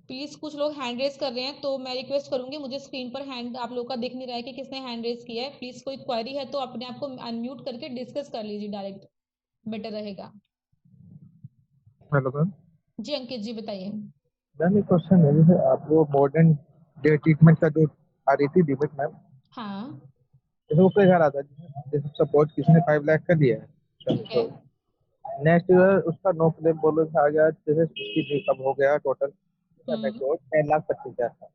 प्लीज कुछ लोग हैंड रेज कर रहे हैं तो मैं रिक्वेस्ट करूंगी, मुझे स्क्रीन पर हैंड आप लोग का दिख नहीं रहा है कि किसने हैंड रेज किया है। प्लीज कोई क्वेरी है तो अपने आप को अनम्यूट करके डिस्कस कर लीजिए डायरेक्ट, बेटर रहेगा। Hello ma'am. जी अंकित जी बताइए। मैम एक क्वेश्चन है, जैसे आप वो मॉडर्न डे ट्रीटमेंट का जो आ रही थी लिमिट मैम, हाँ जैसे वो क्या रहा था, जैसे सपोज किसी ने 5 लाख का दिया ठीक है। है, नेक्स्ट ईयर उसका नो क्लेम बोनस आ गया, जैसे उसकी ब्रेकअप हो गया टोटल 10,25,000 था,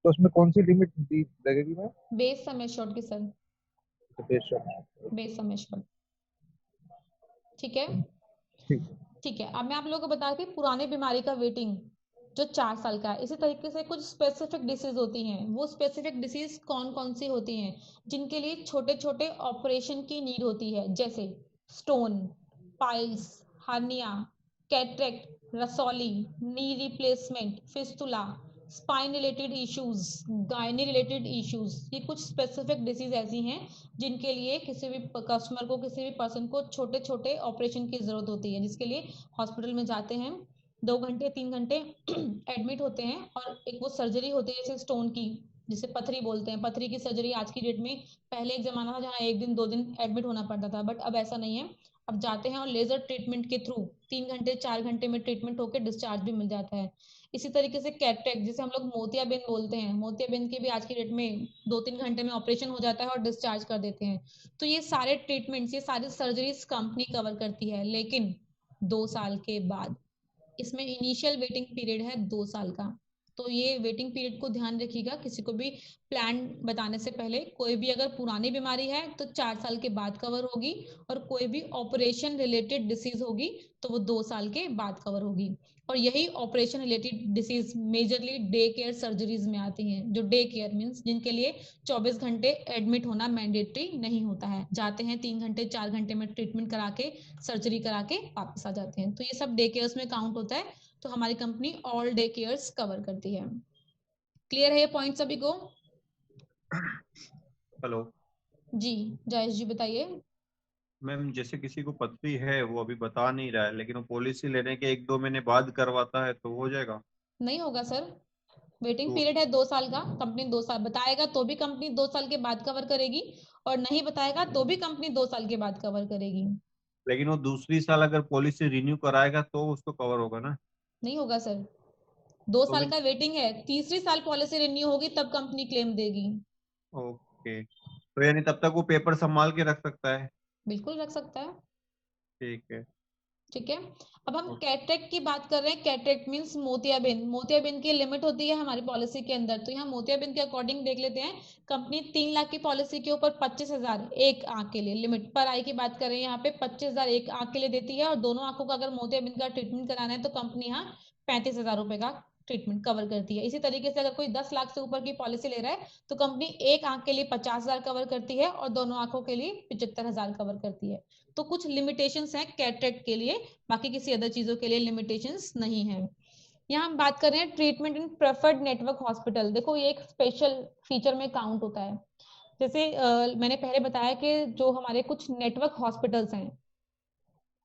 तो उसमें कौन सी लिमिट दी लगेगी मैम? बेस सम एश्योर्ड की सर, बेस सम एश्योर्ड, ठीक है। ठीक है, अब मैं आप लोगों को बता कि पुराने बीमारी का वेटिंग जो 4 साल का है, इसी तरीके से कुछ स्पेसिफिक डिसीज होती हैं। वो स्पेसिफिक डिसीज कौन कौन सी होती हैं, जिनके लिए छोटे छोटे ऑपरेशन की नीड होती है, जैसे स्टोन, पाइल्स, हार्निया, कैटरेक्ट, रसौली, knee replacement, fistula, spine related issues, gynae related issues. ये कुछ स्पेसिफिक डिसीज ऐसी हैं जिनके लिए किसी भी कस्टमर को, किसी भी पर्सन को छोटे छोटे ऑपरेशन की जरूरत होती है, जिसके लिए हॉस्पिटल में जाते हैं, 2 घंटे 3 घंटे एडमिट होते हैं और एक वो सर्जरी होती है जैसे स्टोन की, जिसे पथरी बोलते हैं। पथरी की सर्जरी आज की डेट में, पहले एक जमाना था जहाँ 1 दिन 2 दिन एडमिट होना पड़ता था, बट अब ऐसा नहीं है। अब जाते हैं और लेजर ट्रीटमेंट के थ्रू 3 घंटे 4 घंटे में ट्रीटमेंट होकर डिस्चार्ज भी मिल जाता है। इसी तरीके से कैटरेक्ट, जिसे हम लोग मोतियाबिंद बोलते हैं, मोतियाबिंद के भी आज की डेट में 2-3 घंटे में ऑपरेशन हो जाता है और डिस्चार्ज कर देते हैं। तो ये सारे ट्रीटमेंट्स, ये सारी सर्जरीज कंपनी कवर करती है, लेकिन 2 साल के बाद। इसमें इनिशियल वेटिंग पीरियड है 2 साल का। तो ये वेटिंग पीरियड को ध्यान रखिएगा। किसी को भी प्लान बताने से पहले, कोई भी अगर पुरानी बीमारी है तो 4 साल के बाद कवर होगी, और कोई भी ऑपरेशन रिलेटेड डिसीज होगी तो वो 2 साल के बाद कवर होगी। और यही operation related disease majorly day care surgeries में आती हैं, जो डे केयर मीन्स जिनके लिए 24 घंटे एडमिट होना मैंडेटरी नहीं होता है, जाते हैं 3 घंटे 4 घंटे में ट्रीटमेंट करा के सर्जरी करा के वापस आ जाते हैं, तो ये सब डे केयर्स में काउंट होता है। तो हमारी company all day cares cover करती है। क्लियर है ये पॉइंट सभी को? हेलो जी जयेश जी बताइए। मैम, जैसे किसी को पथरी है, वो अभी बता नहीं रहा है, लेकिन वो पॉलिसी लेने के 1-2 महीने बाद करवाता है तो हो जाएगा? नहीं होगा सर, वेटिंग तो पीरियड है 2 साल का। कंपनी 2 साल बताएगा तो भी कंपनी 2 साल के बाद कवर करेगी, और नहीं बताएगा तो भी कंपनी 2 साल के बाद कवर करेगी। लेकिन वो दूसरी साल अगर पॉलिसी रिन्यू कराएगा तो उसको कवर होगा ना? नहीं होगा सर, 2 तो साल का वेटिंग है, तीसरी साल पॉलिसी रिन्यू होगी तब कंपनी क्लेम देगी। ओके, तो यानी तब तक वो पेपर संभाल के रख सकता है? बिल्कुल रख सकता है। ठीक है। ठीक है, अब हम कैटरेक्ट की बात कर रहे हैं। कैटरेक्ट मीन्स मोतियाबिंद। मोतियाबिंद की लिमिट होती है हमारी पॉलिसी के अंदर, तो यहाँ मोतियाबिंद के अकॉर्डिंग देख लेते हैं। कंपनी 3 लाख की पॉलिसी के ऊपर 25,000 एक आंख के लिए लिमिट पर आई की बात करें, यहाँ पे 25,000 एक आंख के लिए देती है, और दोनों आंखों का अगर मोतियाबिंद का ट्रीटमेंट कराना है तो कंपनी यहाँ 35,000 रुपए का ट्रीटमेंट कवर करती है। इसी तरीके से अगर कोई 10 लाख से ऊपर की पॉलिसी ले रहा है तो कंपनी एक आंख के लिए 50,000 कवर करती है, और दोनों आंखों के लिए 75,000 कवर करती है। तो कुछ लिमिटेशंस हैं कैटरेक्ट के लिए, बाकी किसी अदर चीजों के लिए लिमिटेशंस नहीं है। यहाँ हम बात कर रहे हैं ट्रीटमेंट इन प्रेफर्ड नेटवर्क हॉस्पिटल। देखो ये एक स्पेशल फीचर में काउंट होता है। जैसे मैंने पहले बताया कि जो हमारे कुछ नेटवर्क हॉस्पिटल्स हैं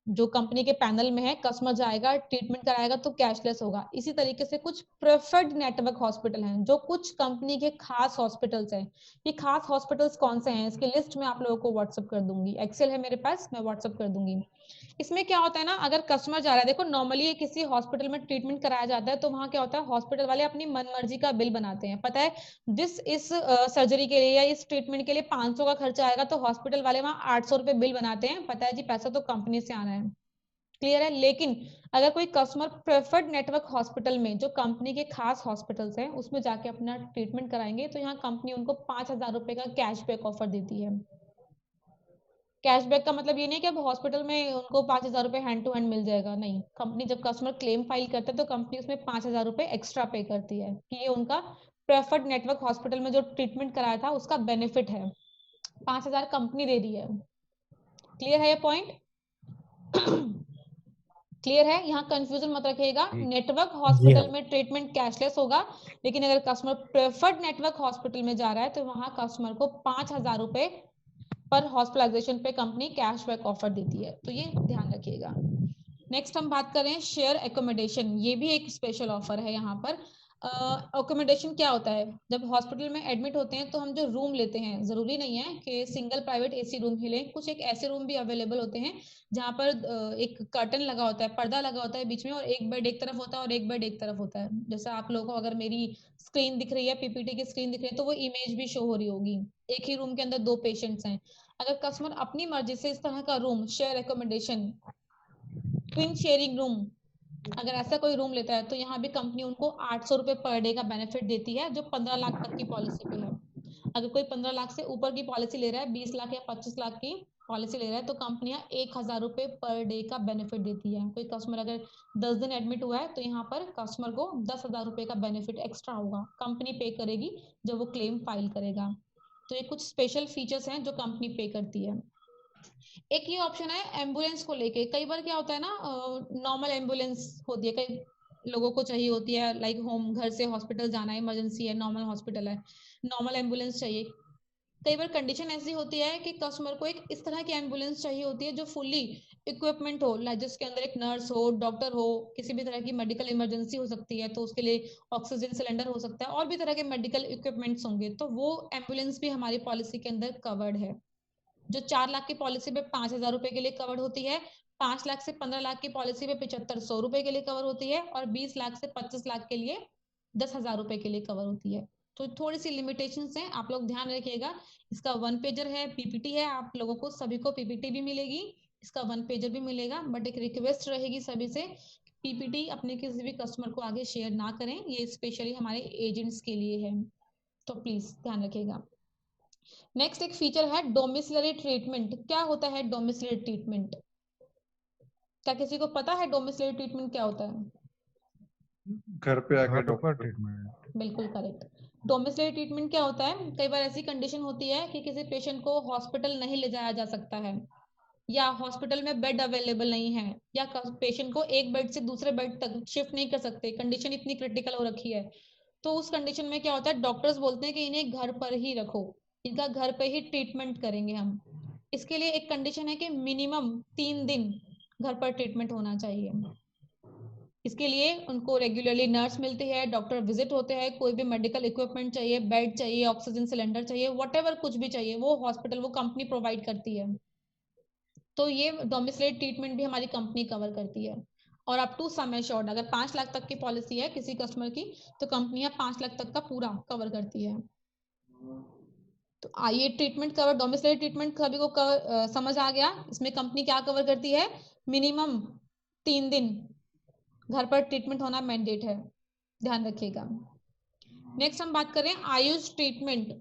जो कंपनी के पैनल में है, कस्टमर जाएगा ट्रीटमेंट कराएगा तो कैशलेस होगा। इसी तरीके से कुछ प्रेफर्ड नेटवर्क हॉस्पिटल हैं जो कुछ कंपनी के खास हॉस्पिटल्स हैं। ये खास हॉस्पिटल्स कौन से हैं, इसकी लिस्ट मैं आप लोगों को व्हाट्सअप कर दूंगी, एक्सेल है मेरे पास, मैं व्हाट्सअप कर दूंगी। इसमें क्या होता है ना, अगर कस्टमर जा रहा है, देखो नॉर्मली किसी हॉस्पिटल में ट्रीटमेंट कराया जाता है तो वहां क्या होता है, हॉस्पिटल वाले अपनी मनमर्जी का बिल बनाते हैं। पता है इस सर्जरी के लिए या इस ट्रीटमेंट के लिए 500 का खर्चा आएगा तो हॉस्पिटल वाले वहां 800 रुपए बिल बनाते हैं। पता है जी, पैसा तो कंपनी से आना है, क्लियर है। लेकिन अगर कोई कस्टमर प्रेफर्ड नेटवर्क हॉस्पिटल में, जो कंपनी के खास हॉस्पिटल्स हैं, उसमें जाके अपना ट्रीटमेंट कराएंगे तो यहाँ कंपनी उनको 5,000 रुपए का कैशबैक ऑफर देती है। कैशबैक का मतलब ये नहीं कि अब हॉस्पिटल में उनको 5,000 रुपए हैंड टू हैंड मिल जाएगा, नहीं। कंपनी जब कस्टमर क्लेम फाइल करता है तो कंपनी उसमें 5,000 रुपए एक्स्ट्रा पे करती है कि ये उनका प्रेफर्ड नेटवर्क हॉस्पिटल में जो ट्रीटमेंट कराया था उसका बेनिफिट है। 5,000 कंपनी दे रही है। क्लियर है ये पॉइंट? क्लियर है, यहाँ कंफ्यूजन मत रखिएगा। नेटवर्क हॉस्पिटल में ट्रीटमेंट कैशलेस होगा, लेकिन अगर कस्टमर प्रेफर्ड नेटवर्क हॉस्पिटल में जा रहा है तो वहां कस्टमर को 5,000 रुपए पर हॉस्पिटलाइजेशन पे कंपनी कैशबैक ऑफर देती है, तो ये ध्यान रखिएगा। नेक्स्ट हम बात करें शेयर एकोमोडेशन। ये भी एक स्पेशल ऑफर है यहाँ पर। एकोमोडेशन क्या होता है, जब हॉस्पिटल में एडमिट होते हैं तो हम जो रूम लेते हैं, जरूरी नहीं है कि सिंगल प्राइवेट एसी रूम ही लें, कुछ एक ऐसे रूम भी अवेलेबल होते हैं जहाँ पर एक कर्टन लगा होता है, पर्दा लगा होता है बीच में, और एक बेड एक तरफ होता है और एक बेड एक तरफ होता है। जैसे आप लोगों को अगर मेरी स्क्रीन दिख रही है, पीपीटी की स्क्रीन दिख रही है, तो वो इमेज भी शो हो रही होगी। एक ही रूम के अंदर 2 पेशेंट्स हैं। अगर कस्टमर अपनी मर्जी से इस तरह का room, share accommodation, twin sharing room, अगर ऐसा कोई रूम लेता है तो यहाँ भी कंपनी उनको 800 रुपए पर डे का बेनिफिट देती है, जो 15 लाख तक की पॉलिसी पे है। अगर कोई 15 लाख से ऊपर की पॉलिसी ले रहा है, 20 लाख या 25 लाख की पॉलिसी ले रहा है, तो कंपनियां 1,000 रुपए पर डे का बेनिफिट देती है। कोई कस्टमर अगर 10 दिन एडमिट हुआ है तो यहाँ पर कस्टमर को 10,000 रुपए का बेनिफिट एक्स्ट्रा होगा, कंपनी पे करेगी जब वो क्लेम फाइल करेगा। तो ये कुछ स्पेशल फीचर्स हैं जो कंपनी पे करती है। एक ये ऑप्शन है एम्बुलेंस को लेके। कई बार क्या होता है ना, नॉर्मल एम्बुलेंस होती है, कई लोगों को चाहिए होती है, लाइक होम, घर से हॉस्पिटल जाना है, इमरजेंसी है, नॉर्मल हॉस्पिटल है, नॉर्मल एम्बुलेंस चाहिए। कई बार कंडीशन ऐसी होती है कि कस्टमर को एक इस तरह की एम्बुलेंस चाहिए होती है जो फुल्ली इक्विपमेंट हो, लाइक जिसके अंदर एक नर्स हो, डॉक्टर हो, किसी भी तरह की मेडिकल इमरजेंसी हो सकती है तो उसके लिए ऑक्सीजन सिलेंडर हो सकता है, और भी तरह के मेडिकल इक्विपमेंट्स होंगे, तो वो एम्बुलेंस भी हमारी पॉलिसी के अंदर कवर्ड है। जो 4 लाख की पॉलिसी पे 5,000 रुपए के लिए कवर होती है, 5 लाख से 15 लाख की पॉलिसी पे 7,500 रुपए के लिए कवर होती है, और 20 लाख से 25 लाख के लिए 10,000 रुपए के लिए कवर होती है। तो थोड़ी सी लिमिटेशंस हैं, आप लोग ध्यान रखिएगा। इसका 1 पेजर है, पीपीटी है, आप लोगों को सभी को पीपीटी भी मिलेगी, इसका 1 पेजर भी मिलेगा, बट एक रिक्वेस्ट रहेगी सभी से, पीपीटी अपने किसी भी कस्टमर को आगे शेयर ना करें, ये स्पेशली हमारे एजेंट्स के लिए है, तो प्लीज ध्यान रखिएगा। नेक्स्ट एक फीचर है डोमिसिलरी ट्रीटमेंट। क्या होता है डोमिसिलरी ट्रीटमेंट? क्या किसी को पता है डोमिसिलरी ट्रीटमेंट क्या होता है? घर पे आके घर पर डॉक्टर ट्रीटमेंट। बिल्कुल करेक्ट। डोमिसिलरी ट्रीटमेंट क्या होता है? कई बार ऐसी कंडीशन होती है कि किसी पेशेंट को हॉस्पिटल नहीं ले जाया जा सकता है, या हॉस्पिटल में बेड अवेलेबल नहीं है, या पेशेंट को एक बेड से दूसरे बेड तक शिफ्ट नहीं कर सकते, कंडीशन इतनी क्रिटिकल हो रखी है। तो उस कंडीशन में क्या होता है, डॉक्टर्स बोलते हैं कि इन्हें घर पर ही रखो, इनका घर पे ही ट्रीटमेंट करेंगे हम। इसके लिए एक कंडीशन है कि मिनिमम 3 दिन घर पर ट्रीटमेंट होना चाहिए। इसके लिए उनको रेगुलरली नर्स मिलती है, डॉक्टर विजिट होते हैं, कोई भी मेडिकल इक्विपमेंट चाहिए, बेड चाहिए, ऑक्सीजन सिलेंडर चाहिए, व्हाटएवर कुछ भी चाहिए वो हॉस्पिटल, वो कंपनी प्रोवाइड करती है। तो ये डोमिसिलरी ट्रीटमेंट भी हमारी कंपनी कवर करती है। और अप टू सम एश्योर्ड, अगर 5 लाख तक की पॉलिसी है किसी कस्टमर की, तो कंपनियां 5 लाख तक का पूरा कवर करती है। तो ये ट्रीटमेंट कवर, डोमिसिलरी ट्रीटमेंट सभी को समझ आ गया। इसमें कंपनी क्या कवर करती है? मिनिमम 3 दिन घर पर ट्रीटमेंट होना मैंडेट है, ध्यान रखिएगा। नेक्स्ट हम बात करें आयुष ट्रीटमेंट।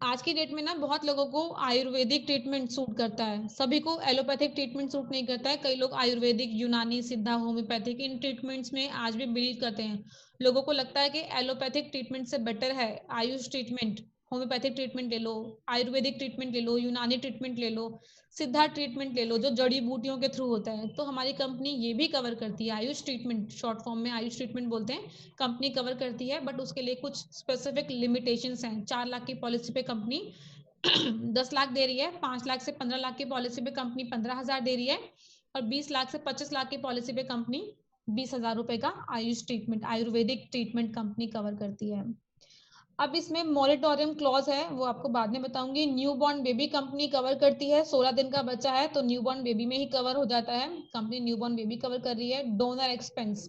आज की डेट में ना बहुत लोगों को आयुर्वेदिक ट्रीटमेंट सूट करता है, सभी को एलोपैथिक ट्रीटमेंट सूट नहीं करता है। कई लोग आयुर्वेदिक, यूनानी, सिद्धा, होम्योपैथिक इन ट्रीटमेंट्स में आज भी बिलीव करते हैं। लोगों को लगता है कि एलोपैथिक ट्रीटमेंट से बेटर है आयुष ट्रीटमेंट, होम्योपैथिक ट्रीटमेंट ले लो, आयुर्वेदिक ट्रीटमेंट ले लो, यूनानी ट्रीटमेंट ले लो, सिद्धा ट्रीटमेंट ले लो जो जड़ी बूटियों के थ्रू होता है। तो हमारी कंपनी ये भी कवर करती है आयुष ट्रीटमेंट, शॉर्ट फॉर्म में आयुष ट्रीटमेंट बोलते हैं, कंपनी कवर करती है। बट उसके लिए कुछ स्पेसिफिक लिमिटेशंस हैं। 4 लाख की पॉलिसी पे कंपनी 10 लाख दे रही है, 5 लाख से 15 लाख की पॉलिसी पे कंपनी 15,000 दे रही है, और 20 लाख से 25 लाख की पॉलिसी पे कंपनी 20,000 रुपए का Ayush treatment, Ayurvedic treatment company cover करती है। अब इसमें मॉनिटोरियम क्लॉज है, वो आपको बाद में बताऊंगी। New born baby company cover करती है, 16 दिन का बच्चा है तो न्यू बॉर्न बेबी में ही कवर हो जाता है, company new born baby cover कर रही है। डोनर एक्सपेंस,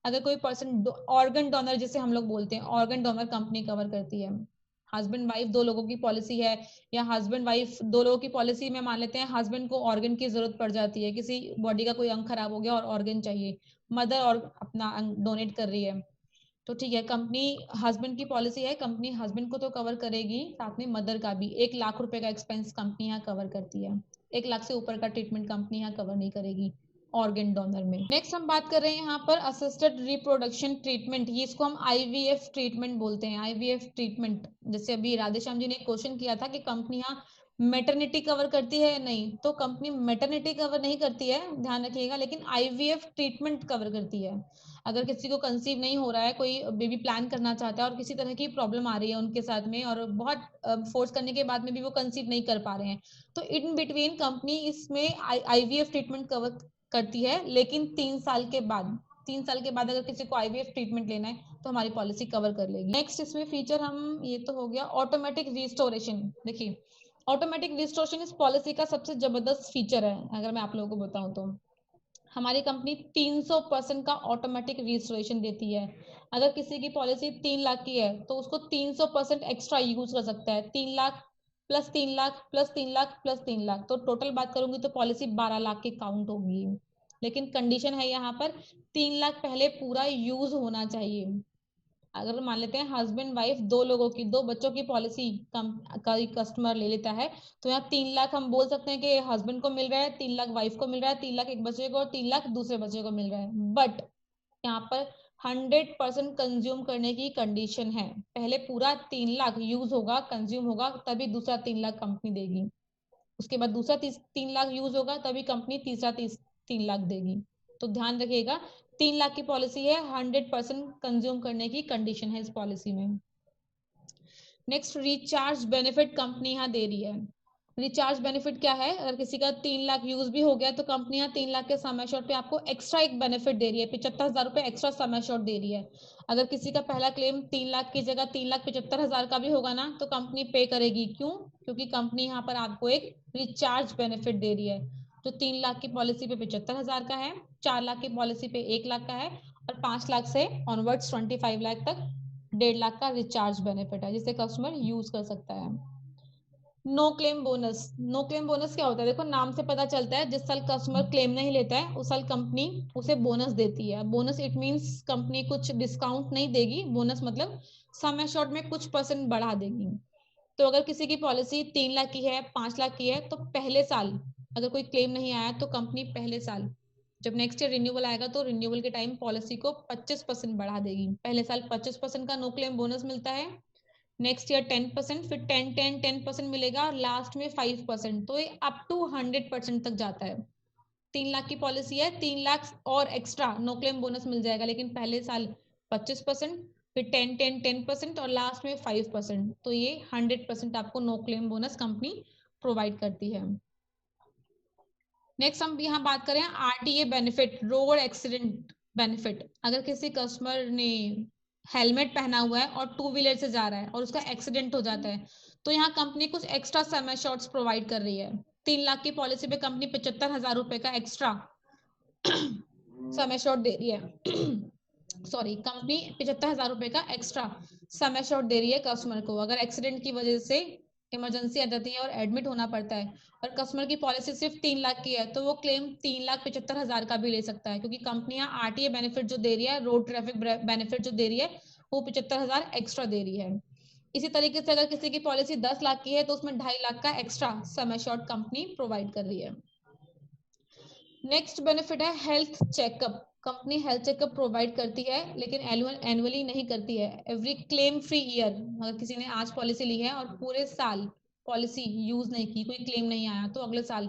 अगर कोई पर्सन ऑर्गन डोनर जिसे हम लोग बोलते हैं, ऑर्गन डोनर कंपनी कवर करती है। हस्बैंड वाइफ 2 लोगों की पॉलिसी है, या हस्बैंड वाइफ 2 लोगों की पॉलिसी में मान लेते हैं हस्बैंड को ऑर्गन की जरूरत पड़ जाती है, किसी बॉडी का कोई अंग खराब हो गया और ऑर्गन चाहिए, मदर और अपना अंग डोनेट कर रही है, तो ठीक है, कंपनी हस्बैंड की पॉलिसी है, कंपनी हस्बैंड को तो कवर करेगी, साथ में मदर का भी 1 लाख रुपए का एक्सपेंस कंपनी यहाँ कवर करती है। 1 लाख से ऊपर का ट्रीटमेंट कंपनी यहाँ कवर नहीं करेगी ऑर्गन डोनर में। नेक्स्ट हम बात कर रहे हैं यहाँ पर असिस्टेड रिप्रोडक्शन ट्रीटमेंट, ये इसको हम आईवीएफ ट्रीटमेंट बोलते हैं। आईवीएफ ट्रीटमेंट, जैसे अभी राधेश्याम जी ने क्वेश्चन किया था कि कंपनी यहाँ मैटरनिटी कवर करती है, नहीं, तो कंपनी मैटरनिटी कवर नहीं करती है, ध्यान रखिएगा, लेकिन आईवीएफ ट्रीटमेंट कवर करती है। अगर किसी को कंसीव नहीं हो रहा है, कोई बेबी प्लान करना चाहता है और किसी तरह की प्रॉब्लम आ रही है उनके साथ में, और बहुत फोर्स करने के बाद में भी वो कंसीव नहीं कर पा रहे हैं, तो इन बिटवीन कंपनी इसमें आईवीएफ ट्रीटमेंट कवर करती है, लेकिन 3 साल के बाद, 3 साल के बाद अगर किसी को आईवीएफ ट्रीटमेंट लेना है तो हमारी पॉलिसी कवर कर लेगी। नेक्स्ट इसमें फीचर हम, ये तो हो गया ऑटोमेटिक रिस्टोरेशन। देखिए ऑटोमेटिक रिस्टोरेशन इस पॉलिसी का सबसे जबरदस्त फीचर है। अगर मैं आप लोगों को बताऊं तो हमारी कंपनी 300% का ऑटोमेटिक रिस्टोरेशन देती है। अगर किसी की पॉलिसी 3 लाख की है तो उसको 300% एक्स्ट्रा यूज कर सकता है, 3 lakh plus 3 lakh plus 3 lakh plus 3 lakh, तो टोटल बात करूंगी तो पॉलिसी 12 लाख की काउंट होगी। लेकिन कंडीशन है यहाँ पर 3 लाख पहले पूरा यूज होना चाहिए। अगर मान लेते हैं हस्बैंड वाइफ 2 लोगों की, 2 बच्चों की पॉलिसी कस्टमर ले लेता है, तो यहाँ 3 लाख हम बोल सकते हैं कि हस्बैंड को मिल रहा है, 3 लाख वाइफ को मिल रहा है, 3 लाख एक बच्चे को और 3 लाख दूसरे बच्चे को मिल रहा है। बट यहाँ पर 100% कंज्यूम करने की कंडीशन है, पहले पूरा 3 लाख यूज होगा, कंज्यूम होगा, तभी दूसरा 3 लाख कंपनी देगी, उसके बाद दूसरा 3 लाख यूज होगा, तभी कंपनी तीसरा 3 लाख देगी। तो ध्यान रखिएगा 3 लाख की पॉलिसी है, 100% कंज्यूम करने की कंडीशन है इस पॉलिसी में। नेक्स्ट रिचार्ज बेनिफिट कंपनी यहाँ दे रही है। रिचार्ज बेनिफिट क्या है? अगर किसी का 3 लाख यूज भी हो गया तो कंपनी यहाँ 3 लाख के सम एश्योर्ड पे आपको एक्स्ट्रा एक बेनिफिट दे रही है, 75,000 रुपए एक्स्ट्रा सम एश्योर्ड दे रही है। अगर किसी का पहला क्लेम 3 लाख की जगह 3,75,000 का भी होगा ना, तो कंपनी पे करेगी। क्यों? क्योंकि कंपनी यहाँ पर आपको एक रिचार्ज बेनिफिट दे रही है। तो 3 लाख की पॉलिसी पे 75,000 का है, 4 लाख की पॉलिसी पे 1 लाख का है, और 5 लाख से ऑनवर्ड्स 25 लाख तक 1.5 लाख का रिचार्ज बेनिफिट है जिसे कस्टमर यूज कर सकता है। No claim bonus. No claim bonus क्या होता है? देखो नाम से पता चलता है, जिस साल कस्टमर क्लेम नहीं लेता है उस साल कंपनी उसे बोनस देती है। बोनस इट मींस कंपनी कुछ डिस्काउंट नहीं देगी, बोनस मतलब सम एश्योर्ड में कुछ % बढ़ा देगी। तो अगर किसी की पॉलिसी 3 लाख की है, 5 लाख की है, तो पहले साल अगर कोई क्लेम नहीं आया तो कंपनी पहले साल जब नेक्स्ट ईयर रिन्यूअल आएगा तो रिन्यूअल के टाइम पॉलिसी को 25% बढ़ा देगी। पहले साल 25% का नो क्लेम बोनस मिलता है, नेक्स्ट ईयर 10%, फिर 10% मिलेगा और लास्ट में 5%। तो ये अप टू 100% तक जाता है। 3 लाख की पॉलिसी है, 3 लाख और एक्स्ट्रा नो क्लेम बोनस मिल जाएगा, लेकिन पहले साल 25%, फिर 10% और लास्ट में 5%। तो ये 100% आपको no claim bonus company provide करती है। नेक्स्ट हम यहाँ बात करें RTA benefit, road accident benefit. अगर किसी कस्टमर ने हेलमेट पहना हुआ है और 2 व्हीलर से जा रहा है और उसका एक्सीडेंट हो जाता है, तो यहाँ कंपनी कुछ एक्स्ट्रा सम एश्योर्ड्स प्रोवाइड कर रही है। 3 लाख की पॉलिसी पे कंपनी 75,000 रुपए का एक्स्ट्रा सम एश्योर्ड दे रही है। सॉरी, कंपनी 75,000 रुपए का एक्स्ट्रा सम एश्योर्ड दे रही है कस्टमर को। अगर एक्सीडेंट की वजह से इमरजेंसी आ जाती है और एडमिट होना पड़ता है और कस्टमर की पॉलिसी सिर्फ 3 लाख की है, तो वो क्लेम 3,75,000 का भी ले सकता है, क्योंकि कंपनी यहाँ RTA बेनिफिट जो दे रही है, रोड ट्रैफिक बेनिफिट जो दे रही है, वो 75,000 एक्स्ट्रा दे रही है। इसी तरीके से अगर किसी की पॉलिसी 10 लाख की है तो उसमें 2.5 लाख का extra sum assured company provide कर रही है। नेक्स्ट बेनिफिट है health checkup. Company health checkup provide करती है, लेकिन एनुअली नहीं करती है। एवरी क्लेम फ्री ईयर, अगर किसी ने आज पॉलिसी ली है और पूरे साल पॉलिसी यूज नहीं की, कोई क्लेम नहीं आया, तो अगले साल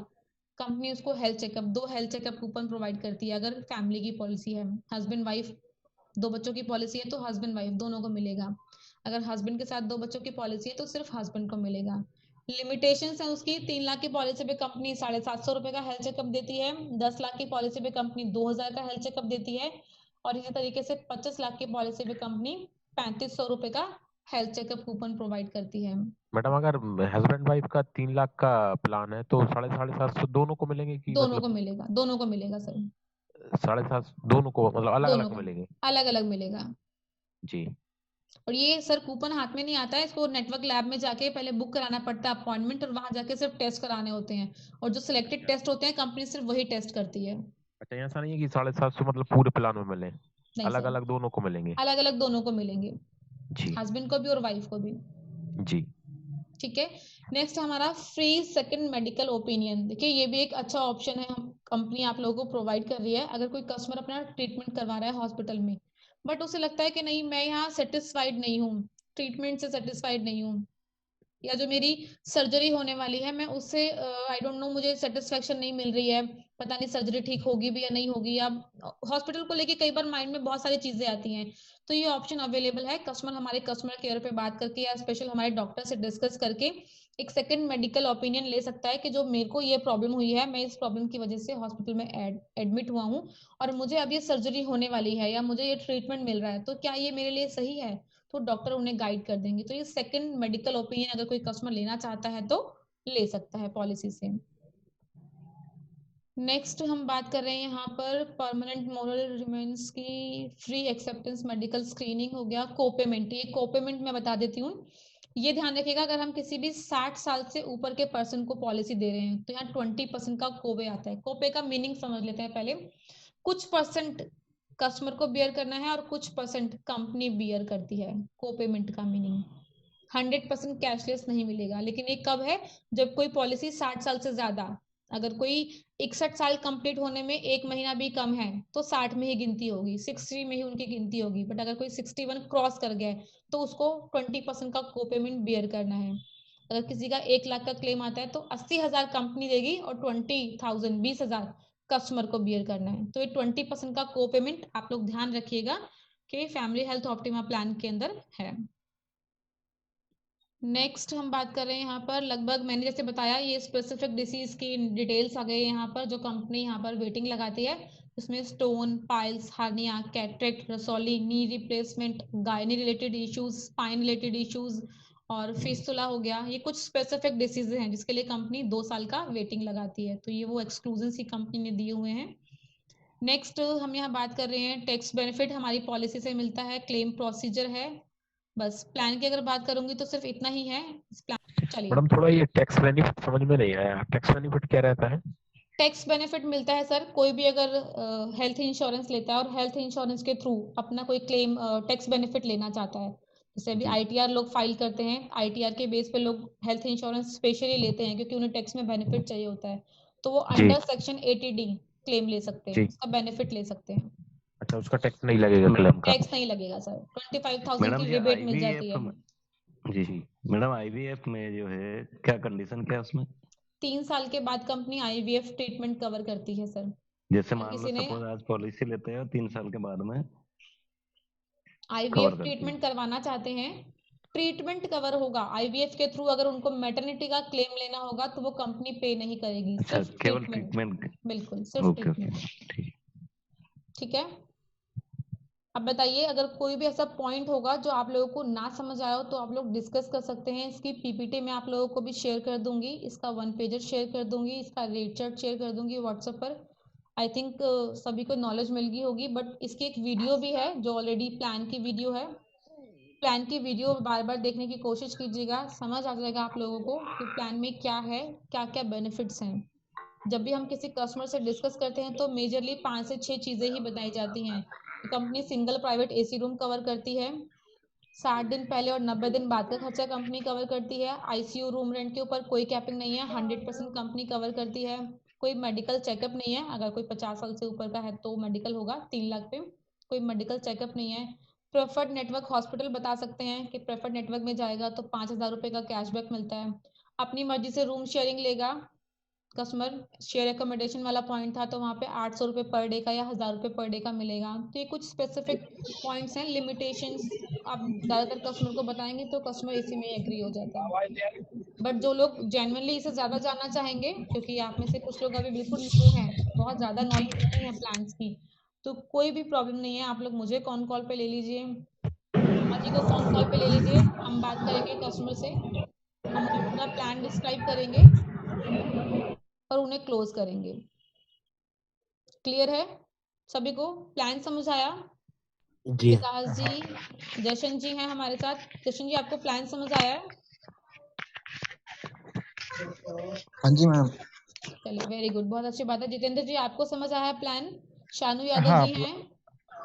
कंपनी उसको health checkup 2 health checkup coupon provide करती है। अगर फैमिली की पॉलिसी है, हस्बैंड वाइफ 2 बच्चों की पॉलिसी है, तो हस्बैंड वाइफ दोनों को मिलेगा। अगर हस्बैंड के साथ 2 बच्चों की पॉलिसी है तो सिर्फ हस्बैंड को मिलेगा। लिमिटेशंस है उसकी, 3 लाख की पॉलिसी पे कंपनी 750 रुपए का हेल्थ चेकअप देती है, 10 लाख की पॉलिसी पे कंपनी 2,000 का हेल्थ चेकअप देती है, और इसी तरीके से 25 लाख की पॉलिसी पे कंपनी 3,500 रुपए का हेल्थ चेकअप कूपन प्रोवाइड करती है। मैडम अगर हस्बैंड वाइफ का 3 लाख का प्लान है तो 750 दोनों को मिलेंगे कि दोनों मतलब को मिलेगा, दोनों को मिलेगा सर, 750 दोनों को मतलब अलग दोनों अलग को मिलेंगे? अलग अलग मिलेगा। जी। और ये सर कूपन हाथ में नहीं आता है, इसको नेटवर्क लैब में जाके पहले बुक कराना पड़ता है अपॉइंटमेंट, और वहां जाके सिर्फ टेस्ट कराने होते हैं, और जो सिलेक्टेड टेस्ट होते हैं कंपनी सिर्फ वही टेस्ट करती है। अच्छा, ऐसा नहीं है कि 750 मतलब पूरे प्लान में मिले, नहीं अलग सर, अलग दोनों को मिलेंगे? अलग अलग दोनों को मिलेंगे, जी हस्बैंड को भी और वाइफ को भी। जी। ठीक है। नेक्स्ट हमारा फ्री सेकंड मेडिकल ओपिनियन। देखिए ये भी एक अच्छा ऑप्शन है, हम कंपनी आप लोगों को प्रोवाइड कर रही है। अगर कोई कस्टमर अपना ट्रीटमेंट करवा रहा है हॉस्पिटल में, बट उसे लगता है कि नहीं मैं यहाँ सेटिस्फाइड नहीं हूँ, ट्रीटमेंट से सेटिस्फाइड नहीं हूँ, या जो मेरी सर्जरी होने वाली है मैं उससे आई डोंट नो, मुझे सेटिस्फेक्शन नहीं मिल रही है, पता नहीं सर्जरी ठीक होगी भी या नहीं होगी, या हॉस्पिटल को लेके कई बार माइंड में बहुत सारी चीजें आती हैं, तो ये ऑप्शन अवेलेबल है। कस्टमर हमारे कस्टमर केयर पे बात करके या स्पेशल हमारे डॉक्टर से डिस्कस करके एक सेकंड मेडिकल ओपिनियन ले सकता है कि जो मेरे को ये प्रॉब्लम हुई है, मैं इस प्रॉब्लम की वजह से हॉस्पिटल में एडमिट हुआ हूँ और मुझे अब ये सर्जरी होने वाली है या मुझे ये ट्रीटमेंट मिल रहा है, तो क्या ये मेरे लिए सही है? तो डॉक्टर उन्हें गाइड कर देंगे। तो ये सेकंड मेडिकल ओपिनियन अगर कोई कस्टमर लेना चाहता है तो ले सकता है पॉलिसी से। नेक्स्ट हम बात कर रहे हैं यहाँ पर परमानेंट मोरल रिमेंस की फ्री एक्सेप्टेंस मेडिकल स्क्रीनिंग हो गया। कोपेमेंट, ये कोपेमेंट मैं बता देती हूँ, ये ध्यान रखिएगा अगर हम किसी भी 60 साल से ऊपर के पर्सन को पॉलिसी दे रहे हैं तो यहाँ 20% का कोपे आता है। कोपे का मीनिंग समझ लेते हैं पहले। कुछ % कस्टमर को बियर करना है और कुछ % कंपनी बियर करती है। कोपेमेंट का मीनिंग 100% कैशलेस नहीं मिलेगा, लेकिन ये कब है? जब कोई पॉलिसी 60 साल से ज्यादा, अगर कोई 61 साल कंप्लीट होने में 1 महीना भी कम है तो 60 में ही गिनती होगी, 60 में ही उनकी गिनती होगी। बट अगर कोई 61 क्रॉस कर गया है तो उसको 20% का कोपेमेंट बियर करना है। अगर किसी का 1 लाख का क्लेम आता है तो 80,000 कंपनी देगी और 20,000 20,000 कस्टमर को बियर करना है। तो ये 20% का कोपेमेंट आप लोग ध्यान रखिएगा कि फैमिली हेल्थ ऑप्टिमा प्लान के अंदर है। नेक्स्ट हम बात कर रहे हैं यहाँ पर, लगभग मैंने जैसे बताया ये स्पेसिफिक डिसीज की डिटेल्स आ गए यहाँ पर, जो कंपनी यहाँ पर वेटिंग लगाती है। इसमें स्टोन, पाइल्स, हार्निया, कैटरेक्ट, रसोली, knee replacement, gynae related issues, spine related issues और फिस्टुला हो गया। ये कुछ स्पेसिफिक डिसीज हैं जिसके लिए कंपनी 2 साल का वेटिंग लगाती है, तो ये वो एक्सक्लूजन ही कंपनी ने दिए हुए हैं। नेक्स्ट हम यहाँ बात कर रहे हैं टैक्स बेनिफिट हमारी पॉलिसी से मिलता है, क्लेम प्रोसीजर है। बस प्लान की अगर बात करूंगी तो सिर्फ इतना ही है। इस प्लान चलिए, मैडम थोड़ा ये टैक्स बेनिफिट समझ में नहीं आया, टैक्स बेनिफिट क्या रहता है? टैक्स बेनिफिट मिलता है सर, कोई भी अगर हेल्थ इंश्योरेंस लेता है और हेल्थ इंश्योरेंस के थ्रू अपना कोई क्लेम टैक्स बेनिफिट लेना चाहता है, जैसे अभी आईटीआर लोग फाइल करते हैं, आईटीआर के बेस पे लोग हेल्थ इंश्योरेंस स्पेशली लेते हैं क्योंकि उन्हें टैक्स में बेनिफिट चाहिए होता है, तो वो जी अंडर सेक्शन 80D क्लेम ले सकते हैं, जी। उसका बेनिफिट ले सकते हैं। अच्छा, उसका टैक्स नहीं लगेगा क्लेम का? टैक्स नहीं लगेगा सर, 25,000 मैडम की ये रिबेट मिल जाती आईवीएफ है। में, जी जी मैडम आईवीएफ में जो है क्या कंडीशन क्या है उसमें? 3 साल के बाद कंपनी आईवीएफ ट्रीटमेंट कवर करती है सर। जैसे अगर मान लो किसी ने सपोज आज पॉलिसी लेते हैं और 3 साल के बाद में आईवीएफ कवर करती है। ट्रीटमेंट करवाना चाहते हैं, ट्रीटमेंट कवर होगा आईवीएफ के थ्रू, अगर उनको मैटरनिटी का क्लेम लेना होगा तो वो कंपनी पे नहीं करेगी, अच्छा, सिर्फ केवल ट्रीटमेंट। ट्रीटमेंट। बिल्कुल, सिर्फ ओके ओके ट्रीटमेंट। ठीक। ठीक है, अब बताइए अगर कोई भी ऐसा पॉइंट होगा जो आप लोगों को ना समझ आया हो तो आप लोग डिस्कस कर सकते हैं। इसकी पीपीटी मैं आप लोगों को भी शेयर कर दूंगी, इसका 1 पेजर शेयर कर दूंगी, इसका रेट चार्ट शेयर कर दूंगी व्हाट्सएप पर। आई थिंक सभी को नॉलेज मिल गई होगी, बट इसकी एक वीडियो भी है जो ऑलरेडी प्लान की वीडियो है। प्लान की वीडियो बार बार देखने की कोशिश कीजिएगा, समझ आ जाएगा आप लोगों को कि प्लान में क्या है, क्या क्या बेनिफिट्स हैं। जब भी हम किसी कस्टमर से डिस्कस करते हैं तो मेजरली 5 से 6 चीजें ही बताई जाती हैं। Company single private AC room cover करती है, 60 दिन पहले और 90 दिन बाद का खर्चा कंपनी कवर करती है, आईसीयू रूम रेंट के ऊपर कोई कैपिंग नहीं है, 100% कंपनी कवर करती है, कोई मेडिकल चेकअप नहीं है, अगर कोई 50 साल से ऊपर का है तो मेडिकल होगा 3 लाख पे, कोई मेडिकल चेकअप नहीं है। प्रेफर्ड नेटवर्क हॉस्पिटल बता सकते हैं कि प्रेफर्ड नेटवर्क में जाएगा तो 5,000 रुपये का कैशबैक मिलता है। अपनी मर्जी से रूम शेयरिंग लेगा कस्टमर, शेयर एकोमोडेशन वाला पॉइंट था तो वहाँ पे 800 रुपये पर डे का या 1,000 रुपये पर डे का मिलेगा। तो ये कुछ स्पेसिफिक पॉइंट्स हैं, लिमिटेशंस आप ज़्यादातर कस्टमर को बताएंगे तो कस्टमर इसी में एग्री हो जाता है। बट जो लोग जेन्युइनली इसे ज़्यादा जानना चाहेंगे, क्योंकि आप में से कुछ लोग अभी बिल्कुल न्यू हैं, बहुत ज़्यादा नॉलेज नहीं है प्लान्स की, तो कोई भी प्रॉब्लम नहीं है, आप लोग मुझे कॉल पे ले लीजिए, अम्मा जी को कॉल पे ले लीजिए, हम बात करेंगे कस्टमर से, हम उन्हें पूरा प्लान डिस्क्राइब करेंगे और उन्हें क्लोज करेंगे। क्लियर है सभी को? प्लान समझ आया? जी विकास जी, जशन जी हैं हमारे साथ। जशन जी, आपको प्लान समझ आया है? हाँ जी मैम। चलिए, वेरी गुड, बहुत अच्छी बात है। जितेंद्र जी, आपको समझ आया प्लान? शानू यादव हाँ जी हैं?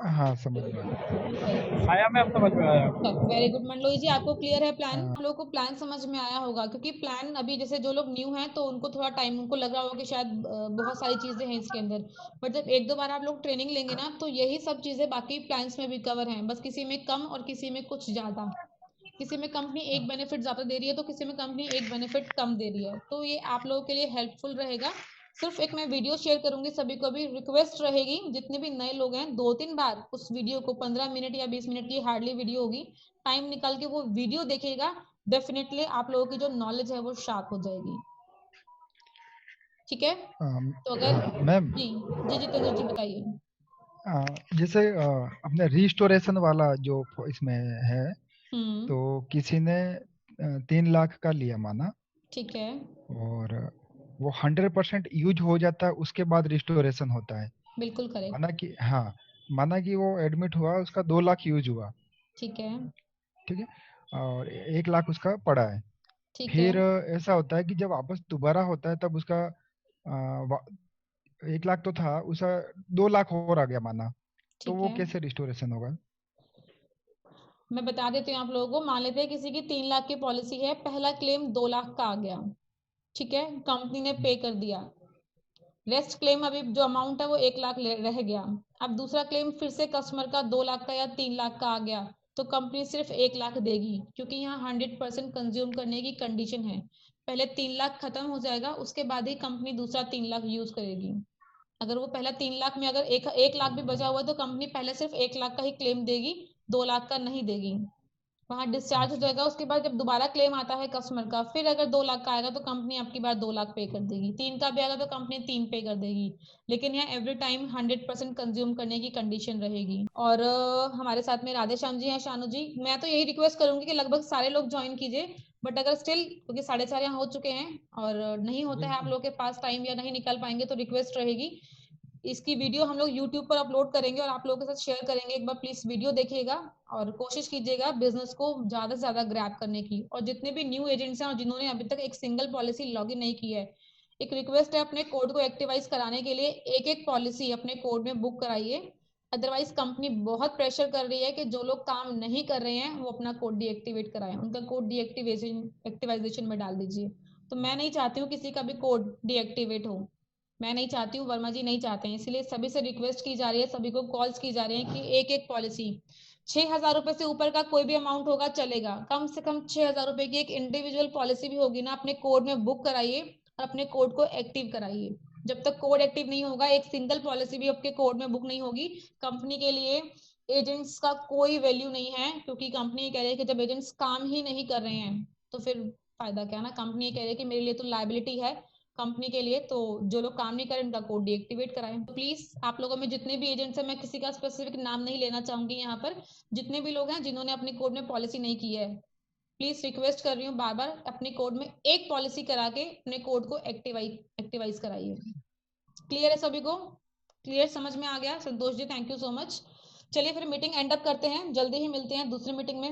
हाँ समझ में आया। आया मैम, समझ में आया। Very good. मंडलोई जी, आपको क्लियर है प्लान? हाँ। आप लोगों को प्लान समझ में आया होगा, क्योंकि प्लान अभी जैसे जो लोग न्यू हैं तो उनको थोड़ा टाइम, उनको लग रहा होगा कि शायद बहुत सारी चीजें हैं इसके अंदर, बट जब 1-2 बार आप लोग ट्रेनिंग लेंगे ना तो यही सब चीजें बाकी प्लान्स में भी कवर हैं, बस किसी में कम और किसी में कुछ ज्यादा। किसी में कंपनी एक बेनिफिट ज्यादा दे रही है तो किसी में कंपनी एक बेनिफिट कम दे रही है, तो ये आप लोगों के लिए हेल्पफुल रहेगा। सिर्फ एक मैं वीडियो शेयर करूंगी, सभी को भी रिक्वेस्ट रहेगी, जितने भी नए लोग हैं 2-3 बार उस वीडियो को, 15 मिनट या 20 मिनट की हार्डली वीडियो होगी, टाइम निकाल के वो वीडियो देखिएगा, डेफिनेटली आप लोगों की जो नॉलेज है वो शार्प हो जाएगी। ठीक है, तो अगर मैम जी जी जितेंद्र जी बताइए। जैसे अपने रिस्टोरेशन वाला जो इसमें है, तो किसी ने 3 लाख का लिया माना, ठीक है, और वो 100% यूज हो जाता है, उसके बाद रिस्टोरेशन होता है। बिल्कुल करेक्ट। माना कि वो एडमिट हुआ, उसका 2 लाख यूज हुआ, ठीक है, ठीक है, और 1 लाख उसका पड़ा है। ठीक फिर है, ऐसा होता है कि जब वापस दोबारा होता है तब उसका 1 लाख तो था, उसका 2 लाख और आ गया माना, तो ठीक वो है। कैसे रिस्टोरेशन होगा? मैं बता देती हूँ आप लोगों को। मान लेते हैं किसी की 3 लाख की पॉलिसी है, पहला क्लेम 2 लाख का आ गया, ठीक है, कंपनी ने पे कर दिया, रेस्ट क्लेम अभी जो अमाउंट है वो 1 लाख रह गया। अब दूसरा क्लेम फिर से कस्टमर का 2 लाख का या 3 लाख का आ गया, तो कंपनी सिर्फ 1 लाख देगी, क्योंकि यहाँ 100% कंज्यूम करने की कंडीशन है। पहले 3 लाख खत्म हो जाएगा, उसके बाद ही कंपनी दूसरा 3 लाख यूज करेगी। अगर वो पहला 3 लाख में अगर एक लाख भी बचा हुआ है तो कंपनी पहले सिर्फ 1 लाख का ही क्लेम देगी, 2 लाख का नहीं देगी। वहां डिस्चार्ज हो जाएगा, उसके बाद जब दोबारा क्लेम आता है कस्टमर का, फिर अगर 2 लाख का आएगा तो कंपनी आपकी बार 2 लाख पे कर देगी, 3 का भी आएगा तो कंपनी 3 पे कर देगी, लेकिन यहाँ एवरी टाइम 100% कंज्यूम करने की कंडीशन रहेगी। और हमारे साथ में राधे श्याम जी हैं, शानू जी, मैं तो यही रिक्वेस्ट करूंगी कि लगभग सारे लोग ज्वाइन कीजिए, बट अगर स्टिल, क्योंकि 4:30 यहाँ हो चुके हैं और नहीं होता है आप लोग के पास टाइम या नहीं निकल पाएंगे, तो रिक्वेस्ट रहेगी इसकी वीडियो हम लोग YouTube पर अपलोड करेंगे और आप लोगों के साथ शेयर करेंगे। एक बार प्लीज वीडियो देखिएगा और कोशिश कीजिएगा बिजनेस को ज्यादा से ज्यादा ग्रैब करने की। और जितने भी न्यू एजेंट्स हैं और जिन्होंने अभी तक एक सिंगल पॉलिसी लॉग इन नहीं की है, एक रिक्वेस्ट है अपने कोड को एक्टिवाइज कराने के लिए एक एक पॉलिसी अपने कोड में बुक कराइए। अदरवाइज कंपनी बहुत प्रेशर कर रही है कि जो लोग काम नहीं कर रहे हैं वो अपना कोड डीएक्टिवेट कराएं, उनका कोड एक्टिवाइजेशन में डाल दीजिए। तो मैं नहीं चाहती हूँ किसी का भी कोड डीएक्टिवेट हो, मैं नहीं चाहती हूँ, वर्मा जी नहीं चाहते हैं, इसलिए सभी से रिक्वेस्ट की जा रही है, सभी को कॉल्स की जा रही है कि एक एक पॉलिसी 6,000 रुपए से ऊपर का कोई भी अमाउंट होगा चलेगा, कम से कम 6,000 रुपए की एक इंडिविजुअल पॉलिसी भी होगी ना, अपने कोड में बुक कराइए और अपने कोड को एक्टिव कराइए। जब तक कोड एक्टिव नहीं होगा, एक सिंगल पॉलिसी भी आपके कोड में बुक नहीं होगी, कंपनी के लिए एजेंट्स का कोई वैल्यू नहीं है। क्योंकि कंपनी कह रही है कि जब एजेंट्स काम ही नहीं कर रहे हैं तो फिर फायदा क्या ना। कंपनी कह रही है कि मेरे लिए तो लायबिलिटी है कंपनी के लिए, तो जो लोग काम नहीं करें उनका कोड डीएक्टिवेट कराएं। तो प्लीज आप लोगों में जितने भी एजेंट्स हैं, मैं किसी का स्पेसिफिक नाम नहीं लेना चाहूंगी यहाँ पर, जितने भी लोग हैं जिन्होंने अपने कोड में पॉलिसी नहीं की है, प्लीज रिक्वेस्ट कर रही हूँ बार बार, अपने कोड में एक पॉलिसी करा के अपने कोड को एक्टिवाइज कराइए। क्लियर है सभी को? क्लियर, समझ में आ गया? Santosh ji thank you so much. चलिए फिर मीटिंग एंड अप करते हैं, जल्दी ही मिलते हैं दूसरी मीटिंग में।